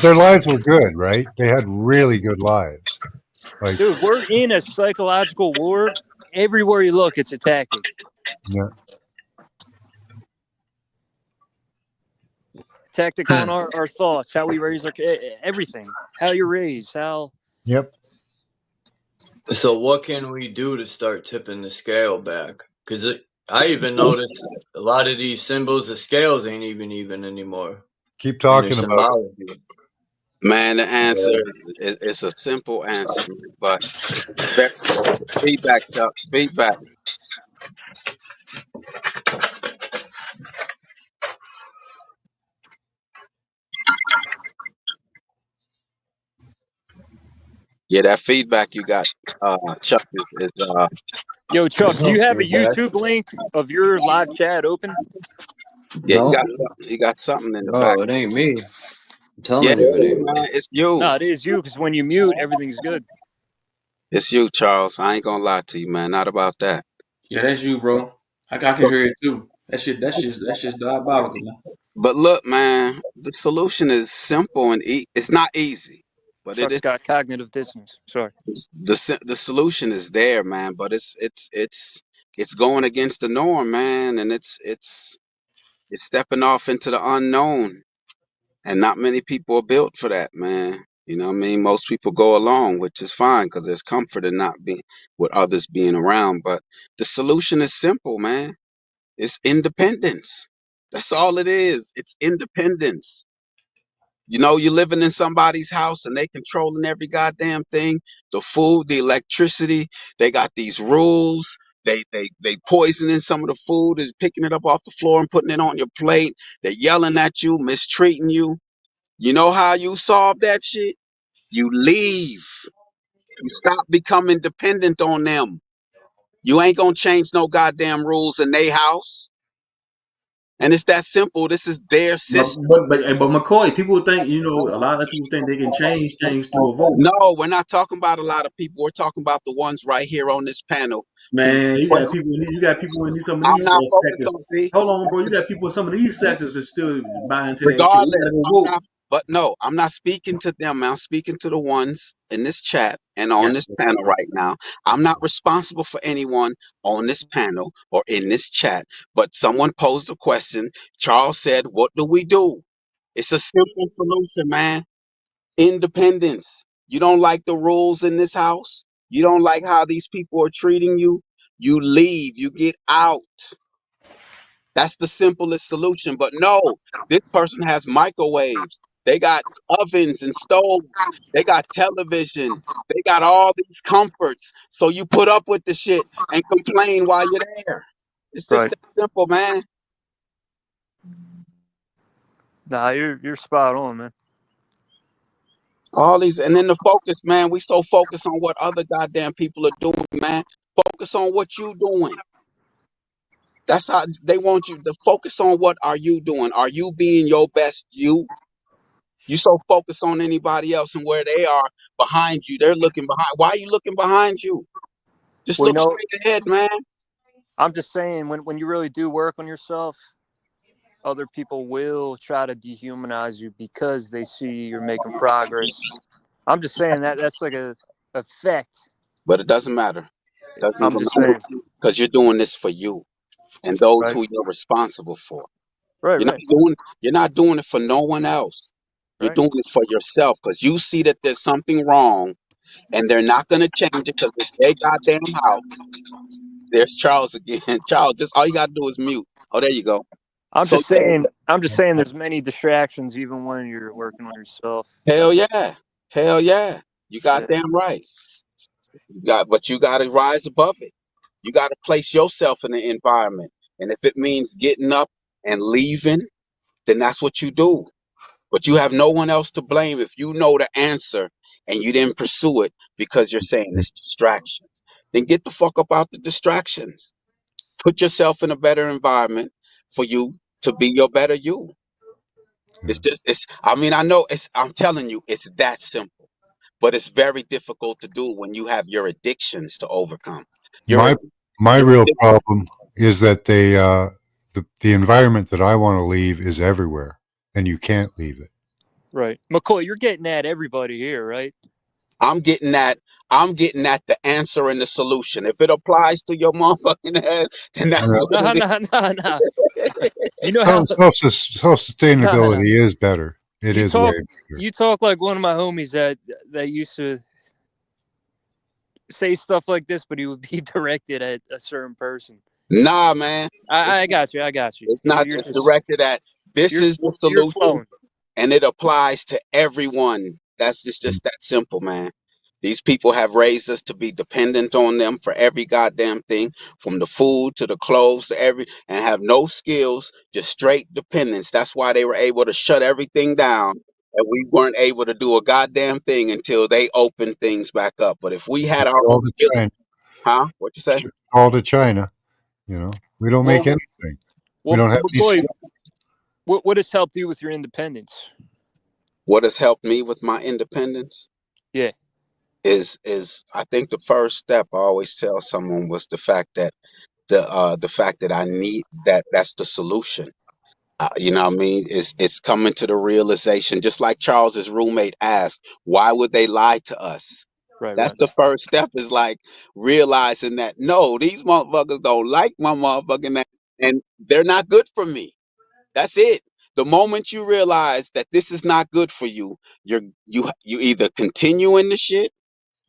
their lives were good, right? They had really good lives. Like Dude, we're in a psychological war. Everywhere you look, it's a tactic. yeah. Tactic on our thoughts, how we raise our everything, how you raise, how. Yep. So what can we do to start tipping the scale back? Because I even noticed a lot of these symbols, the scales ain't even anymore. Keep And their talking about it. symbology. man, the answer Yeah. it's a simple answer, but it's very feedback, Chuck. Feedback. Yeah, that feedback you got, Chuck, is Yo, Chuck, do you have a Feedback. YouTube link of your live chat open? yeah, No, you got something in the back. no, it ain't me. I'm Yeah, telling you, it ain't man, me. it's you. No, it is you, because when you mute, everything's good. It's you, Charles. I ain't gonna lie to you, man. Not about that. Yeah, that's you, bro. I can So, hear it too. That's just diabolical, man. but look, man, the solution is simple and it's not easy, but it Chuck's is. got cognitive dissonance. Sorry. The solution is there, man. But it's going against the norm, man, and it's stepping off into the unknown, and not many people are built for that, man. You know what I mean? Most people go along, which is fine because there's comfort in not being with others being around. But the solution is simple, man. It's independence. That's all it is. It's independence. You know, you're living in somebody's house and they controlling every goddamn thing. The food, the electricity, they got these rules. They poisoning some of the food, is picking it up off the floor and putting it on your plate. They're yelling at you, mistreating you. You know how you solve that shit? You leave. You stop becoming dependent on them. You ain't gonna change no goddamn rules in their house. And it's that simple. This is their system. But McCoy, people think a lot of people think they can change things through a vote. No, we're not talking about a lot of people. We're talking about the ones right here on this panel who Man, question. you got people in some of I'm these not focused sectors. on see. Hold on, bro. You got people in some of these sectors that still buy into that shit. We Regardless, gotta go vote. But no, I'm not speaking to them. I'm speaking to the ones in this chat and on Yes. this panel right now. I'm not responsible for anyone on this panel or in this chat. But someone posed a question. Charles said, "What do we do?" It's a simple solution, man. Independence. You don't like the rules in this house. You don't like how these people are treating you. You leave. You get out. That's the simplest solution. But no, this person has microwaves. They got ovens and stoves. They got television. They got all these comforts. So you put up with the shit and complain while you're there. It's just Right. that simple, man. Nah, you're spot on, man. All these, and then the focus, man. We so focused on what other goddamn people are doing, man. Focus on what you doing. That's how they want you to focus on what are you doing. Are you being your best you? You so focused on anybody else and where they are behind you. They're looking behind. Why are you looking behind you? Just Well, look straight ahead, man. I'm just saying when you really do work on yourself, other people will try to dehumanize you because they see you're making progress. I'm just saying that's like a effect. But it doesn't matter. Doesn't I'm even just matter saying. because you're doing this for you and those Right. who you're responsible for. Right. You're not Right. doing. You're not doing it for no one else. You're Right. doing it for yourself because you see that there's something wrong and they're not going to change it because it's their goddamn house. There's Charles again. Charles, just all you got to do is mute. Oh, there you go. I'm So just yeah, saying. I'm just saying. There's many distractions even when you're working on yourself. hell yeah, hell yeah. You Shit. goddamn right. But you got to rise above it. You got to place yourself in the environment, and if it means getting up and leaving, then that's what you do. But you have no one else to blame if you know the answer and you didn't pursue it because you're saying it's distractions. Then get the fuck up out the distractions. Put yourself in a better environment for you to be your better you. It's just it's I mean, I know it's I'm telling you, it's that simple. But it's very difficult to do when you have your addictions to overcome. Your My my your real addiction. problem is that the environment that I want to leave is everywhere, and you can't leave it. Right. McCoy, you're getting at everybody here, right? I'm getting that. I'm getting at the answer and the solution. If it applies to your motherfucking head, then that's what No, it no, no, no. You know how? Self No, no. sustainability is better. It You is way talk. better. You talk like one of my homies that used to say stuff like this, but he would be directed at a certain person. Nah, man. I got you. I got you. It's You're, not. you're It's just directed at this is the you're solution, flowing. and it applies to everyone. That's just that simple, man. These people have raised us to be dependent on them for every goddamn thing, from the food to the clothes to every, and have no skills, just straight dependence. That's why they were able to shut everything down, and we weren't able to do a goddamn thing until they opened things back up. But if we had Ship our it own all to ability, China. huh? What you say? Ship it all to China. We don't make Well, anything. We well, don't have any McCoy, skills. what has helped you with your independence? What has helped me with my independence? Yeah. Is I think the first step I always tell someone was the fact that I need that's the solution. You know what I mean? It's coming to the realization, just like Charles's roommate asked, why would they lie to us? Right. That's Right. the first step, is like realizing that no, these motherfuckers don't like my motherfucking ass, and they're not good for me. That's it. The moment you realize that this is not good for you, you either continue in the shit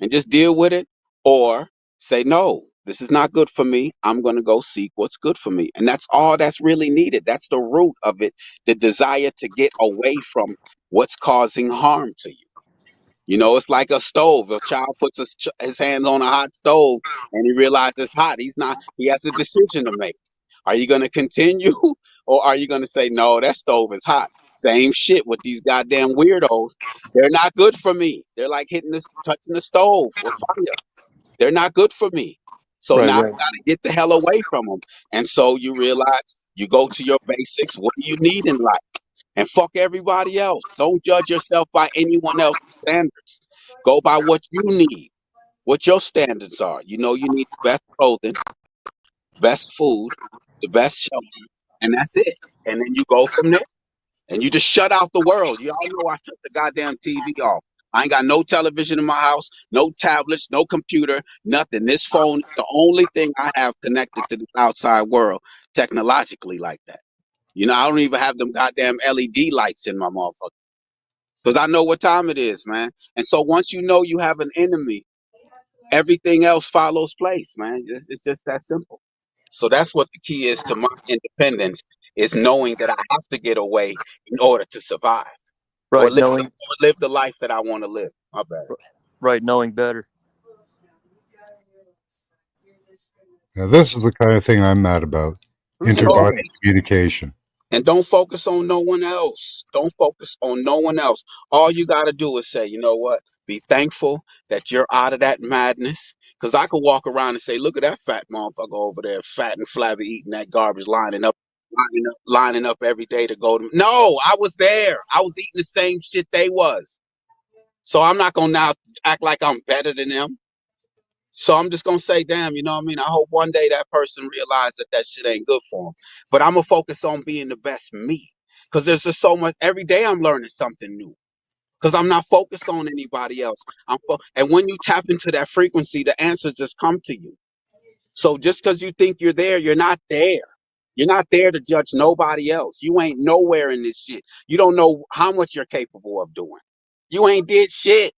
and just deal with it, or say, no, this is not good for me. I'm going to go seek what's good for me. And that's all that's really needed. That's the root of it, the desire to get away from what's causing harm to you. It's like a stove. A child puts his hands on a hot stove and he realizes it's hot. He has a decision to make. Are you going to continue or are you going to say, no, that stove is hot? Same shit with these goddamn weirdos. They're not good for me. They're like touching the stove with fire. They're not good for me. So Right. now I Right. got to get the hell away from them. And so you realize you go to your basics. What do you need in life? And fuck everybody else. Don't judge yourself by anyone else's standards. Go by what you need, what your standards are. You need the best clothing, best food, the best shelter, and that's it. And then you go from there. And you just shut out the world. Y'all know I shut the goddamn TV off. I ain't got no television in my house, no tablets, no computer, nothing. This phone is the only thing I have connected to the outside world technologically like that. You know, I don't even have them goddamn LED lights in my motherfucker. Because I know what time it is, man. And so once you know you have an enemy, everything else follows place, man. It's just that simple. So that's what the key is to my independence, is knowing that I have to get away in order to survive or Right, knowing. live the life that I want to live. My bad. Right, knowing better. Now, this is the kind of thing I'm mad about. Interbody communication. And don't focus on no one else. Don't focus on no one else. All you got to do is say, you know what? Be thankful that you're out of that madness. Because I could walk around and say, look at that fat motherfucker over there, fat and flabby, eating that garbage, lining up every day to go to. No, I was there. I was eating the same shit they was. So I'm not going to now act like I'm better than them. So I'm just gonna say, damn, you know what I mean? I hope one day that person realizes that shit ain't good for them. But I'm gonna focus on being the best me, because there's just so much. Every day I'm learning something new, because I'm not focused on anybody else. And when you tap into that frequency, the answers just come to you. So just because you think you're there, you're not there. You're not there to judge nobody else. You ain't nowhere in this shit. You don't know how much you're capable of doing. You ain't did shit.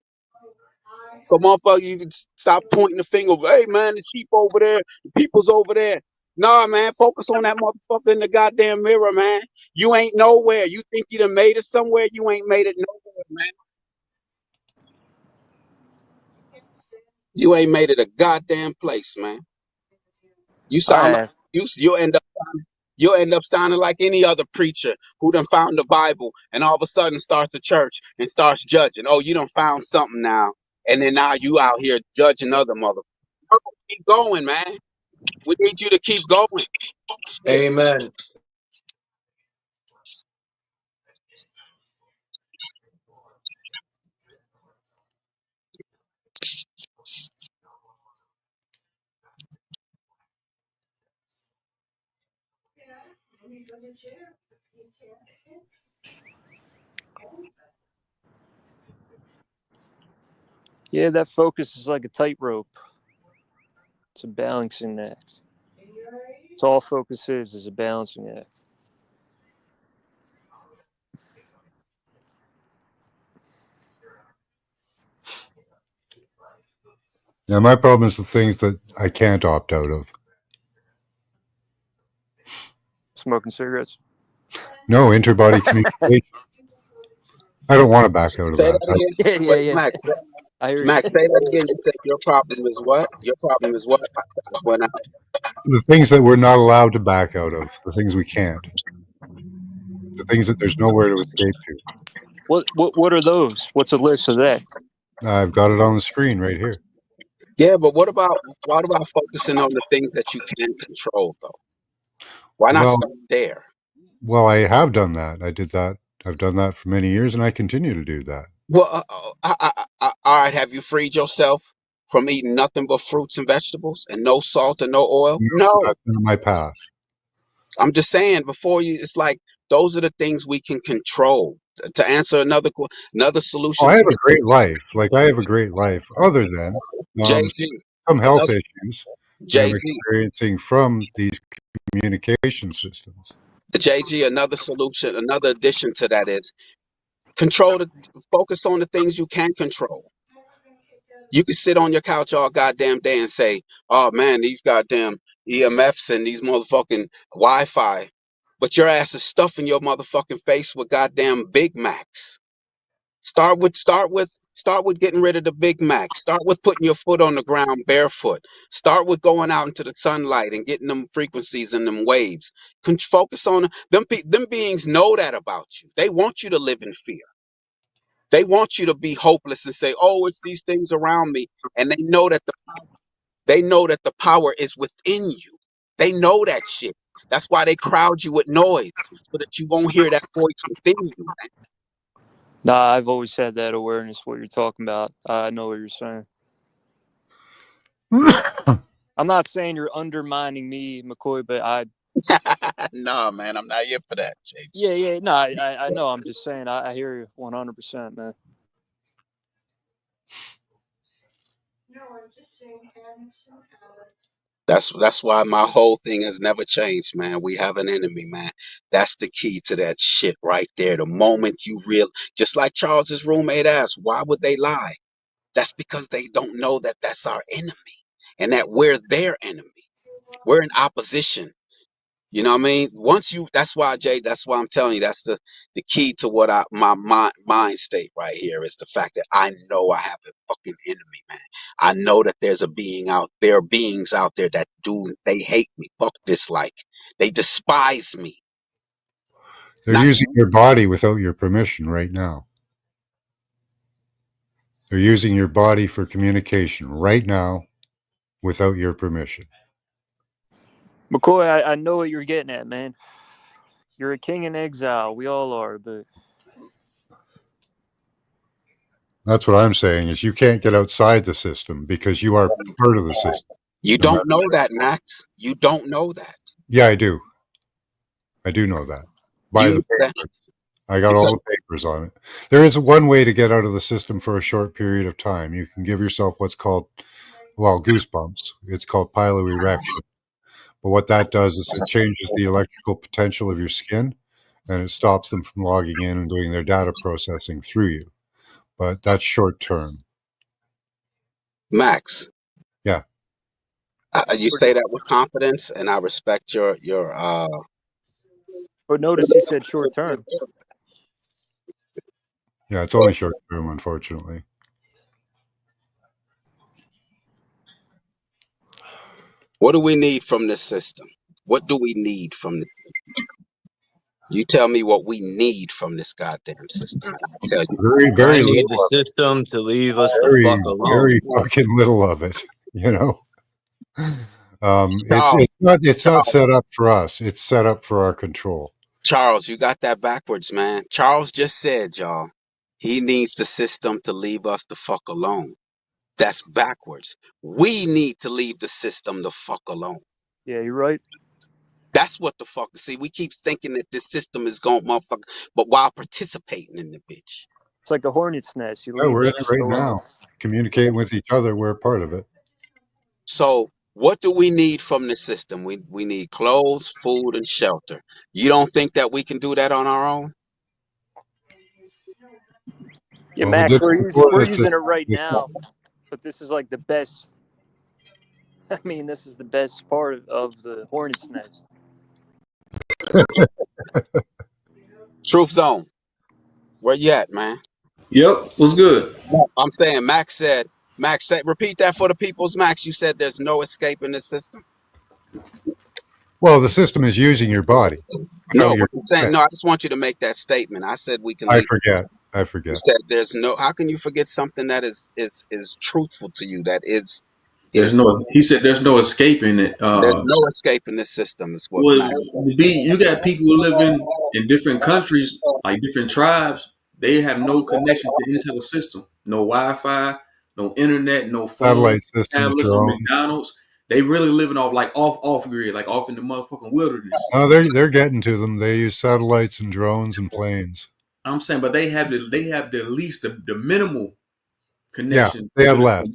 So, motherfucker, you can stop pointing the finger. Hey, man, the sheep over there, the people's over there. Nah, man, focus on that motherfucker in the goddamn mirror, man. You ain't nowhere. You think you done made it somewhere? You ain't made it nowhere, man. You ain't made it a goddamn place, man. You sound like you'll end up sounding like any other preacher who done found the Bible and all of a sudden starts a church and starts judging. Oh, you done found something now, and then now you out here judging other motherfuckers. Keep going, man. We need you to keep going. Shit. Amen. Yeah, that focus is like a tightrope. It's a balancing act. It's all focus is a balancing act. Yeah, my problem is the things that I can't opt out of. Smoking cigarettes? No, interbody communication. I don't want to back out of Say that. that again. Wait, Max. I hear Max, you. say that again. You said your problem is what? Your problem is what? I went out. The things that we're not allowed to back out of, the things we can't, the things that there's nowhere to escape to. What are those? What's a list of that? I've got it on the screen right here. Yeah, but what about focusing on the things that you can control though? Why not start there? Well, I have done that. I did that. I've done that for many years, and I continue to do that. Well, all right. Have you freed yourself from eating nothing but fruits and vegetables and no salt and no oil? No. That's not my path. I'm just saying. Before you, it's like those are the things we can control. To answer another Oh, solution I to have a great life. Like I have a great life, other than JG, some health another issues that I'm JG, experiencing from these communication systems. JG. Another solution, another addition to that is focus on the things you can control. You can sit on your couch all goddamn day and say, "Oh man, these goddamn EMFs and these motherfucking Wi-Fi," but your ass is stuffing your motherfucking face with goddamn Big Macs. Start with getting rid of the Big Mac. Start with putting your foot on the ground barefoot. Start with going out into the sunlight and getting them frequencies and them waves. Focus on them. Them beings know that about you. They want you to live in fear. They want you to be hopeless and say, "Oh, it's these things around me," and they know that the power is within you. They know that shit. That's why they crowd you with noise so that you won't hear that voice within you, man. Nah, I've always had that awareness. What you're talking about, I know what you're saying. I'm not saying you're undermining me, McCoy, but Nah, man, I'm not here for that, JJ. Yeah. No, I know. I'm just saying. I hear you 100%, man. That's why my whole thing has never changed, man. We have an enemy, man. That's the key to that shit right there. The moment you just like Charles's roommate asked, why would they lie? That's because they don't know that that's our enemy and that we're their enemy. We're in opposition. You know what I mean? That's why, Jay, that's why I'm telling you, that's the key to what my mind state right here is the fact that I know I have a fucking enemy, man. I know that there are beings out there that they hate me, dislike. They despise me. They're using your body without your permission right now. They're using your body for communication right now without your permission. McCoy, I know what you're getting at, man. You're a king in exile. We all are, but that's what I'm saying is you can't get outside the system because you are part of the system. You don't know that, Max. You don't know that. Yeah, I do. I do know that. By the papers. I got all the papers on it. There is one way to get out of the system for a short period of time. You can give yourself what's called, goosebumps. It's called piloerection. But what that does is it changes the electrical potential of your skin, and it stops them from logging in and doing their data processing through you. But that's short term. Max. Yeah. You say that with confidence, and I respect your. But notice he said short term. Yeah, it's only short term, unfortunately. What do we need from this system? What do we need from this system? You tell me what we need from this goddamn system. I'll tell you. Very, very I need little the system to leave us the fuck alone. Very fucking little of it, you know. It's not set up for us. It's set up for our control. Charles, you got that backwards, man. Charles just said, y'all, he needs the system to leave us the fuck alone. That's backwards. We need to leave the system the fuck alone. Yeah, you're right. That's what the fuck. See, we keep thinking that this system is going motherfucker, but while participating in the bitch. It's like a hornet's nest. We're in it right now. Communicating with each other. We're a part of it. So what do we need from the system? We need clothes, food, and shelter. You don't think that we can do that on our own? Yeah, Max, we're using it right now, but this is like the best. I mean, this is the best part of the hornet's nest. Truth Zone, where you at, man? Yep, what's good? I'm saying Max said, repeat that for the people's Max. You said there's no escape in this system. Well, the system is using your body. No, I'm saying, no, I just want you to make that statement. I said we can. I forget. You said there's no. How can you forget something that is truthful to you? That is. He said there's no escaping it. There's no escape in this system. Is what. You got people who live in different countries, like different tribes. They have no connection to any type of system. No Wi-Fi, no internet, no phone, satellite systems, tablets, or McDonald's. They really living off grid, like off in the motherfucking wilderness. Oh, they're getting to them. They use satellites and drones and planes. I'm saying, but they have the least the minimal connection. Yeah, they have less.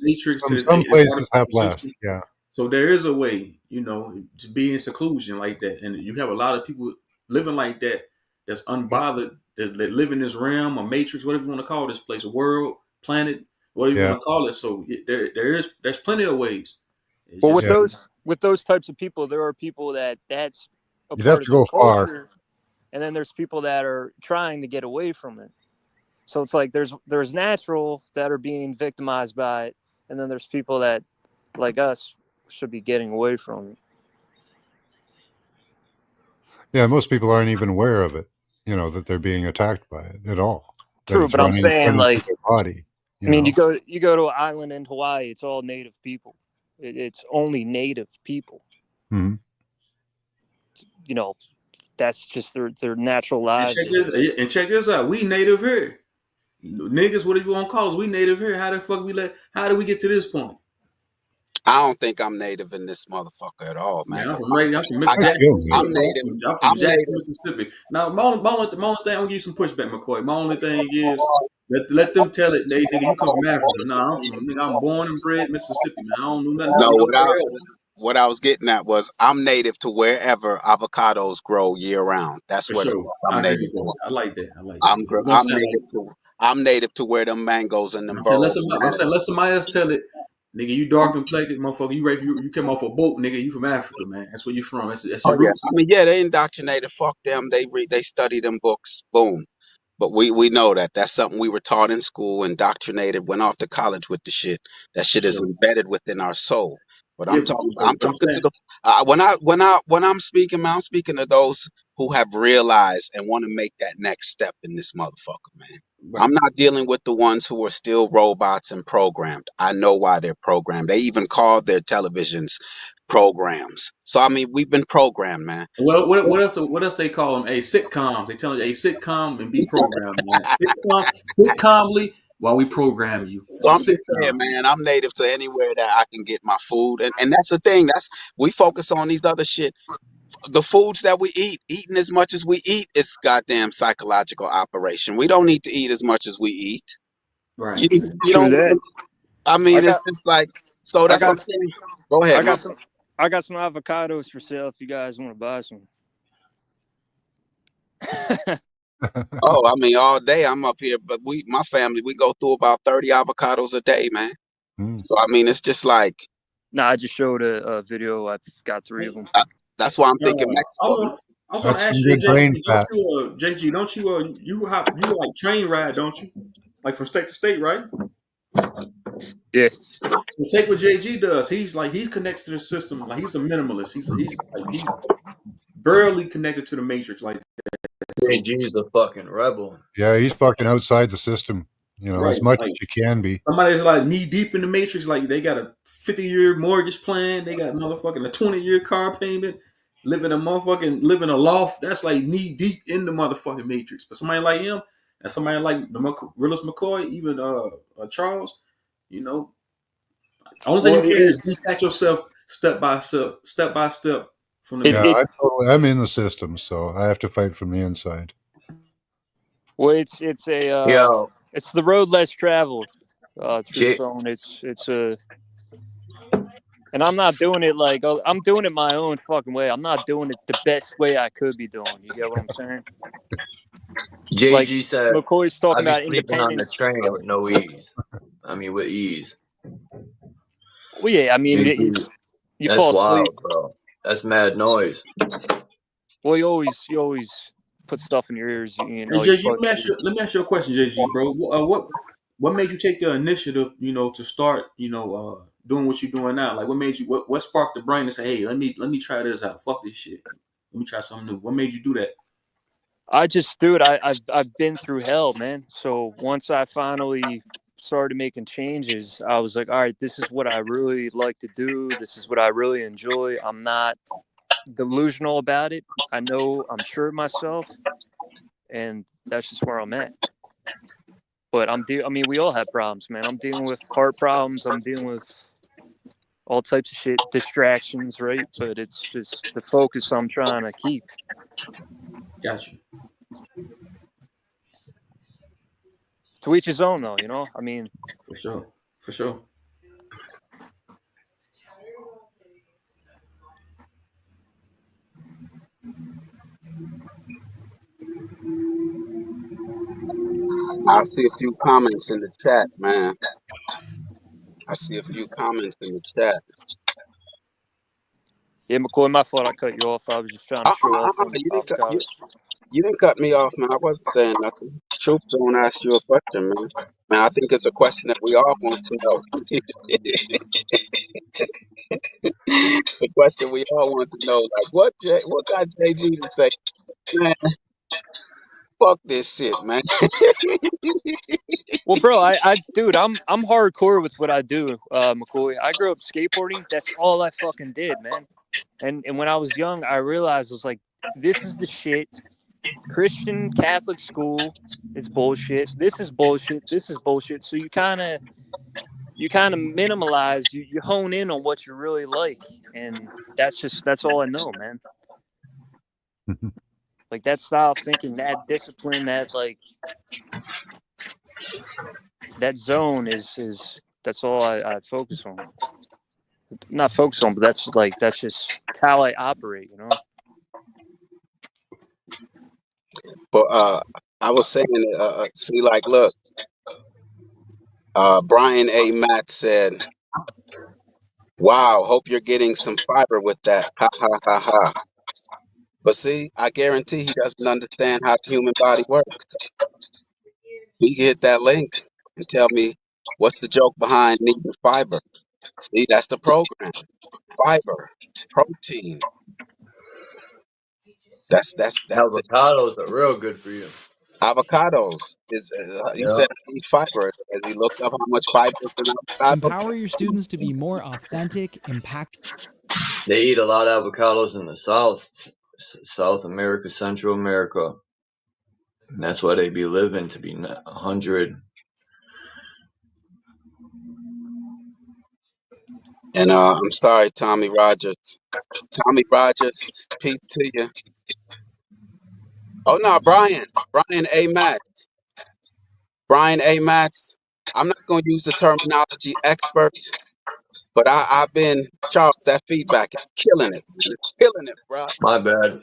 Some places have less. Yeah. So there is a way, to be in seclusion like that, and you have a lot of people living like that. That's unbothered. That live in this realm, a matrix, whatever you want to call this place, a world, planet, whatever you want to call it. So there's plenty of ways. Well, with those types of people, there are people that's a you'd part have to go culture, far, and then there's people that are trying to get away from it. So it's like there's natural that are being victimized by it, and then there's people that, like us, should be getting away from it. Yeah, most people aren't even aware of it. That they're being attacked by it at all. True, but I'm saying like body. You go to an island in Hawaii, it's all native people. It's only native people. Mm-hmm. That's just their natural lives. And check this out. We native here. Niggas, whatever you want to call us, we native here. How the fuck how do we get to this point? I don't think I'm native in this motherfucker at all, man. Man, I'm 'Cause from Jackson, I feel I'm good. native. I'm from I'm Jackson, native. Mississippi. Now, my only thing, I'm gonna give you some pushback, McCoy. My only thing is let them tell it, nigga, you come from Africa. Nah, I'm born and bred Mississippi, man. I don't know nothing No, about nowhere else. what I was getting at was I'm native to wherever avocados grow year round. That's For where the sure, fuck I'm I agree native with that. to. I like that. I like that. You know what I'm I'm saying? Like, native to where them mangoes and them I'm saying, burros. I'm saying, let somebody else tell it. Nigga, you dark complected, motherfucker. You came off a boat, nigga. You from Africa, man. That's where you from. That's Oh your yeah, roots. I mean yeah, they indoctrinated. Fuck them. They study them books. Boom. But we know that that's something we were taught in school, indoctrinated, went off to college with the shit. That For shit is sure. embedded within our soul. But Yeah, I'm but I'm talking to saying, the when I'm speaking, man, I'm speaking to those who have realized and want to make that next step in this motherfucker, man. right. I'm not dealing with the ones who are still robots and programmed. I know why they're programmed. They even call their televisions programs. So I mean, we've been programmed, man. Well, what else they call them? A sitcoms. They tell you a sitcom and be programmed, man. Sitcomly while we program you. So It's a I'm just saying, sitcom. man, I'm native to anywhere that I can get my food. And that's the thing. We focus on these other shit. The foods that we eat, eating as much as we eat, it's goddamn psychological operation. We don't need to eat as much as we eat. Right. You True don't that. I I mean, it's got just like so I that's what got I'm saying. Go ahead, I my got some I got some avocados for sale if you guys want to buy some. oh, I mean all day I'm up here, but my family, we go through about 30 avocados a day, man. Mm. So I mean it's just like Nah, I just showed a video. I've got 3 of them. that's why I'm Uh, thinking I Mexico. want. I was going to That's some ask you, good brain JG. fat. Don't you, you like train ride, don't you? Like from state to state, right? Yeah. So take what JG does. He's connected to the system. Like he's a minimalist. He's barely connected to the matrix. Like so, JG's a fucking rebel. Yeah, he's fucking outside the system, right? as much Like as you can be. somebody's like knee deep in the matrix. Like they got a 50-year mortgage plan. They got motherfucking a 20-year car payment. Living a loft. That's like knee deep in the motherfucking matrix. But somebody like him, and somebody like the Willis McCoy, even Charles, you know, only thing Well, you can is detach yourself step by step from the it, Yeah, it matrix. I'm in the system, so I have to fight from the inside. well, it's a Yo, it's the road less traveled. Through J- phone. It's a and I'm not doing it like I'm doing it my own fucking way. I'm not doing it the best way I could be doing. You get what I'm saying? Like JG said, McCoy's talking I be about sleeping on the independence. train with no ease. I mean, with ease. Well, yeah, I mean, JG, you that's fall asleep. wild, bro. That's mad noise. Well, you always put stuff in your ears. You Hey know, you JG, fall asleep. let me ask you a question, JG, bro. What made you take the initiative, to start, doing what you're doing now? Like, what made you? What sparked the brain to say, hey, let me try this out. Fuck this shit. Let me try something new. What made you do that? I just, dude, I've been through hell, man. So once I finally started making changes, I was like, all right, this is what I really like to do. This is what I really enjoy. I'm not delusional about it. I know I'm sure of myself, and that's just where I'm at. But I mean, we all have problems, man. I'm dealing with heart problems. I'm dealing with all types of shit, distractions, right? But it's just the focus I'm trying to keep. Gotcha. To each his own, though, you know? I mean, For sure. For sure. I see a few comments in the chat, man. I see a few comments in the chat. yeah, McCoy, my fault. I cut you off. I was just trying to show off them avocados. You didn't cut me off, man. I wasn't saying nothing. Troop Zone asked you a question, man. Man, I think it's a question that we all want to know. It's a question we all want to know. Like, what got JG to say, man, fuck this shit, man. Well, bro, dude, I'm hardcore with what I do, McCoy. I grew up skateboarding. That's all I fucking did, man. And when I was young, I realized I was like, this is the shit. Christian Catholic school is bullshit. This is bullshit. This is bullshit. So you kind of you kind of minimalize, you hone in on what you really like, and that's all I know, man. Like that style of thinking, that discipline, that zone is that's all I focus on. Not focus on, but that's just how I operate, you know. But I was saying, see, like, look, Brian A. Matt said, "Wow, hope you're getting some fiber with that." Ha ha ha ha. But see, I guarantee he doesn't understand how the human body works. He can hit that link and tell me what's the joke behind needing fiber. See, that's the program. Fiber, protein. That's Avocados are real good for you. avocados. Is he Yeah. said he needs fiber? Has he looked up how much fiber is in avocado? Empower your students to be more authentic, impact. They eat a lot of avocados in the South America, Central America. And that's why they be living to be 100. And I'm sorry, Tommy Rogers. Tommy Rogers, peace to you. Oh no, Brian A. Matt. Brian A. Matz. I'm not going to use the terminology expert, but I've been, Charles, that feedback is killing it, man. It's killing it, bro. My bad.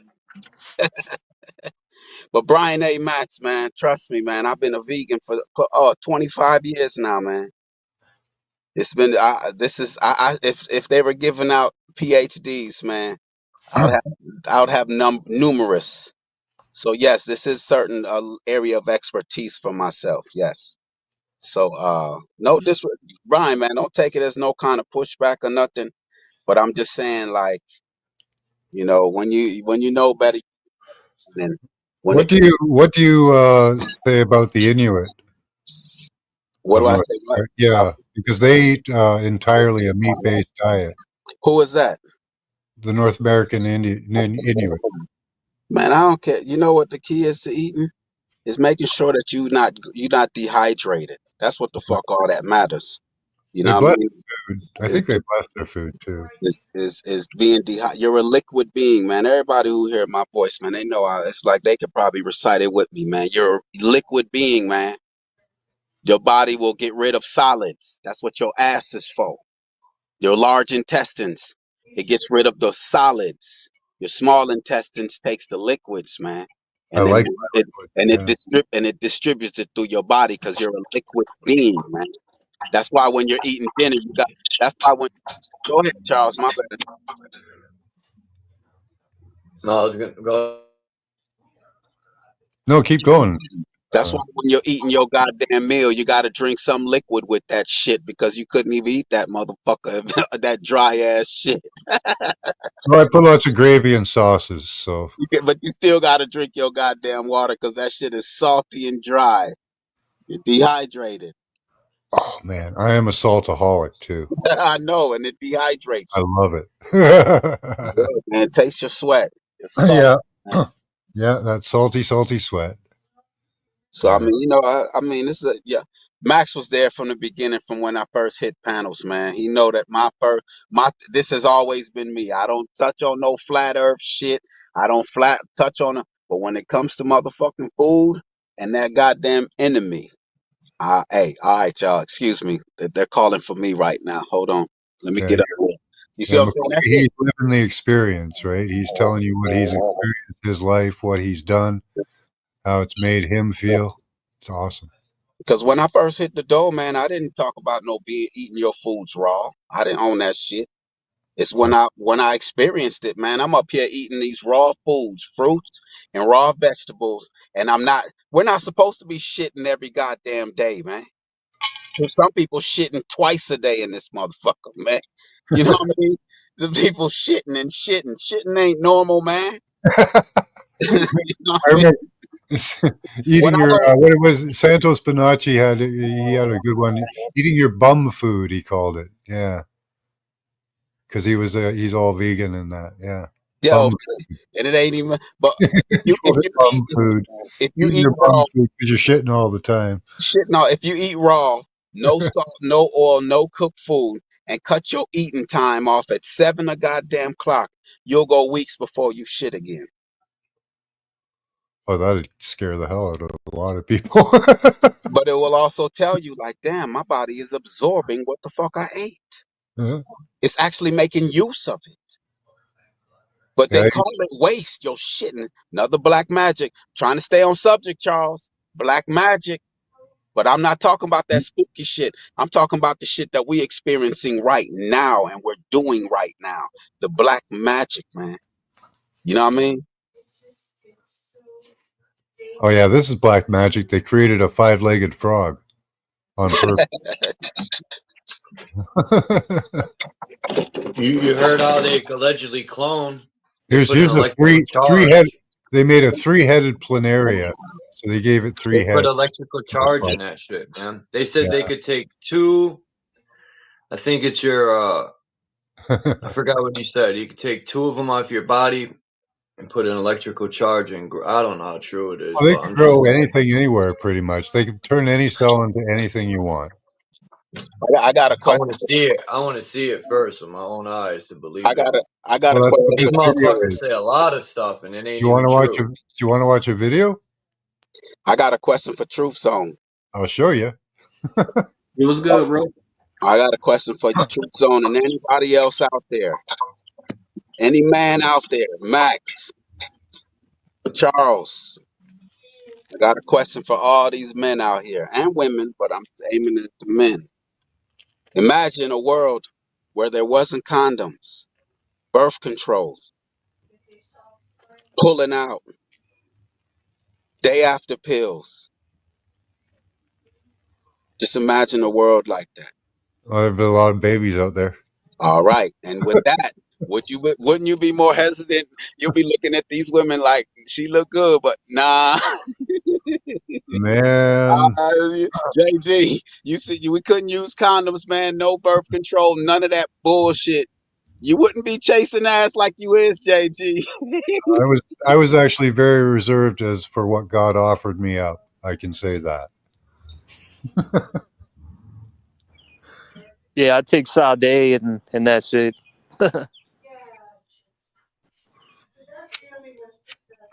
But Brian A. Matz, man, trust me, man. I've been a vegan for 25 years now, man. It's been, if they were giving out PhDs, man, I would have numerous. So yes, this is certain area of expertise for myself. Yes. So no, this Brian, man, don't take it as no kind of pushback or nothing. But I'm just saying, like, when you know better, then when What it do you say about the Inuit what of do I North say? What? America? Yeah, because they eat entirely a meat-based diet. Who is that? The North American Inuit. Man, I don't care. You know what the key is to eating is making sure that you not dehydrated. That's what the fuck all that matters. You They know what I bless mean? their food. I think they bless their food too. Is being you're a liquid being, man. Everybody who hear my voice, man, they know it's like they could probably recite it with me, man. You're a liquid being, man. Your body will get rid of solids. That's what your ass is for. Your large intestines, it gets rid of the solids. Your small intestines takes the liquids, man, I and then like it yeah. distributes it through your body because you're a liquid being, man. That's why when you're eating dinner, you got. That's why when. Go ahead, Charles. My bad. No, I was going to go. No, keep going. That's why when you're eating your goddamn meal, you got to drink some liquid with that shit because you couldn't even eat that motherfucker, that dry ass shit. Well, I put lots of gravy and sauces, so But you still got to drink your goddamn water because that shit is salty and dry. You're dehydrated. oh man, I am a saltaholic too. I know, and it dehydrates I you. love it. Good, man, it takes your sweat. It's salt. Yeah, Man. yeah, that salty sweat. So I mean, I mean, this is yeah. Max was there from the beginning, from when I first hit panels, man. He know that this has always been me. I don't touch on no flat Earth shit. I don't touch on it. But when it comes to motherfucking food and that goddamn enemy, hey, all right, y'all. Excuse me. They're calling for me right now. Hold on. Let me Yeah, get up here. You see yeah, what I'm saying? McCoy, That's he's it. living the experience, right? He's telling you what he's experienced, his life, what he's done, how it's made him feel. It's awesome. Because when I first hit the door, man, I didn't talk about no eating your foods raw. I didn't own that shit. It's when I experienced it, man. I'm up here eating these raw foods, fruits and raw vegetables, and we're not supposed to be shitting every goddamn day, man. There's some people shitting twice a day in this motherfucker, man. You know what I mean? The people shitting and shitting. Shitting ain't normal, man. You know what I I mean? remember When eating I your learned, what it was. Santos Bonacci had a good one. Eating your bum food, he called it. Yeah, because he's all vegan and that. Yeah, yo, bum. and it ain't even. But He called it bum food. if you Eating eat your raw, bum food because you're shitting all the time. shit, no, if you eat raw, no salt, no oil, no cooked food, and cut your eating time off at 7 a goddamn clock, you'll go weeks before you shit again. Oh, that'd scare the hell out of a lot of people. But it will also tell you, like, damn, my body is absorbing what the fuck I ate. Uh-huh. It's actually making use of it. But they Yeah, call it waste. Yo, shitting. Another black magic. Trying to stay on subject, Charles. Black magic. But I'm not talking about that spooky shit. I'm talking about the shit that we experiencing right now and we're doing right now. The black magic, man. You know what I mean? oh yeah, this is black magic. They created a 5-legged frog on purpose. You heard how they allegedly clone? They here's put an a electrical three head. charge. They made a 3-headed planaria, so they gave it 3 They put heads. electrical charge in that shit, man. They said Yeah. they could take two. I think it's your. I forgot what you said. You could take 2 of them off your body and put an electrical charge in. I don't know how true it is, Well, they but can I'm just grow saying. anything anywhere, pretty much. They can turn any cell into anything you want. I got a I question. want to see it. I want to see it first with my own eyes to believe I got it. I got a Well, that's question. what These this video motherfuckers is. say a lot of stuff and it Do ain't you want even to watch true. Do you want to watch a video? I got a question for Truth Zone. I'll show you. It was good, bro. I got a question for the Truth Zone and anybody else out there. Any man out there, Max, Charles. I got a question for all these men out here and women, but I'm aiming at the men. Imagine a world where there wasn't condoms, birth control, pulling out, day after pills. Just imagine a world like that. Well, there've been a lot of babies out there. All right. And with that, wouldn't you be more hesitant? You'll be looking at these women like she look good, but nah. Man, JG, you said we couldn't use condoms, man. No birth control, none of that bullshit. You wouldn't be chasing ass like you is, JG. I was actually very reserved as for what God offered me up. I can say that. Yeah, I take Sade and that's it.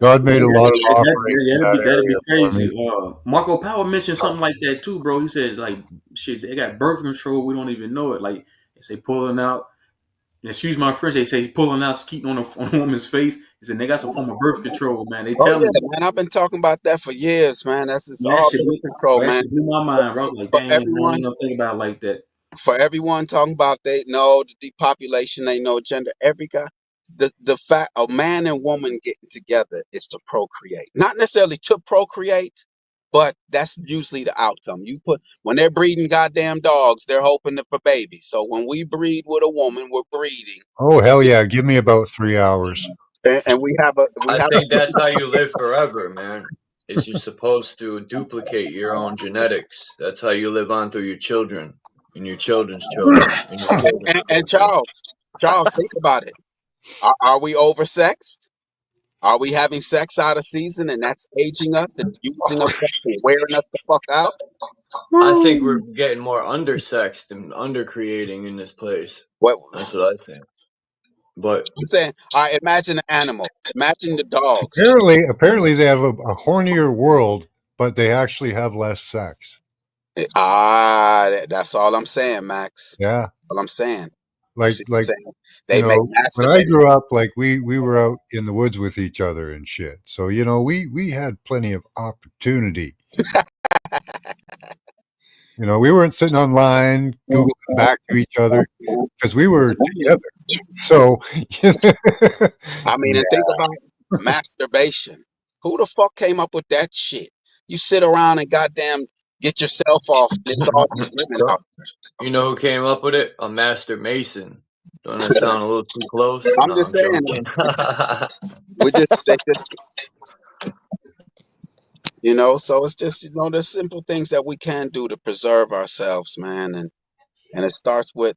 God made a lot of offerings in that That'd be area for me. crazy. Marco Power mentioned something like that too, bro. He said like, shit, they got birth control. We don't even know it. Like they say pulling out. Excuse my French. They say pulling out skeeting on a woman's face. He said they got some form of birth control, man. They Oh tell yeah, me. man. I've been talking about that for years, man. That's just Man, all birth control, that man. shit blew my mind, bro. I was like, For damn, man, I everyone, ain't gonna think about it like that. for everyone talking about they know the depopulation, they know gender. Every guy, the fact a man and woman getting together is to procreate, not necessarily to procreate, but that's usually the outcome. You put when they're breeding goddamn dogs, they're hoping for babies. So when we breed with a woman, we're breeding, Oh hell yeah! Give me about 3 hours. and we I have think that's how you live forever, man. Is you're supposed to duplicate your own genetics. That's how you live on through your children and your children's children and your children's and children. Charles, think about it. Are we oversexed? Are we having sex out of season and that's aging us and using us up and wearing us the fuck out? I think we're getting more undersexed and undercreating in this place. What That's what I think. But I'm saying, all right, imagine the animal. Imagine the dogs. Apparently they have a hornier world, but they actually have less sex. That's all I'm saying, Max. Yeah, All I'm saying. You like see what I'm saying? you They make know, when I masturbating. grew up, like we were out in the woods with each other and shit. So we had plenty of opportunity. We weren't sitting online googling back to each other because we were together. So, I mean, and think about masturbation. Who the fuck came up with that shit? You sit around and goddamn get yourself off. There's all these women out. you know who came up with it? A master mason. Don't that sound a little too close? I'm No, just I'm saying. joking. They just so it's just there's simple things that we can do to preserve ourselves, man, and it starts with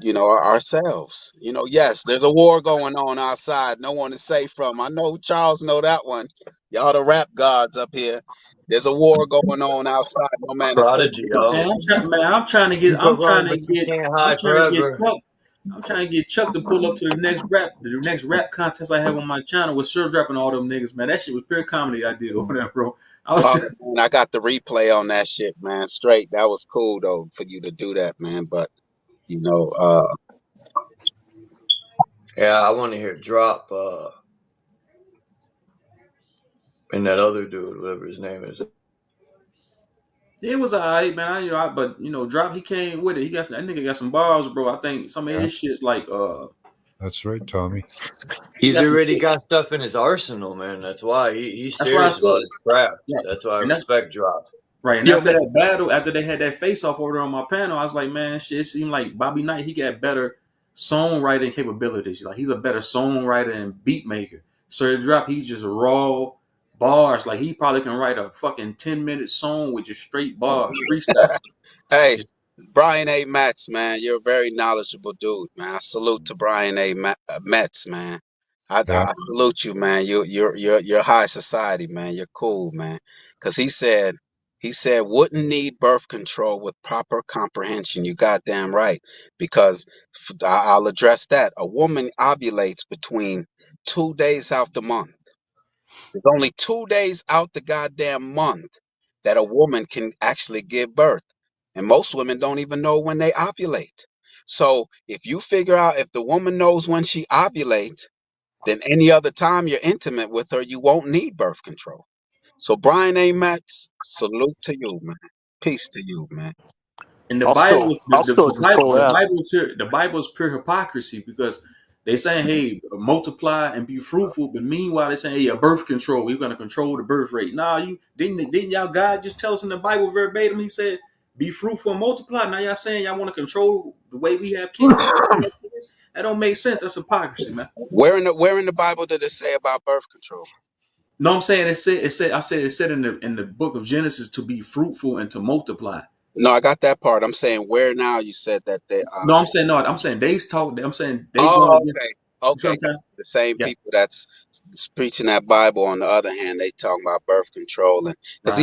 ourselves. Yes, there's a war going on outside. No one is safe from. I know Charles know that one. Y'all the rap gods up here. There's a war going on outside. No man is safe. Prodigy, yo. I'm trying to You get, could run, but you can't hide forever. I'm trying to get Chuck to pull up to the next rap contest I have on my channel with Sir dropping all them niggas, man. That shit was pure comedy I did over there, bro. Man, I got the replay on that shit, man. Straight. That was cool though for you to do that, man. But you know, Yeah, I want to hear Drop and that other dude, whatever his name is. It was alright, man. But Drop, he came with it. That nigga got some bars, bro. I think some of his shit's like That's right, Tommy. He's already got stuff in his arsenal, man. That's why he's serious about his craft. Yeah. That's why I respect Drop. Right, and after that battle, after they had that face-off over there on my panel, I was like, man, shit, it seemed like Bobby Knight, he got better songwriting capabilities. Like, he's a better songwriter and beat maker. So Drop, he's just raw bars. Like, he probably can write a fucking 10-minute song with just straight bars, freestyle. hey, Brian A. Metz, man, you're a very knowledgeable dude, man. I salute to Brian A. Metz, man. I salute you, man. You're high society, man. You're cool, man. Because he said wouldn't need birth control with proper comprehension. You goddamn right. Because I'll address that. A woman ovulates between 2 days out the month. There's only 2 days out the goddamn month that a woman can actually give birth. And most women don't even know when they ovulate. So if you figure out if the woman knows when she ovulates, then any other time you're intimate with her, you won't need birth control. So Brian A. Metz, salute to you, man. Peace to you, man. And the Bible is pure hypocrisy because they saying, hey, multiply and be fruitful, but meanwhile they're saying, hey, birth control, we're gonna control the birth rate. Nah, didn't y'all God just tell us in the Bible verbatim? He said, be fruitful and multiply. Now y'all saying y'all want to control the way we have kids. That don't make sense. That's hypocrisy, man. Where in the Bible did it say about birth control? No, I'm saying it said in the book of Genesis to be fruitful and to multiply. No, I got that part. I'm saying where now you said that they No, I'm saying they's talking. I'm saying they okay. The same people that's preaching that Bible, on the other hand, they talking about birth control, and because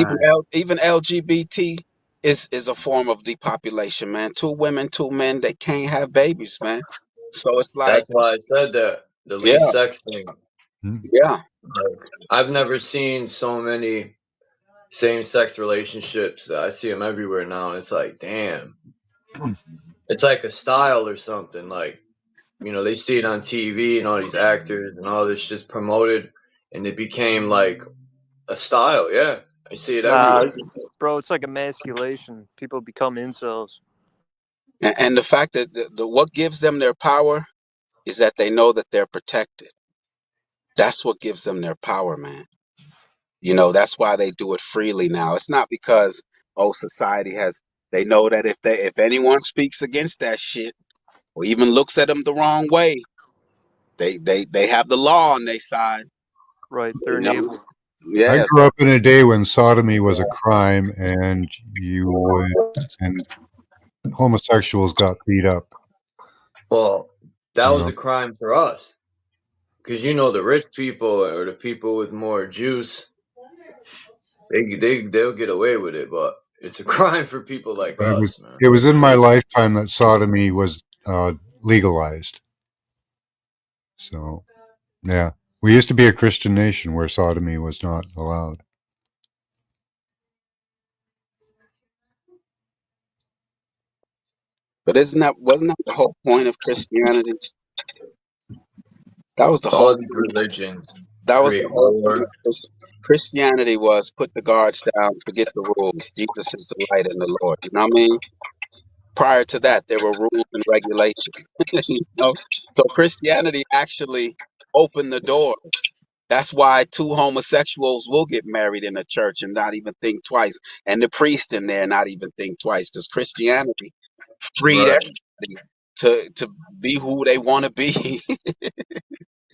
even LGBT is a form of depopulation, man. 2 women, 2 men, they can't have babies, man. So it's like That's why I said that the least sex thing. Yeah. Like, I've never seen so many same-sex relationships. I see them everywhere now. And it's like, damn, it's like a style or something. Like, they see it on TV and all these actors and all this just promoted, and it became like a style. Yeah, I see it everywhere. Bro, it's like emasculation. People become incels. And the fact that what gives them their power is that they know that they're protected. That's what gives them their power, man. That's why they do it freely now. It's not because society has. They know that if anyone speaks against that shit or even looks at them the wrong way, they have the law on their side. Right, they're enabled. Yeah. I grew up in a day when sodomy was a crime, and homosexuals got beat up. Well, that was a crime for us, because the rich people or the people with more juice, they'll get away with it, but it's a crime for people like us, man. It was in my lifetime that sodomy was legalized. So, yeah, we used to be a Christian nation where sodomy was not allowed. But wasn't that the whole point of Christianity? That was the all whole these religions. That was the whole point. Christianity was put the guards down, forget the rules. Jesus is the light and the Lord. You know what I mean? Prior to that, there were rules and regulations. So Christianity actually opened the doors. That's why 2 homosexuals will get married in a church and not even think twice, and the priest in there not even think twice, because Christianity freed everybody to be who they want to be.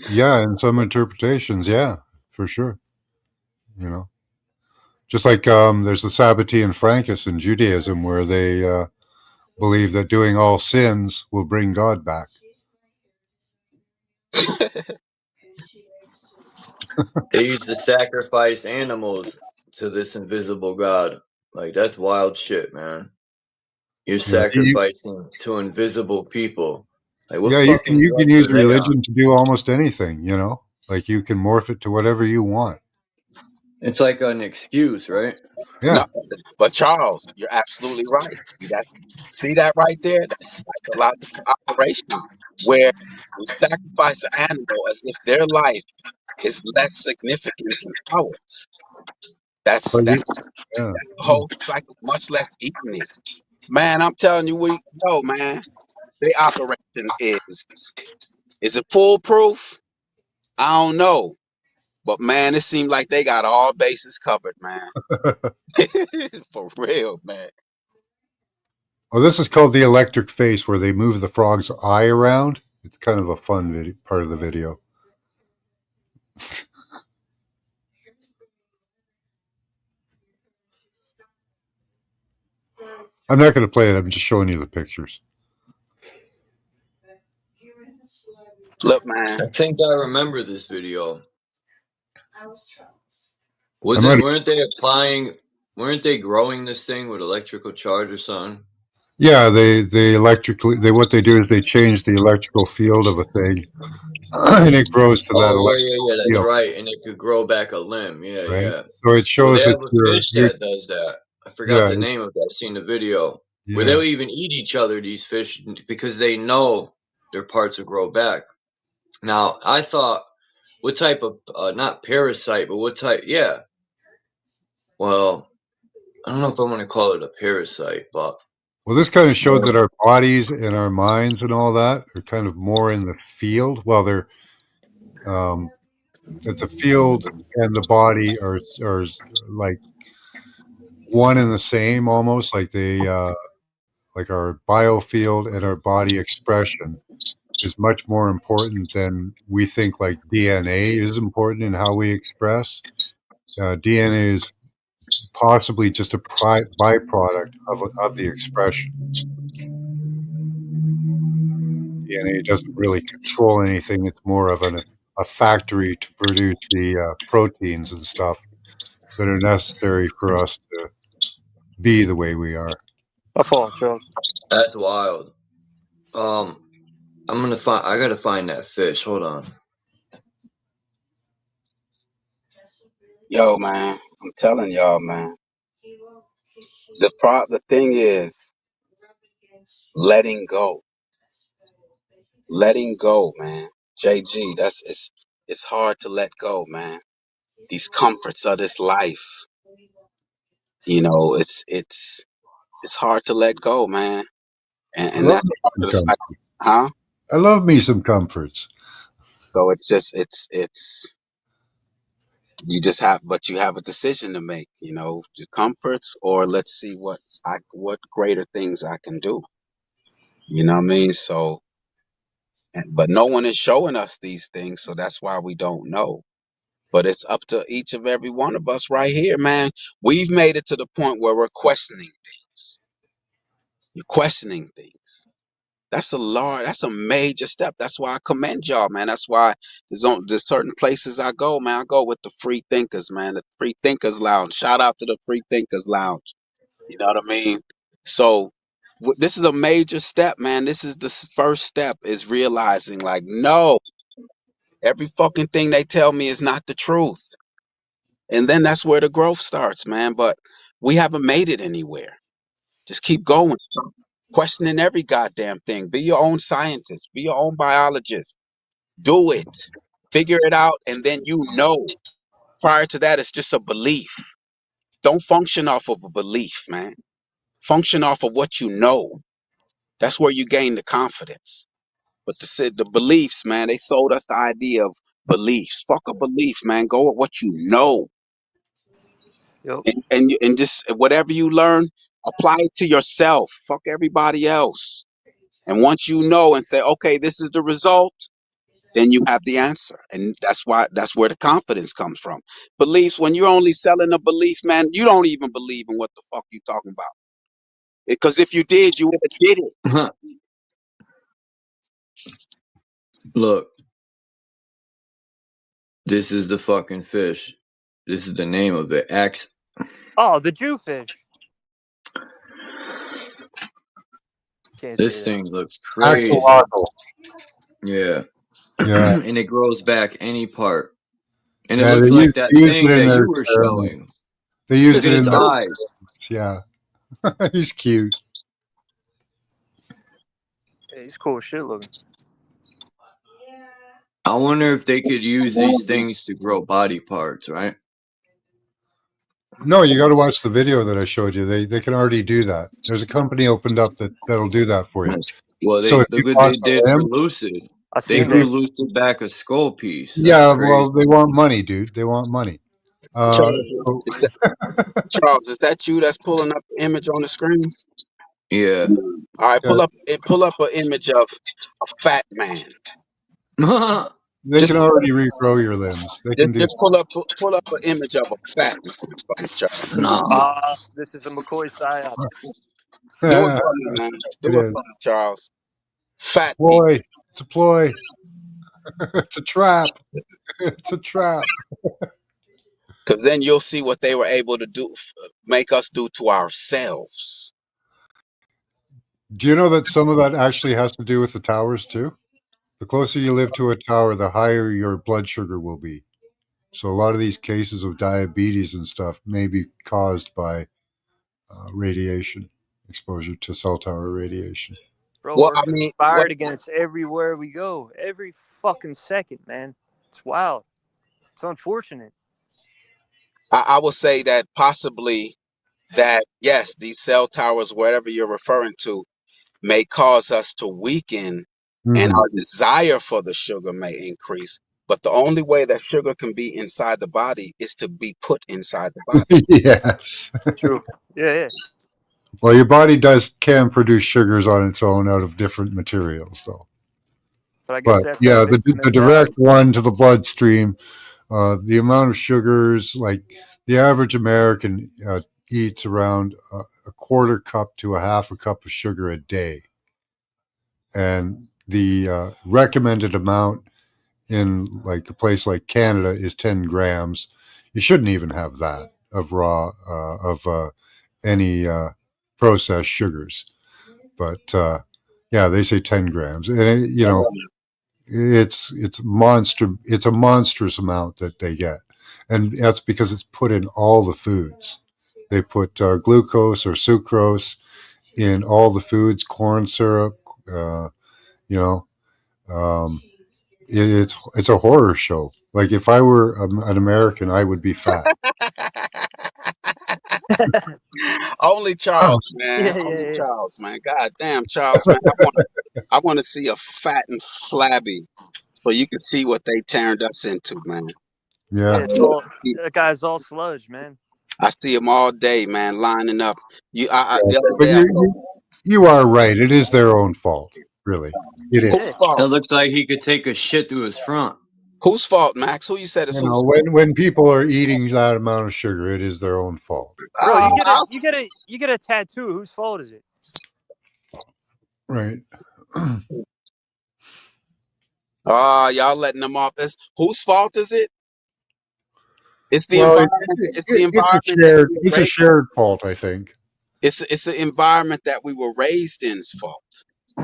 Yeah, in some interpretations, yeah, for sure. Just like there's the Sabbatean Frankists in Judaism, where they believe that doing all sins will bring God back. They used to sacrifice animals to this invisible God. Like, that's wild shit, man. You're Yeah, sacrificing to invisible people. Like, what yeah, fucking you can drugs use are they on? religion to do almost anything. You know, like you can morph it to whatever you want. It's like an excuse, right? No, Yeah. but Charles, you're absolutely right. See that right there? That's psychological operation where we sacrifice an animal as if their life is less significant than ours. That's But that's yeah. that's the whole cycle. Much less eating it, man. I'm telling you, we know, man. Their operation is it foolproof? I don't know, but man, it seems like they got all bases covered, man. For real, man. Oh, this is called the electric face, where they move the frog's eye around. It's kind of a fun part of the video. I'm not going to play it. I'm just showing you the pictures. Look, man. I think I remember this video. I might. Weren't they applying? Weren't they growing this thing with electrical charge or something? Yeah, they electrically. What they do is they change the electrical field of a thing, and it grows to that Oh yeah, electrical yeah, yeah. That's field, right, and it could grow back a limb. Yeah, right? yeah. So it Well, they shows that have a fish you're that does that. I forgot yeah, the name of it. I've seen the video where yeah. they'll even eat each other. These fish because they know their parts will grow back. Now, I thought, what type of not parasite, but what type? Yeah. Well, I don't know if I'm going to call it a parasite, but Well, this kind of showed that our bodies and our minds and all that are kind of more in the field. Well, they're um, that the field and the body are like one and the same, almost like they like our biofield and our body expression is much more important than we think. Like DNA is important in how we express. DNA is possibly just a byproduct of the expression. DNA doesn't really control anything. It's more of a factory to produce the proteins and stuff that are necessary for us to be the way we are. I follow Chuck. that's wild. Um, I'm gonna find. I gotta find that fish. Hold on. Yo, man, I'm telling y'all, man. The thing is letting go, letting go, man. JG, it's hard to let go, man. These comforts of this life, it's hard to let go, man. I And love that's me part some of the cycle, comfort. huh? I love me some comforts. So it's just it's you just have, but you have a decision to make, the comforts, or let's see what greater things I can do. You know what I mean? So, but no one is showing us these things, so that's why we don't know. But it's up to each of every one of us right here, man. We've made it to the point where we're questioning things. You're questioning things. That's a major step. That's why I commend y'all, man. That's why there's certain places I go, man. I go with the free thinkers, man. The free thinkers lounge. Shout out to the free thinkers lounge. You know what I mean? So this is a major step, man. This is the first step, is realizing, like, no, every fucking thing they tell me is not the truth. And then that's where the growth starts, man. But we haven't made it anywhere. Just keep going. Questioning every goddamn thing. Be your own scientist. Be your own biologist. Do it. Figure it out, and then you know. Prior to that, it's just a belief. Don't function off of a belief, man. Function off of what you know. That's where you gain the confidence. But the beliefs, man, they sold us the idea of beliefs. Fuck a belief, man. Go with what you know. Yep. And just whatever you learn, apply it to yourself. Fuck everybody else. And once you know and say, okay, this is the result, then you have the answer. And that's where the confidence comes from. Beliefs, when you're only selling a belief, man, you don't even believe in what the fuck you talking about. Because if you did, you would have did it. Look, this is the fucking fish. This is the name of it. Oh, the Jewfish. Can't This say that. thing looks crazy. Axolotl. Yeah. Yeah. And it grows back any part. And it Yeah, looks like that they used thing it in that their you were experiment. showing. They used Look it at in its their eyes. Yeah. He's cute. Yeah, he's cool as shit looking. I wonder if they could use these things to grow body parts, right? No, you got to watch the video that I showed you. They can already do that. There's a company opened up that'll do that for you. Well, So if you look what they lost a did for limb, Lucid. I They seen grew that. Lucid back a skull piece. That's yeah, crazy. well, they want money, dude. They want money. Charles, So, Charles, is that you that's pulling up the image on the screen? Yeah. All right, yeah, pull up an image of a fat man. they Just can already regrow your limbs. They can do just pull up an image of a fat man for me, Charles. Nah. This is a McCoy psyop. Do it that. for me, man. It Do it is. for me, Charles. Fat people. Ploy. It's a ploy. It's a trap. It's a trap. Because then you'll see what they were able to do, make us do to ourselves. Do you know that some of that actually has to do with the towers too? The closer you live to a tower, the higher your blood sugar will be. So a lot of these cases of diabetes and stuff may be caused by radiation, exposure to cell tower radiation. Bro, Well, we're I being mean, fired against everywhere we go. Every fucking second, man. It's wild. It's unfortunate. I will say that possibly that yes, these cell towers, whatever you're referring to, may cause us to weaken, and Mm-hmm. our desire for the sugar may increase. But the only way that sugar can be inside the body is to be put inside the body. Yes. True. Yeah. Well, your body can produce sugars on its own out of different materials, though. But I guess But that's yeah, that the victim direct mentality. one to the bloodstream, the amount of sugars, like the average American eats around a quarter cup to a half a cup of sugar a day. And the recommended amount in like a place like Canada is 10 grams. You shouldn't even have that of raw, of any processed sugars. But yeah, they say 10 grams. And, it's a monstrous amount that they get, and that's because it's put in all the foods. They put glucose or sucrose in all the foods, corn syrup. uh, you know it's a horror show. Like if I were an American, I would be fat. Only Charles, man. Only Yeah. Charles, man. God damn, Charles, man. I want to see a fat and flabby, so you can see what they turned us into, man. Yeah. It's all that guy's all sludge, man. I see them all day, man, lining up. The other But day I told you are right. It is their own fault, really. It is. whose fault? It looks like he could take a shit through his front. Whose fault, Max? Who you said is You know, whose fault? when people are eating that amount of sugar, it is their own fault. Bro, Uh, you get a tattoo. Whose fault is it? Right. y'all letting them off. Whose fault is it? It's the Well, environment. It's the environment that we were it's a raised. shared fault, I think. It's the environment that we were raised in's fault.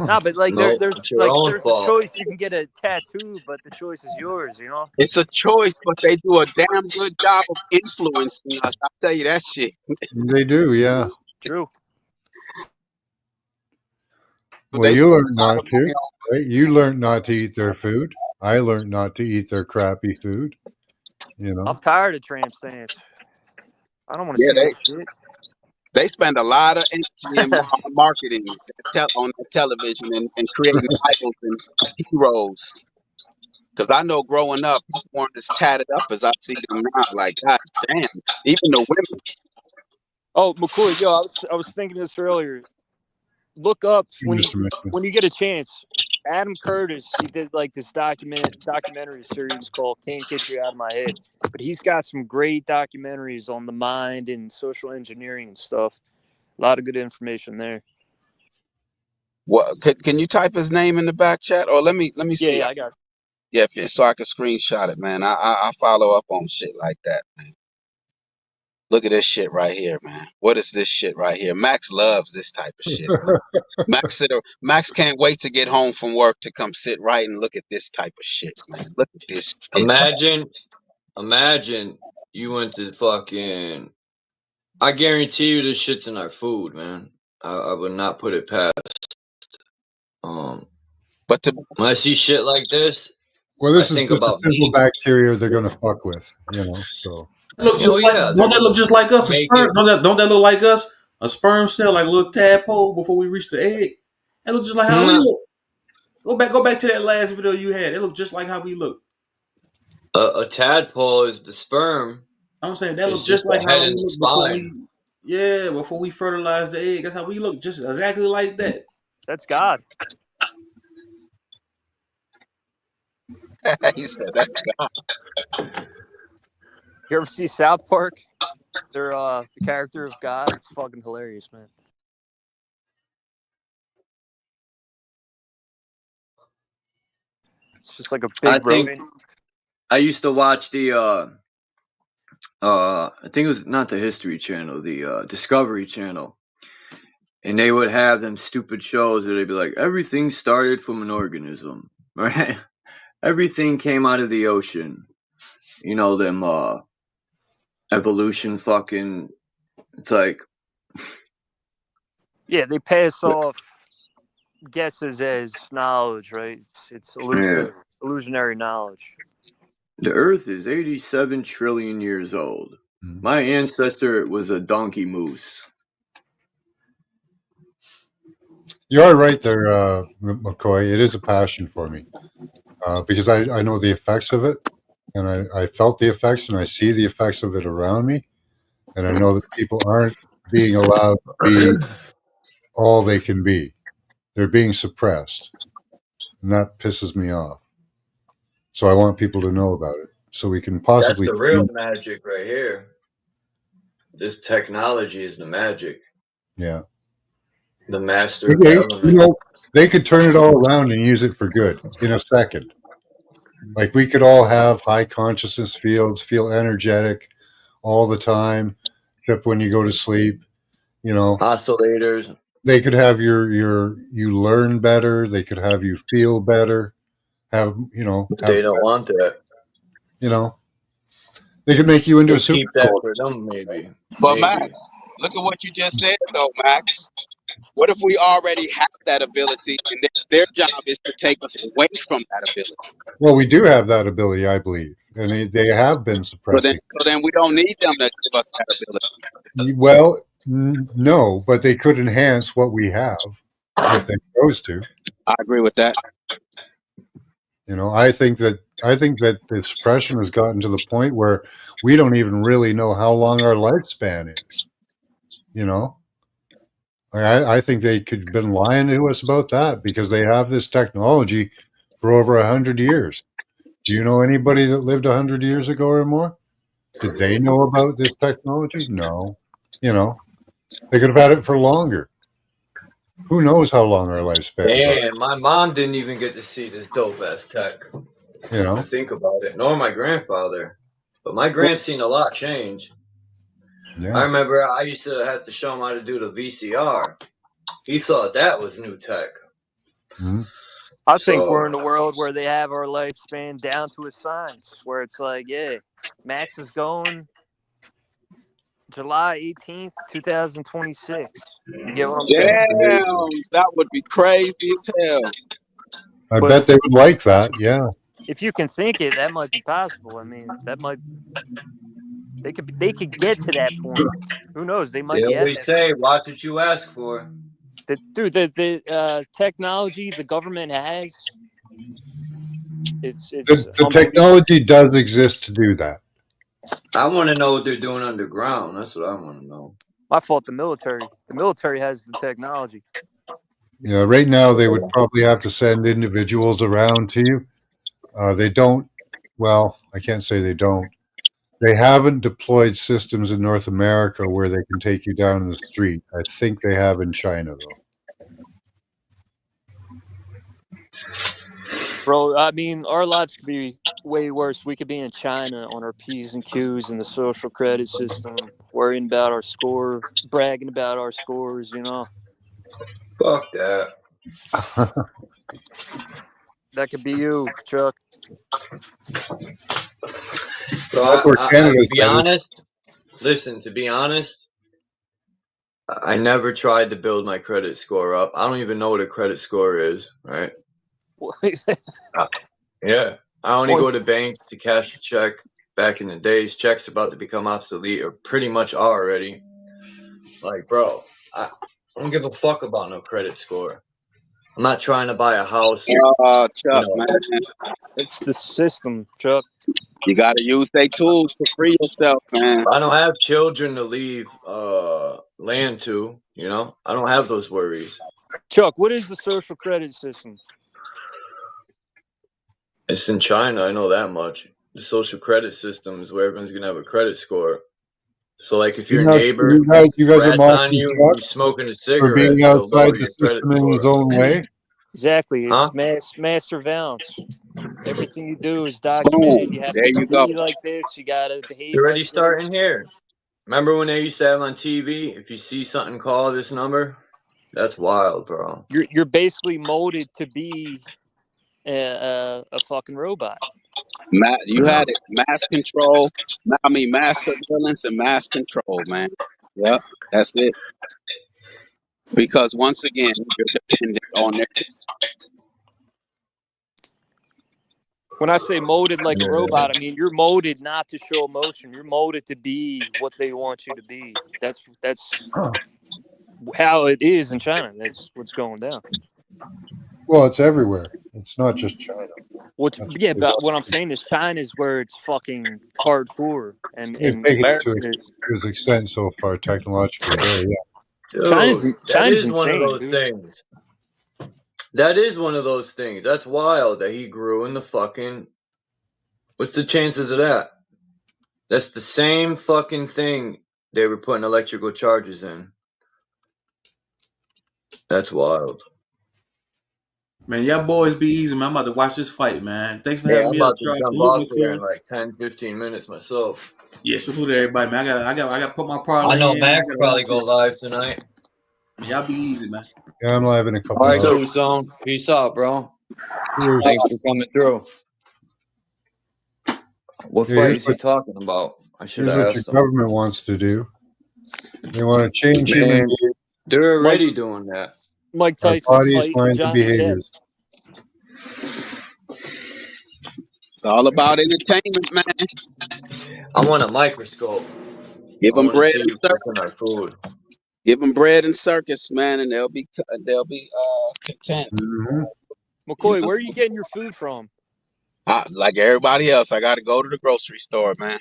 Nah, but like No, it's your own there's a fault. choice. You can get a tattoo, but the choice is yours. You know. It's a choice, but they do a damn good job of influencing us. I'll tell you that shit. They do, yeah. True. But Well, they you spend learned a lot not of to, money on. right? You learned not to eat their food. I learned not to eat their crappy food. You know. I'm tired of tramp stamps. I don't want to Yeah, see that shit. they spend a lot of energy and marketing on television and creating idols and heroes. Because I know growing up, people weren't as tatted up as I see them now. Like, God damn, even the women. Oh, McCoy, yo, I was thinking this earlier. Look up Just a minute. when you get a chance. Adam Curtis, he did like this documentary series called "Can't Get You Out of My Head," but he's got some great documentaries on the mind and social engineering and stuff. A lot of good information there. What can you type his name in the back chat, or let me see? Yeah, I got it. Yeah, so I can screenshot it, man. I follow up on shit like that, man. Look at this shit right here, man. What is this shit right here? Max loves this type of shit. Max can't wait to get home from work to come sit right and look at this type of shit, man. Look at this shit. Imagine you went to fucking. I guarantee you this shit's in our food, man. I would not put it past. But when I see shit like this, well, this I is think just a about simple meat. bacteria they're going to fuck with, so. Looks just like, don't that look just like us? A sperm? Don't that look like us? A sperm cell, like a little tadpole before we reach the egg. That looks just like how we look. Go back to that last video you had. It looked just like how we look. A tadpole is the sperm. I'm saying that looks just like how we look before we fertilize the egg. That's how we look, just exactly like that. That's God. He said that's God. You ever see South Park? They're the character of God. It's fucking hilarious, man. It's just like a big rodent. I used to watch the I think it was not the History Channel, the Discovery Channel. And they would have them stupid shows where they'd be like, everything started from an organism, right? Everything came out of the ocean. You know, them evolution fucking, it's like. Yeah, they pass off guesses as knowledge, right? It's illusionary knowledge. The Earth is 87 trillion years old. My ancestor was a donkey moose. You are right there, McCoy. It is a passion for me because I know the effects of it, and I felt the effects, and I see the effects of it around me, and I know that people aren't being allowed to be all they can be. They're being suppressed, and that pisses me off. So I want people to know about it, so we can possibly. That's the real magic right here. This technology is the magic. Yeah. The master of the elements. They could turn it all around and use it for good in a second. Like we could all have high consciousness fields, feel energetic all the time, except when you go to sleep. Oscillators. They could have you learn better. They could have you feel better. They don't want that. They could make you into a super. Keep that for them, maybe. But Max, look at what you just said, though, Max. What if we already have that ability, and their job is to take us away from that ability? Well, we do have that ability, I believe, and they have been suppressing. So then we don't need them to give us that ability. Well, no, but they could enhance what we have if they chose to. I agree with that. I think that the suppression has gotten to the point where we don't even really know how long our lifespan is. I think they could have been lying to us about that because they have this technology for over 100 years. Do you know anybody that lived 100 years ago or more? Did they know about this technology? No. They could have had it for longer. Who knows how long our lifespan is? Man, my mom didn't even get to see this dope ass tech. I think about it. Nor my grandfather. But my gramp seen a lot change. Yeah. I remember I used to have to show him how to do the VCR. He thought that was new tech. Mm-hmm. I think we're in a world where they have our lifespan down to a science, where it's like, yeah, Max is going July 18th, 2026. You get what I'm saying? Damn, that would be crazy as hell. I bet they would like that, yeah. If you can think it, that might be possible. I mean, they could get to that point. Who knows? They might. They always say, "Watch what you ask for." The technology the government has, it's the technology does exist to do that. I want to know what they're doing underground. That's what I want to know. My fault. The military has the technology. Yeah, right now they would probably have to send individuals around to you. They don't. Well, I can't say they don't. They haven't deployed systems in North America where they can take you down in the street. I think they have in China, though. Bro, I mean, our lives could be way worse. We could be in China on our P's and Q's and the social credit system, worrying about our score, bragging about our scores, you know. Fuck that. That could be you, Chuck. Bro, Where Canada's to be headed. honest, listen, to be honest, I never tried to build my credit score up. I don't even know what a credit score is, right? Yeah. I only go to banks to cash a check. Back in the days, checks about to become obsolete, or pretty much are already. Like, bro, I don't give a fuck about no credit score. I'm not trying to buy a house. Chuck, man. It's the system, Chuck. You got to use their tools to free yourself, man. I don't have children to leave land to, you know? I don't have those worries. Chuck, what is the social credit system? It's in China, I know that much. The social credit system is where everyone's going to have a credit score. So, like, if your neighbor You guys are rats on mocking you and Chuck you're smoking a for cigarette, being it'll outside lower the your credit system in his score. own way. Exactly. It's Huh? mass surveillance. Everything you do is Boom. documented. You have There to you be go. like this. You got to It's behave already like this. starting here. Remember when they used to have on TV, if you see something, call this number? That's wild, bro. You're basically molded to be a fucking robot. You had it. Mass control. Mass surveillance and mass control, man. Yep. That's it. Because once again, you're dependent on their system. When I say molded like a robot, I mean you're molded not to show emotion. You're molded to be what they want you to be. That's how it is in China. That's what's going down. Well, it's everywhere. It's not just China. But what I'm saying is China is where it's fucking hardcore, and They've taken it America. to its extent so far technologically. There, yeah. Dude, that China's is one of insane, those dude. things. That is one of those things. That's wild that he grew in the fucking... What's the chances of that? That's the same fucking thing they were putting electrical charges in. That's wild. Man, y'all boys be easy, man. I'm about to watch this fight, man. Thanks for Yeah, having I'm me up, about to Charles. jump Salute, off here in McCoy. like 10, 15 minutes myself. Yeah, salute everybody, man. I got to put my I parlay know in. Max I gotta probably watch go this. live tonight. Y'all be easy, man. Yeah, I'm live in a couple All right, hours. Tucson. Peace out, bro. Cheers. Thanks for coming through. What Yeah, fight is he talking about? I should here's have what your asked him. government wants to do. They want to change human Man, beings. they're already doing that. Mike Our Tyson's bodies, fighting minds, and Johnny Depp. behaviors. It's all about entertainment, man. I want a microscope. Give I them want to bread see and what's in circus. our food. Give them bread and circus, man, and they'll be content. Mm-hmm. You McCoy, know, where are you getting your food from? like everybody else, I got to go to the grocery store, man.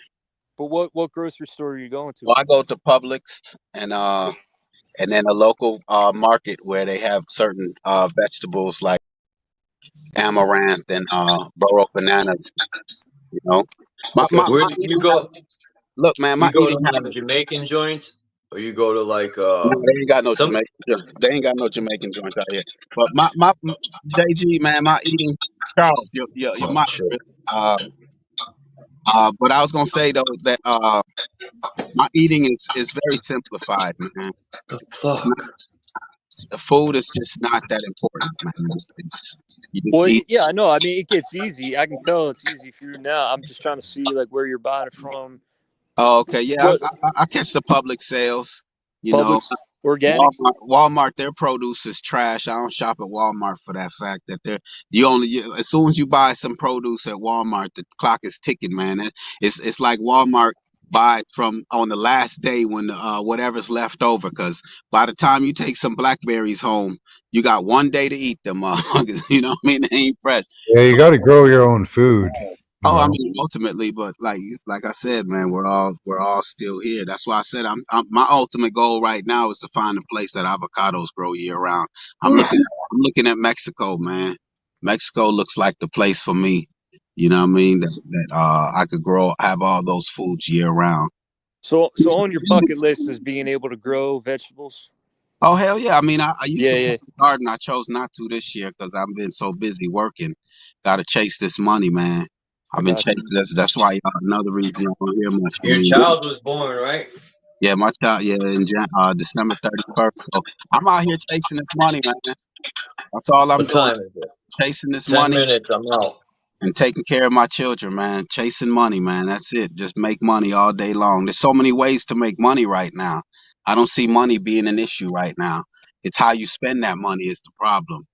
But what grocery store are you going to? Well, I go to Publix and then a local market where they have certain vegetables like amaranth and boro bananas. You know, Okay. Where my do you eating go? look, man, my You go to eating one of them habits. Jamaican joints, or you go to like No, they ain't got no some? Jamaican. They ain't got no Jamaican joints out here. But my JG, man, my eating Charles, your Oh mic. shit! But I was gonna say though that my eating is very simplified, man. The It's fuck? not the food is just not that important, man. It's you just Well, eat. yeah, I know. I mean, it gets easy. I can tell it's easy for you now. I'm just trying to see like where you're buying it from. Oh, okay, yeah, What I catch the public sales. You know, Publix organic? Walmart, their produce is trash. I don't shop at Walmart for that fact that as soon as you buy some produce at Walmart, the clock is ticking, man. It's like Walmart buy from on the last day when whatever's left over, because by the time you take some blackberries home, you got one day to eat them, you know what I mean? They ain't fresh. Yeah, you So got to grow your own food. You oh, I know. mean, ultimately, but like I said, man, we're all still here. That's why I said my ultimate goal right now is to find a place that avocados grow year round. I'm looking at Mexico, man. Mexico looks like the place for me. You know what I mean? That I could have all those foods year round. So on your bucket list is being able to grow vegetables. Oh hell yeah! I mean, I used Yeah, to yeah. plant a garden. I chose not to this year because I've been so busy working. Got to chase this money, man. I I've been got chasing you. this. That's why another reason you don't hear much from Your me. child was born, right? Yeah, my child. Yeah, in December 31st. So I'm out here chasing this money, man. That's all I'm What doing. time is it? Chasing this 10 money minutes, I'm out. and taking care of my children, man. Chasing money, man. That's it. Just make money all day long. There's so many ways to make money right now. I don't see money being an issue right now. It's how you spend that money is the problem.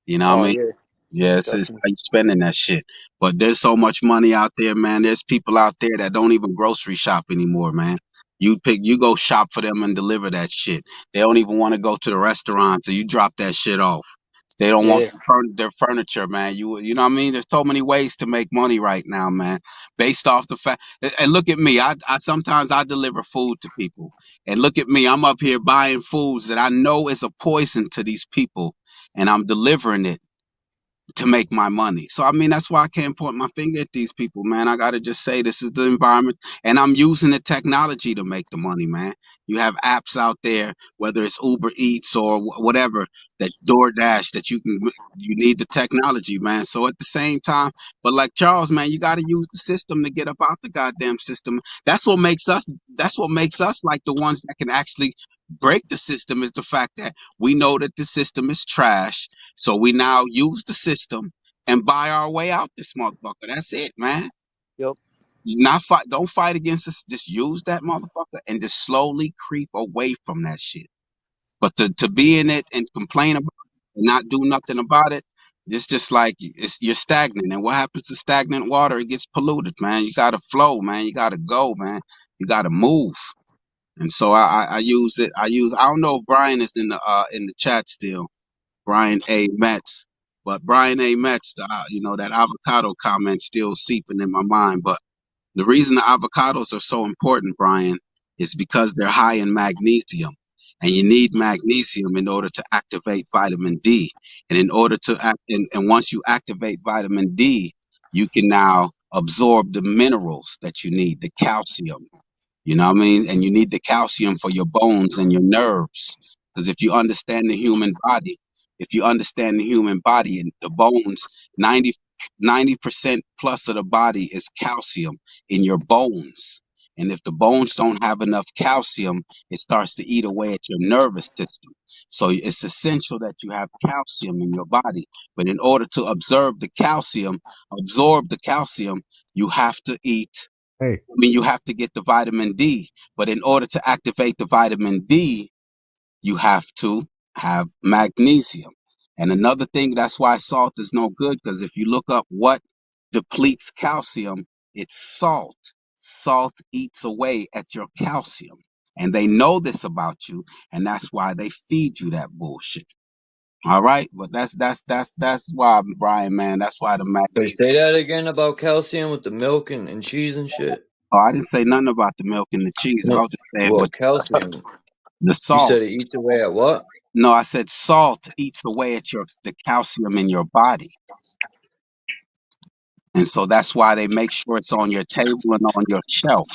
You know what I Oh mean? yeah, Yes, it's definitely. how you spending that shit. But there's so much money out there, man. There's people out there that don't even grocery shop anymore, man. You go shop for them and deliver that shit. They don't even want to go to the restaurant, so you drop that shit off. They don't want Yeah. their furniture, man. You know what I mean? There's so many ways to make money right now, man. Based off the fact, and look at me. I sometimes I deliver food to people, and look at me. I'm up here buying foods that I know is a poison to these people, and I'm delivering it to make my money. So I mean that's why I can't point my finger at these people, man. I gotta just say this is the environment, and I'm using the technology to make the money, man. You have apps out there, whether it's Uber Eats or whatever, that DoorDash, that you need the technology, man. So at the same time, but like Charles, man, you got to use the system to get up out the goddamn system. That's what makes us. That's what makes us like the ones that can actually break the system, is the fact that we know that the system is trash, so we now use the system and buy our way out this motherfucker. That's it, man. Yep. Not fight. Don't fight against us. Just use that motherfucker and just slowly creep away from that shit. But to be in it and complain about it and not do nothing about it, just like you're stagnant. And what happens to stagnant water? It gets polluted, man. You gotta flow, man. You gotta go, man. You gotta move. And so I use it. I don't know if Brian is in the chat still. Brian A. Metz. But Brian A. Metz, that avocado comment still seeping in my mind. But the reason the avocados are so important, Brian, is because they're high in magnesium. And you need magnesium in order to activate vitamin D. And in order to and once you activate vitamin D, you can now absorb the minerals that you need, the calcium. You know what I mean? And you need the calcium for your bones and your nerves. Because if you understand the human body and the bones, 90% plus of the body is calcium in your bones. And if the bones don't have enough calcium, it starts to eat away at your nervous system. So it's essential that you have calcium in your body. But in order to absorb the calcium, you have to eat. Hey, I mean, you have to get the vitamin D, but in order to activate the vitamin D, you have to have magnesium. And another thing, that's why salt is no good, because if you look up what depletes calcium, it's salt. Salt eats away at your calcium. And they know this about you, and that's why they feed you that bullshit. All right, but that's why, Brian, man. That's why the They magnesium. say that again about calcium with the milk and cheese and shit. Oh, I didn't say nothing about the milk and the cheese. I No, was just saying, well, but calcium. the You salt. said it eats away at what? No, I said salt eats away at the calcium in your body. And so that's why they make sure it's on your table and on your shelf.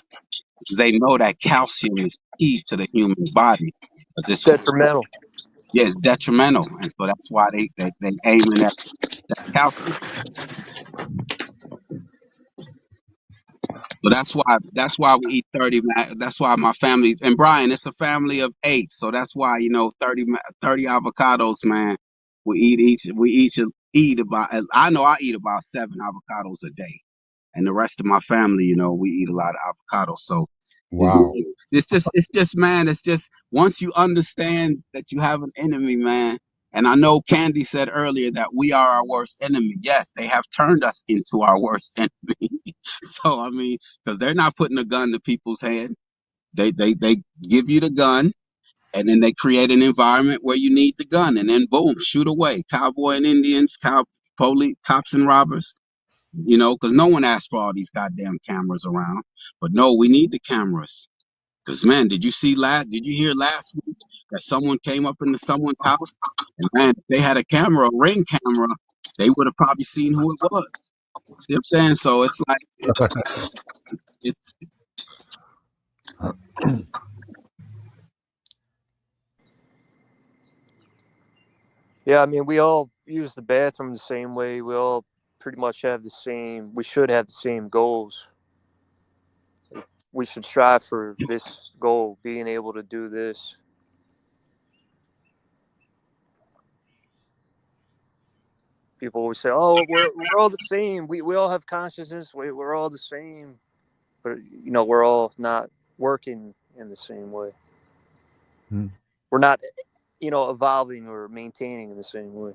They know that calcium is key to the human body. Because It's detrimental. yeah, it's detrimental. And so that's why they aiming at that calcium. So that's why we eat 30. That's why my family, and Brian, it's a family of 8. So that's why 30 avocados, man. We each eat about. I know I eat about 7 avocados a day, and the rest of my family, we eat a lot of avocados. So wow. it's just man, it's just once you understand that you have an enemy, man. And I know Candy said earlier that we are our worst enemy. Yes, they have turned us into our worst enemy. So I mean, because they're not putting a gun to people's hand. They give you the gun, and then they create an environment where you need the gun, and then boom, shoot away. Cowboy and Indians, police, cops and robbers. Because no one asked for all these goddamn cameras around. But no, we need the cameras. Because man, did you hear last week that someone came up into someone's house, and man, if they had a camera, a ring camera, they would have probably seen who it was. See what I'm saying? So it's like it's Yeah, I mean, we all use the bathroom the same way. We all pretty much have the same. We should have the same goals. we should strive for this goal, being able to do this. People always say, "Oh, we're all the same. We all have consciousness. We're all the same," but we're all not working in the same way. We're not, evolving or maintaining in the same way.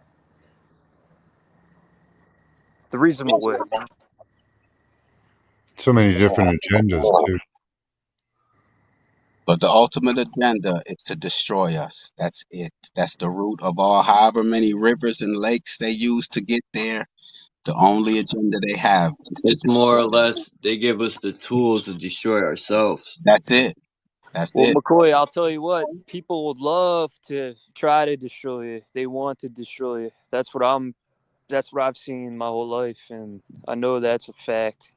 The reasonable way. So many different agendas too. But the ultimate agenda is to destroy us. That's it. That's the root of all, however many rivers and lakes they use to get there. The only agenda they have is to It's more or destroy us. less they give us the tools to destroy ourselves. That's it. That's Well, it. McCoy, I'll tell you what. People would love to try to destroy you. They want to destroy you. That's what I've seen my whole life, and I know that's a fact.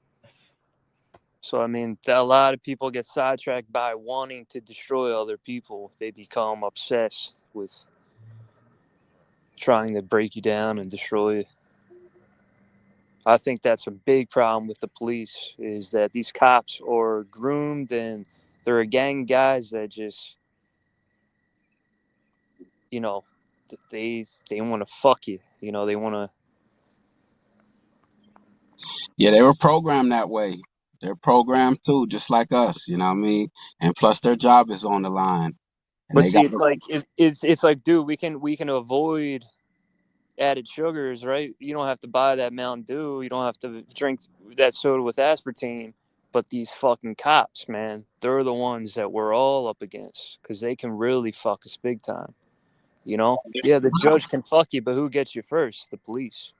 So, I mean, a lot of people get sidetracked by wanting to destroy other people. They become obsessed with trying to break you down and destroy you. I think that's a big problem with the police, is that these cops are groomed and they're a gang of guys that just, they want to fuck you. They want to. Yeah, they were programmed that way. They're programmed too, just like us. You know what I mean? And plus, their job is on the line, and But they got. see, it's like, dude, we can avoid added sugars, right? You don't have to buy that Mountain Dew. You don't have to drink that soda with aspartame. But these fucking cops, man, they're the ones that we're all up against because they can really fuck us big time. Yeah, the judge can fuck you, but who gets you first? The police.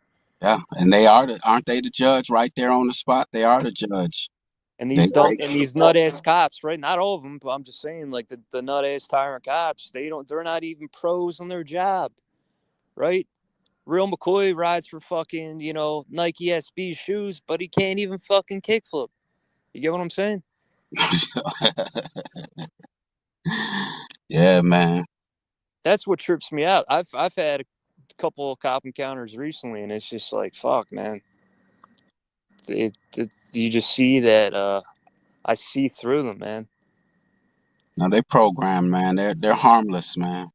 Yeah, and aren't they the judge right there on the spot? They are the judge. And They, these nut ass cops, right? Not all of them, but I'm just saying, like the nut ass tyrant cops, they're not even pros on their job, right? Real McCoy rides for fucking, Nike SB shoes, but he can't even fucking kickflip. You get what I'm saying? yeah, man. That's what trips me out. I've had a couple of cop encounters recently, and it's just like, fuck, man. You just see that I see through them, man. No, they programmed, man. They're harmless, man.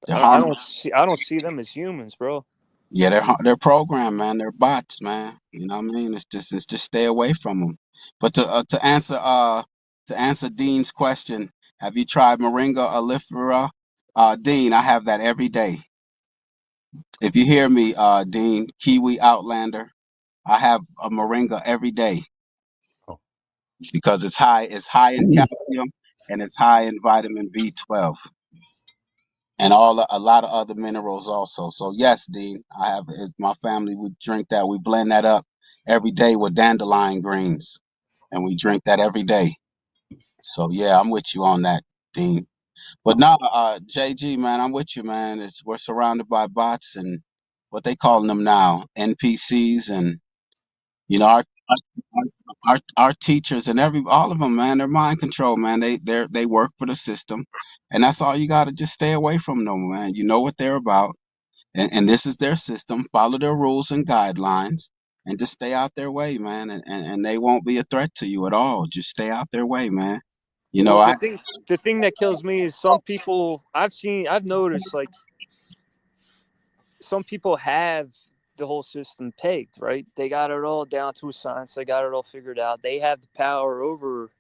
They're I harmless. don't see them as humans, bro. Yeah, they're programmed, man. They're bots, man. You know what I mean? It's just stay away from them. But to answer Dean's question, have you tried Moringa oleifera? Dean, I have that every day. If you hear me, Dean, Kiwi Outlander, I have a Moringa every day because it's high in calcium and it's high in vitamin B12 and a lot of other minerals also. So yes, Dean, my family would drink that. We blend that up every day with dandelion greens, and we drink that every day. So yeah, I'm with you on that, Dean. But now, JG, man, I'm with you, man. We're surrounded by bots and what they calling them now, NPCs, and our teachers and all of them, man, they're mind control, man. They work for the system, and that's all you got to just stay away from them, man. You know what they're about, and this is their system. Follow their rules and guidelines, and just stay out their way, man. And they won't be a threat to you at all. Just stay out their way, man. Well, the thing that kills me is some people I've noticed, like, some people have the whole system pegged, right? They got it all down to a science. They got it all figured out. They have the power over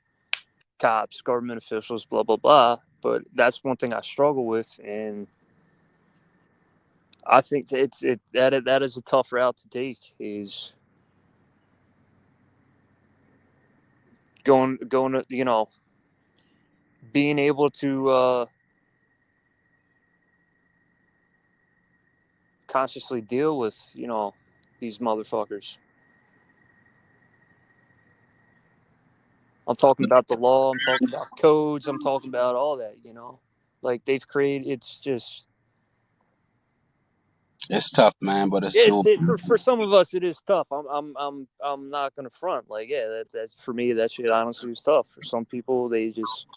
cops, government officials, blah blah blah. But that's one thing I struggle with, and I think that is a tough route to take. Is going to being able to consciously deal with these motherfuckers. I'm talking about the law. I'm talking about codes. I'm talking about all that. Like they've created. It's just. It's tough, man, but it's doable. For some of us, it is tough. I'm not gonna front. Like, yeah, that's for me. That shit honestly is tough. For some people, they just.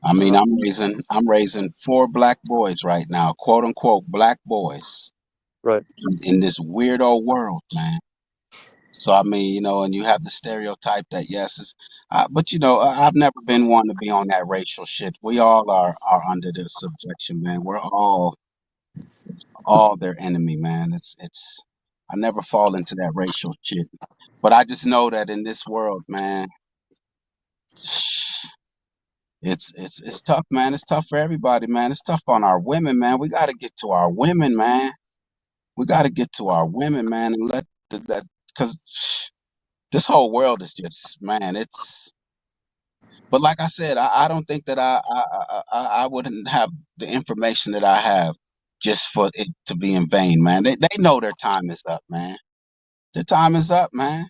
I mean, I'm raising 4 black boys right now, quote unquote black boys, right in this weirdo world, man. So I mean, you know, and you have the stereotype that yes, it's, but you know, I've never been one to be on that racial shit. We all are under the subjection, man. We're all their enemy, man. It's. I never fall into that racial shit, but I just know that in this world, man, it's tough, man. It's tough for everybody, man. It's tough on our women, man. We got to get to our women, man. We got to get to our women, man, and let that because this whole world is just, man. It's. But like I said, I don't think that I wouldn't have the information that I have just for it to be in vain, man. They know their time is up, man. Their time is up, man.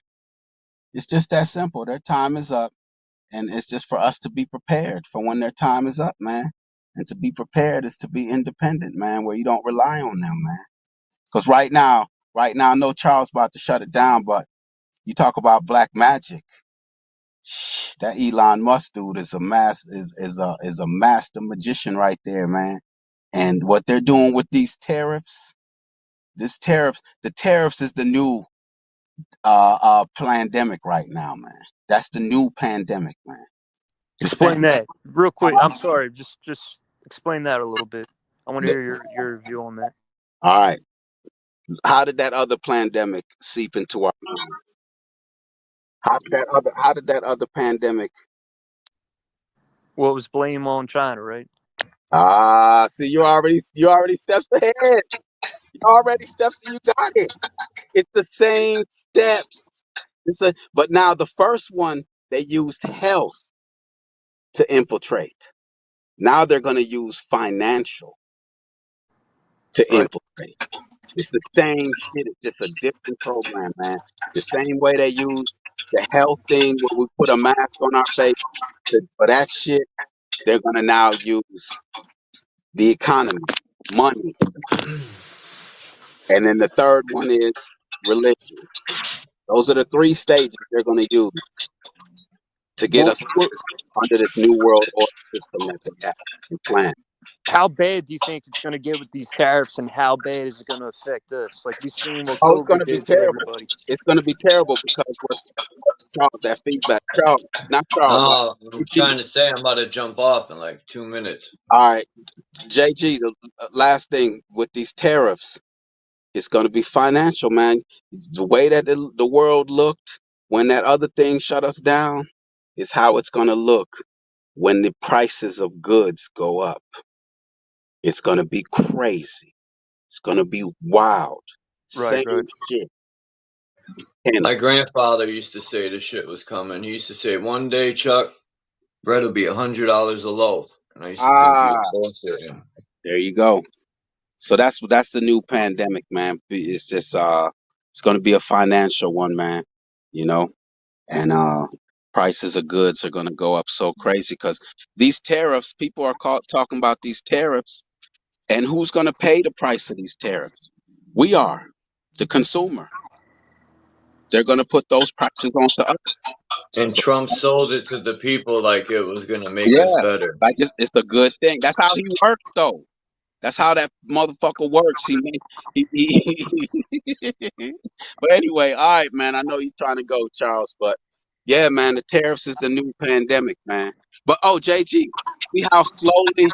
It's just that simple. Their time is up, and it's just for us to be prepared for when their time is up, man. And to be prepared is to be independent, man, where you don't rely on them, man. Because right now, I know Charles about to shut it down, but you talk about black magic. That Elon Musk dude is a master magician right there, man. And what they're doing with these tariffs, the tariffs is the new pandemic right now, man. That's the new pandemic, man. The same. Explain that real quick. I'm sorry. Just explain that a little bit. I want to hear your view on that. All right. How did that other pandemic seep into our minds? How did that other pandemic? Well, it was blame on China, right? See, you already steps ahead. You already steps. You got it. It's the same steps. But now the first one they used health to infiltrate. Now they're going to use financial to Right. infiltrate. It's the same shit. It's just a different program, man. The same way they use the health thing where we put a mask on our face for that shit, they're going to now use the economy, money. And then the third one is religion. Those are the three stages they're going to use to get Well, us under this new world order system that they have in plan. how bad do you think it's going to get with these tariffs, and how bad is it going to affect us? Like we've seen what Oh, it's going COVID to be did to terrible. everybody. It's going to be terrible because what's Charles, that feedback. Charles, not Charles. No, I'm trying to say I'm about to jump off in like 2 minutes. All right, JG, the last thing with these tariffs, it's going to be financial, man. The way that the world looked when that other thing shut us down is how it's going to look when the prices of goods go up. It's going to be crazy. It's going to be wild. Right, Same right. shit. And My grandfather used to say this shit was coming. He used to say, one day, Chuck, bread will be $100 a loaf. And I used to think he was bullshitting. there you go. So that's the new pandemic, man. It's just it's going to be a financial one, man. You know, and prices of goods are going to go up so crazy because these tariffs. People are talking about these tariffs, and who's going to pay the price of these tariffs? We are, the consumer. They're going to put those prices onto us. And So Trump sold it to the people like it was going to make us yeah, better. like it's a good thing. That's how he works, though. That's how that motherfucker works. But anyway, all right, man. I know you're trying to go, Charles, but yeah, man, the tariffs is the new pandemic, man. But oh, JG, see how slowly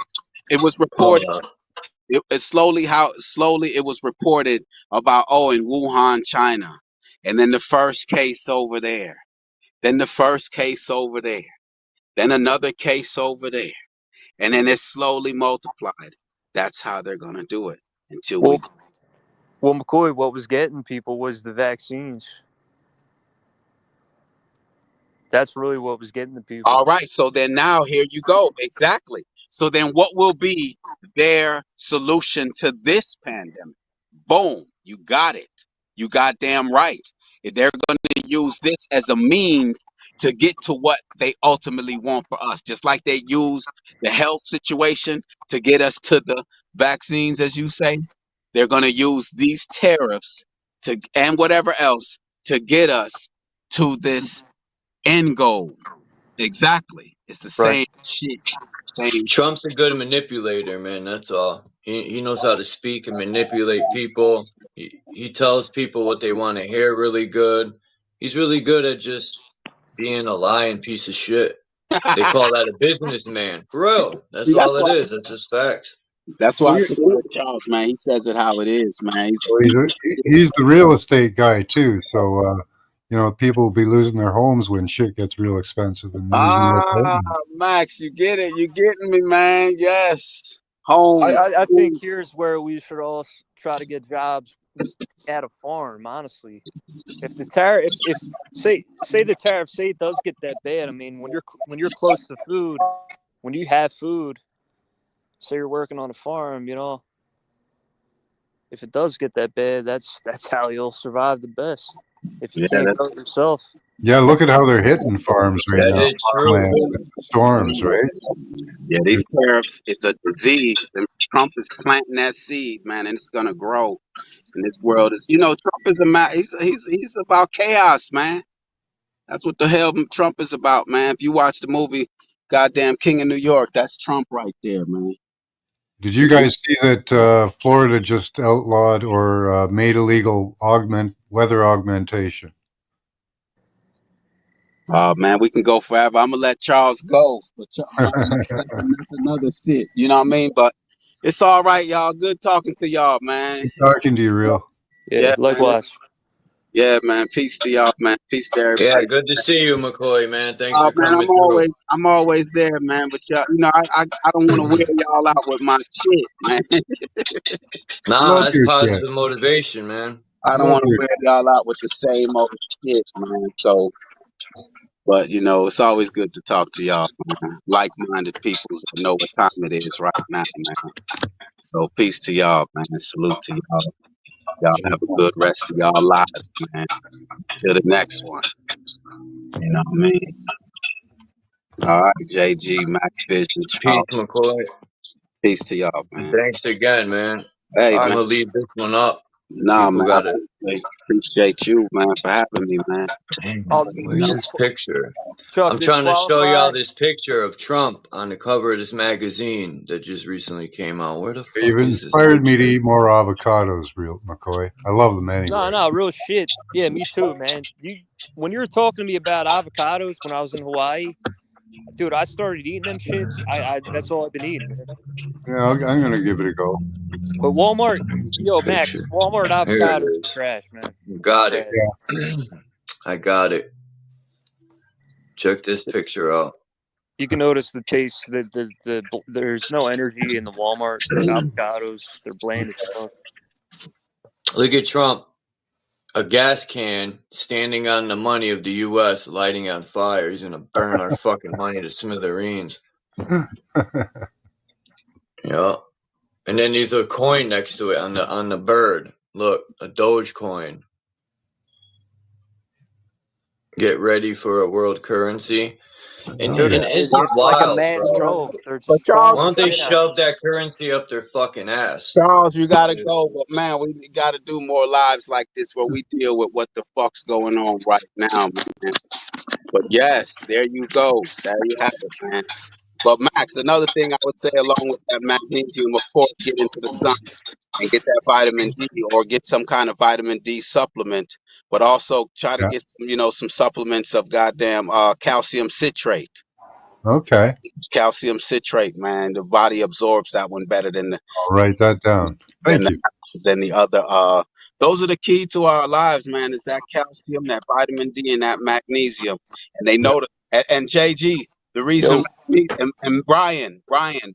it was Hold reported. on. It slowly it was reported about in Wuhan, China, and then the first case over there, then the first case over there, then another case over there, and then it slowly multiplied. That's how they're gonna do it until we. Well, McCoy, what was getting people was the vaccines. That's really what was getting the people. All right. So then now here you go. Exactly. So then what will be their solution to this pandemic? Boom. You got it. You goddamn right. They're going to use this as a means to get to what they ultimately want for us. Just like they use the health situation to get us to the vaccines, as you say, they're going to use these tariffs to and whatever else to get us to this end goal. Exactly. It's the Right. same shit. Same. Trump's a good manipulator, man. That's all. He knows how to speak and manipulate people. He tells people what they want to hear really good. He's really good at just being a lying piece of shit. They call that a businessman. For real. That's See, all it is. That's just facts. that's why I stick with Charles, man. He says it how it is, man. Well, he's the real estate guy too. So people will be losing their homes when shit gets real expensive and losing their apartment. Max, you get it. You getting me, man. Yes. Homes. I think here's where we should all try to get jobs at a farm. Honestly, if the tariff, if say the tariff, say it does get that bad. I mean, when you're close to food, when you have food, say you're working on a farm, if it does get that bad, that's how you'll survive the best. If you can't grow it yourself. Yeah, look at how they're hitting farms right That now. is true. Storms, right? Yeah, these tariffs, it's a disease. And Trump is planting that seed, man, and it's gonna grow. And this world is, Trump is he's about chaos, man. That's what the hell Trump is about, man. If you watch the movie, goddamn King of New York, that's Trump right there, man. Did you guys see that Florida just outlawed or made illegal weather augmentation? Man, we can go forever. I'm gonna let Charles go, but that's another shit. You know what I mean? But it's all right, y'all. Good talking to y'all, man. Talking to you, real. Yeah, likewise. Man. Yeah, man. Peace to y'all, man. Peace to everybody. Yeah, good to see you, McCoy, man. Thanks for Man, coming through. I'm always there, man. But y'all, I don't want to wear y'all out with my shit, man. Nah, that's positive motivation, man. I don't want to wear y'all out with the same old shit, man. So, but it's always good to talk to y'all, man. Like-minded people that know what time it is right now, man. So, peace to y'all, man. Salute to y'all. Y'all have a good rest of y'all lives, man. Till the next one. You know what I mean? All right, JG, Max Vision, Charles. Peace, McCoy. Peace to y'all, man. Thanks again, man. Hey, I'm man. gonna leave this one up. Nah, People man. gotta Appreciate you, man, for having me, man. Where's this picture? Chuck, I'm trying to show disqualify. y'all this picture of Trump on the cover of this magazine that just recently came out. Where the fuck You've is this? inspired me to eat more avocados, real McCoy. I love them anyway. No, real shit. Yeah, me too, man. When you were talking to me about avocados when I was in Hawaii, dude, I started eating them shits. I that's all I've been eating, man. Yeah, I'm gonna give it a go. But Walmart, Max, Picture. Walmart Here it avocados is. are trash, man. Got it. Yeah. I got it. Check this picture out. You can notice the taste. There's no energy in the Walmart avocados. They're bland as fuck. Look at Trump, a gas can standing on the money of the U.S. lighting on fire. He's gonna burn our fucking money to smithereens. Yeah. And then there's a coin next to it on the bird. Look, a Doge coin. Get ready for a world currency. And it's just like a wild, mass bro. joke. They're But just Charles, Why don't they shit out. shove that currency up their fucking ass? Charles, you gotta go, but man, we gotta do more lives like this where we deal with what the fuck's going on right now, man. But yes, there you go. There you have it, man. But Max, another thing I would say along with that magnesium, of course, get into the sun and get that vitamin D or get some kind of vitamin D supplement, but also try to get some supplements of goddamn calcium citrate. Okay. Calcium citrate, man. The body absorbs that one better than I'll write that down. Thank you. than the other. Those are the key to our lives, man. Is that calcium, that vitamin D, and that magnesium. And they know that. And JG, the reason, and Brian,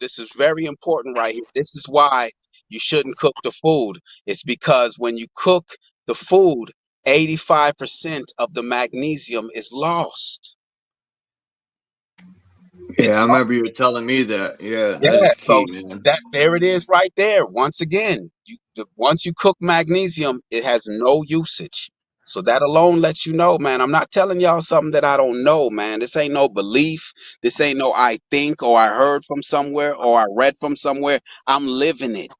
this is very important right here. This is why you shouldn't cook the food. It's because when you cook the food, 85% of the magnesium is lost. Yeah, I remember you were telling me that. Yeah, that is key, man. There it is right there. Once again, once you cook magnesium, it has no usage. So that alone lets you know, man. I'm not telling y'all something that I don't know, man. This ain't no belief. This ain't no I think or I heard from somewhere or I read from somewhere. I'm living it.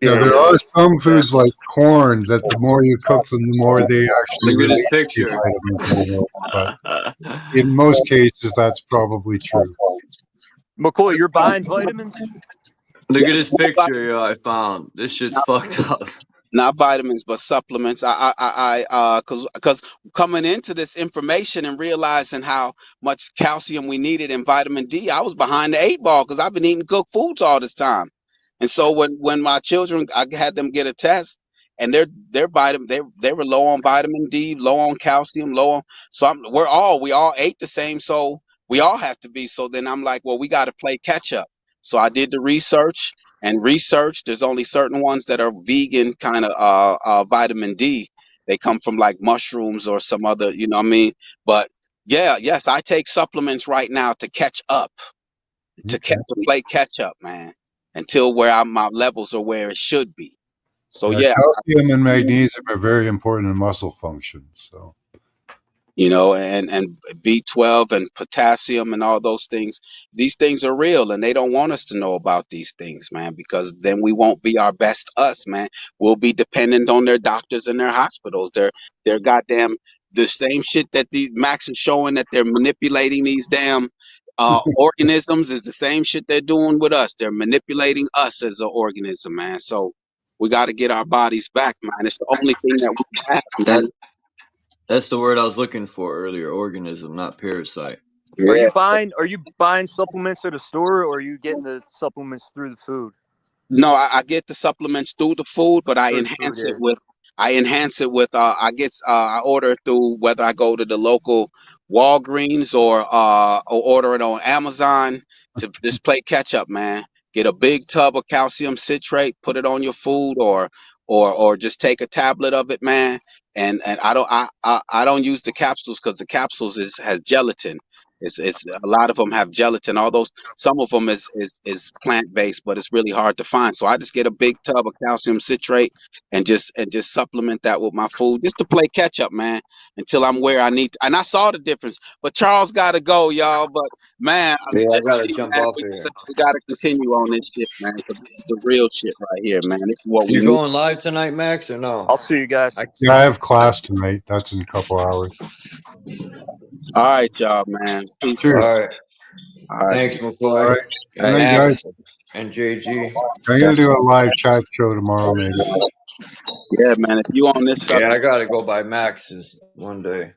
Yeah, there are some foods like corn that the more you cook them, the more they actually Look at release this picture. vitamins and minerals. But in most cases, that's probably true. McCoy, you're buying vitamins? Look at this picture, I found. This shit's fucked up. Not vitamins, but supplements. Because coming into this information and realizing how much calcium we needed in vitamin D, I was behind the eight ball because I've been eating cooked foods all this time. And so when my children, I had them get a test, and their vitamin, they were low on vitamin D, low on calcium, low on. So we all ate the same, so we all have to be. So then I'm like, well, we got to play catch up. So I did the research and research. There's only certain ones that are vegan kind of vitamin D. They come from like mushrooms or some other, you know what I mean? But yeah, yes, I take supplements right now to catch up, Okay. to play catch up, man, until my levels are where it should be. So Yeah, yeah, calcium and magnesium are very important in muscle function. So you know, and B12 and potassium and all those things. These things are real, and they don't want us to know about these things, man, because then we won't be our best us, man. We'll be dependent on their doctors and their hospitals. They're goddamn the same shit that these Max is showing that they're manipulating these damn organisms is the same shit they're doing with us. They're manipulating us as an organism, man. So we got to get our bodies back, man. It's the only thing that we have, man. That's the word I was looking for earlier. Organism, not parasite. Yeah. Are you buying supplements at a store, or are you getting the supplements through the food? No, I get the supplements through the food, but Through the food, yeah. I order it through whether I go to the local Walgreens or order it on Amazon to just play catch up, man. Get a big tub of calcium citrate, put it on your food, or just take a tablet of it, man. And I don't use the capsules because the capsules has gelatin. It's a lot of them have gelatin. Although some of them is plant based, but it's really hard to find. So I just get a big tub of calcium citrate and just supplement that with my food just to play catch up, man, until I'm where I need to. And I saw the difference. But Charles got to go, y'all. But man, Yeah, I just gotta see, jump man, off here. we gotta continue on this shit, man, because this is the real shit right here, man. This is what we You need. going live tonight, Max, or no? I'll see you guys. yeah, I have class tonight. That's in a couple hours. All right, y'all, man. Peace Cheers. out. All right. All right. Thanks, All McCoy. right. Good And Hey, night, guys. Max and JG. I'm gonna do a live chat show tomorrow, maybe. yeah, man. If you on this Yeah, I subject, gotta go by Max's one day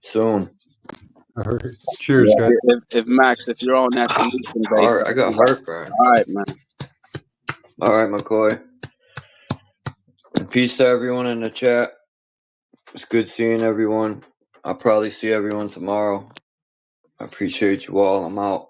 soon. All right. Cheers, yeah, guys. if Max, if you're on that solution All based, right, I got heartburn. all right, man. All right, McCoy. And peace to everyone in the chat. It's good seeing everyone. I'll probably see everyone tomorrow. I appreciate you all. I'm out.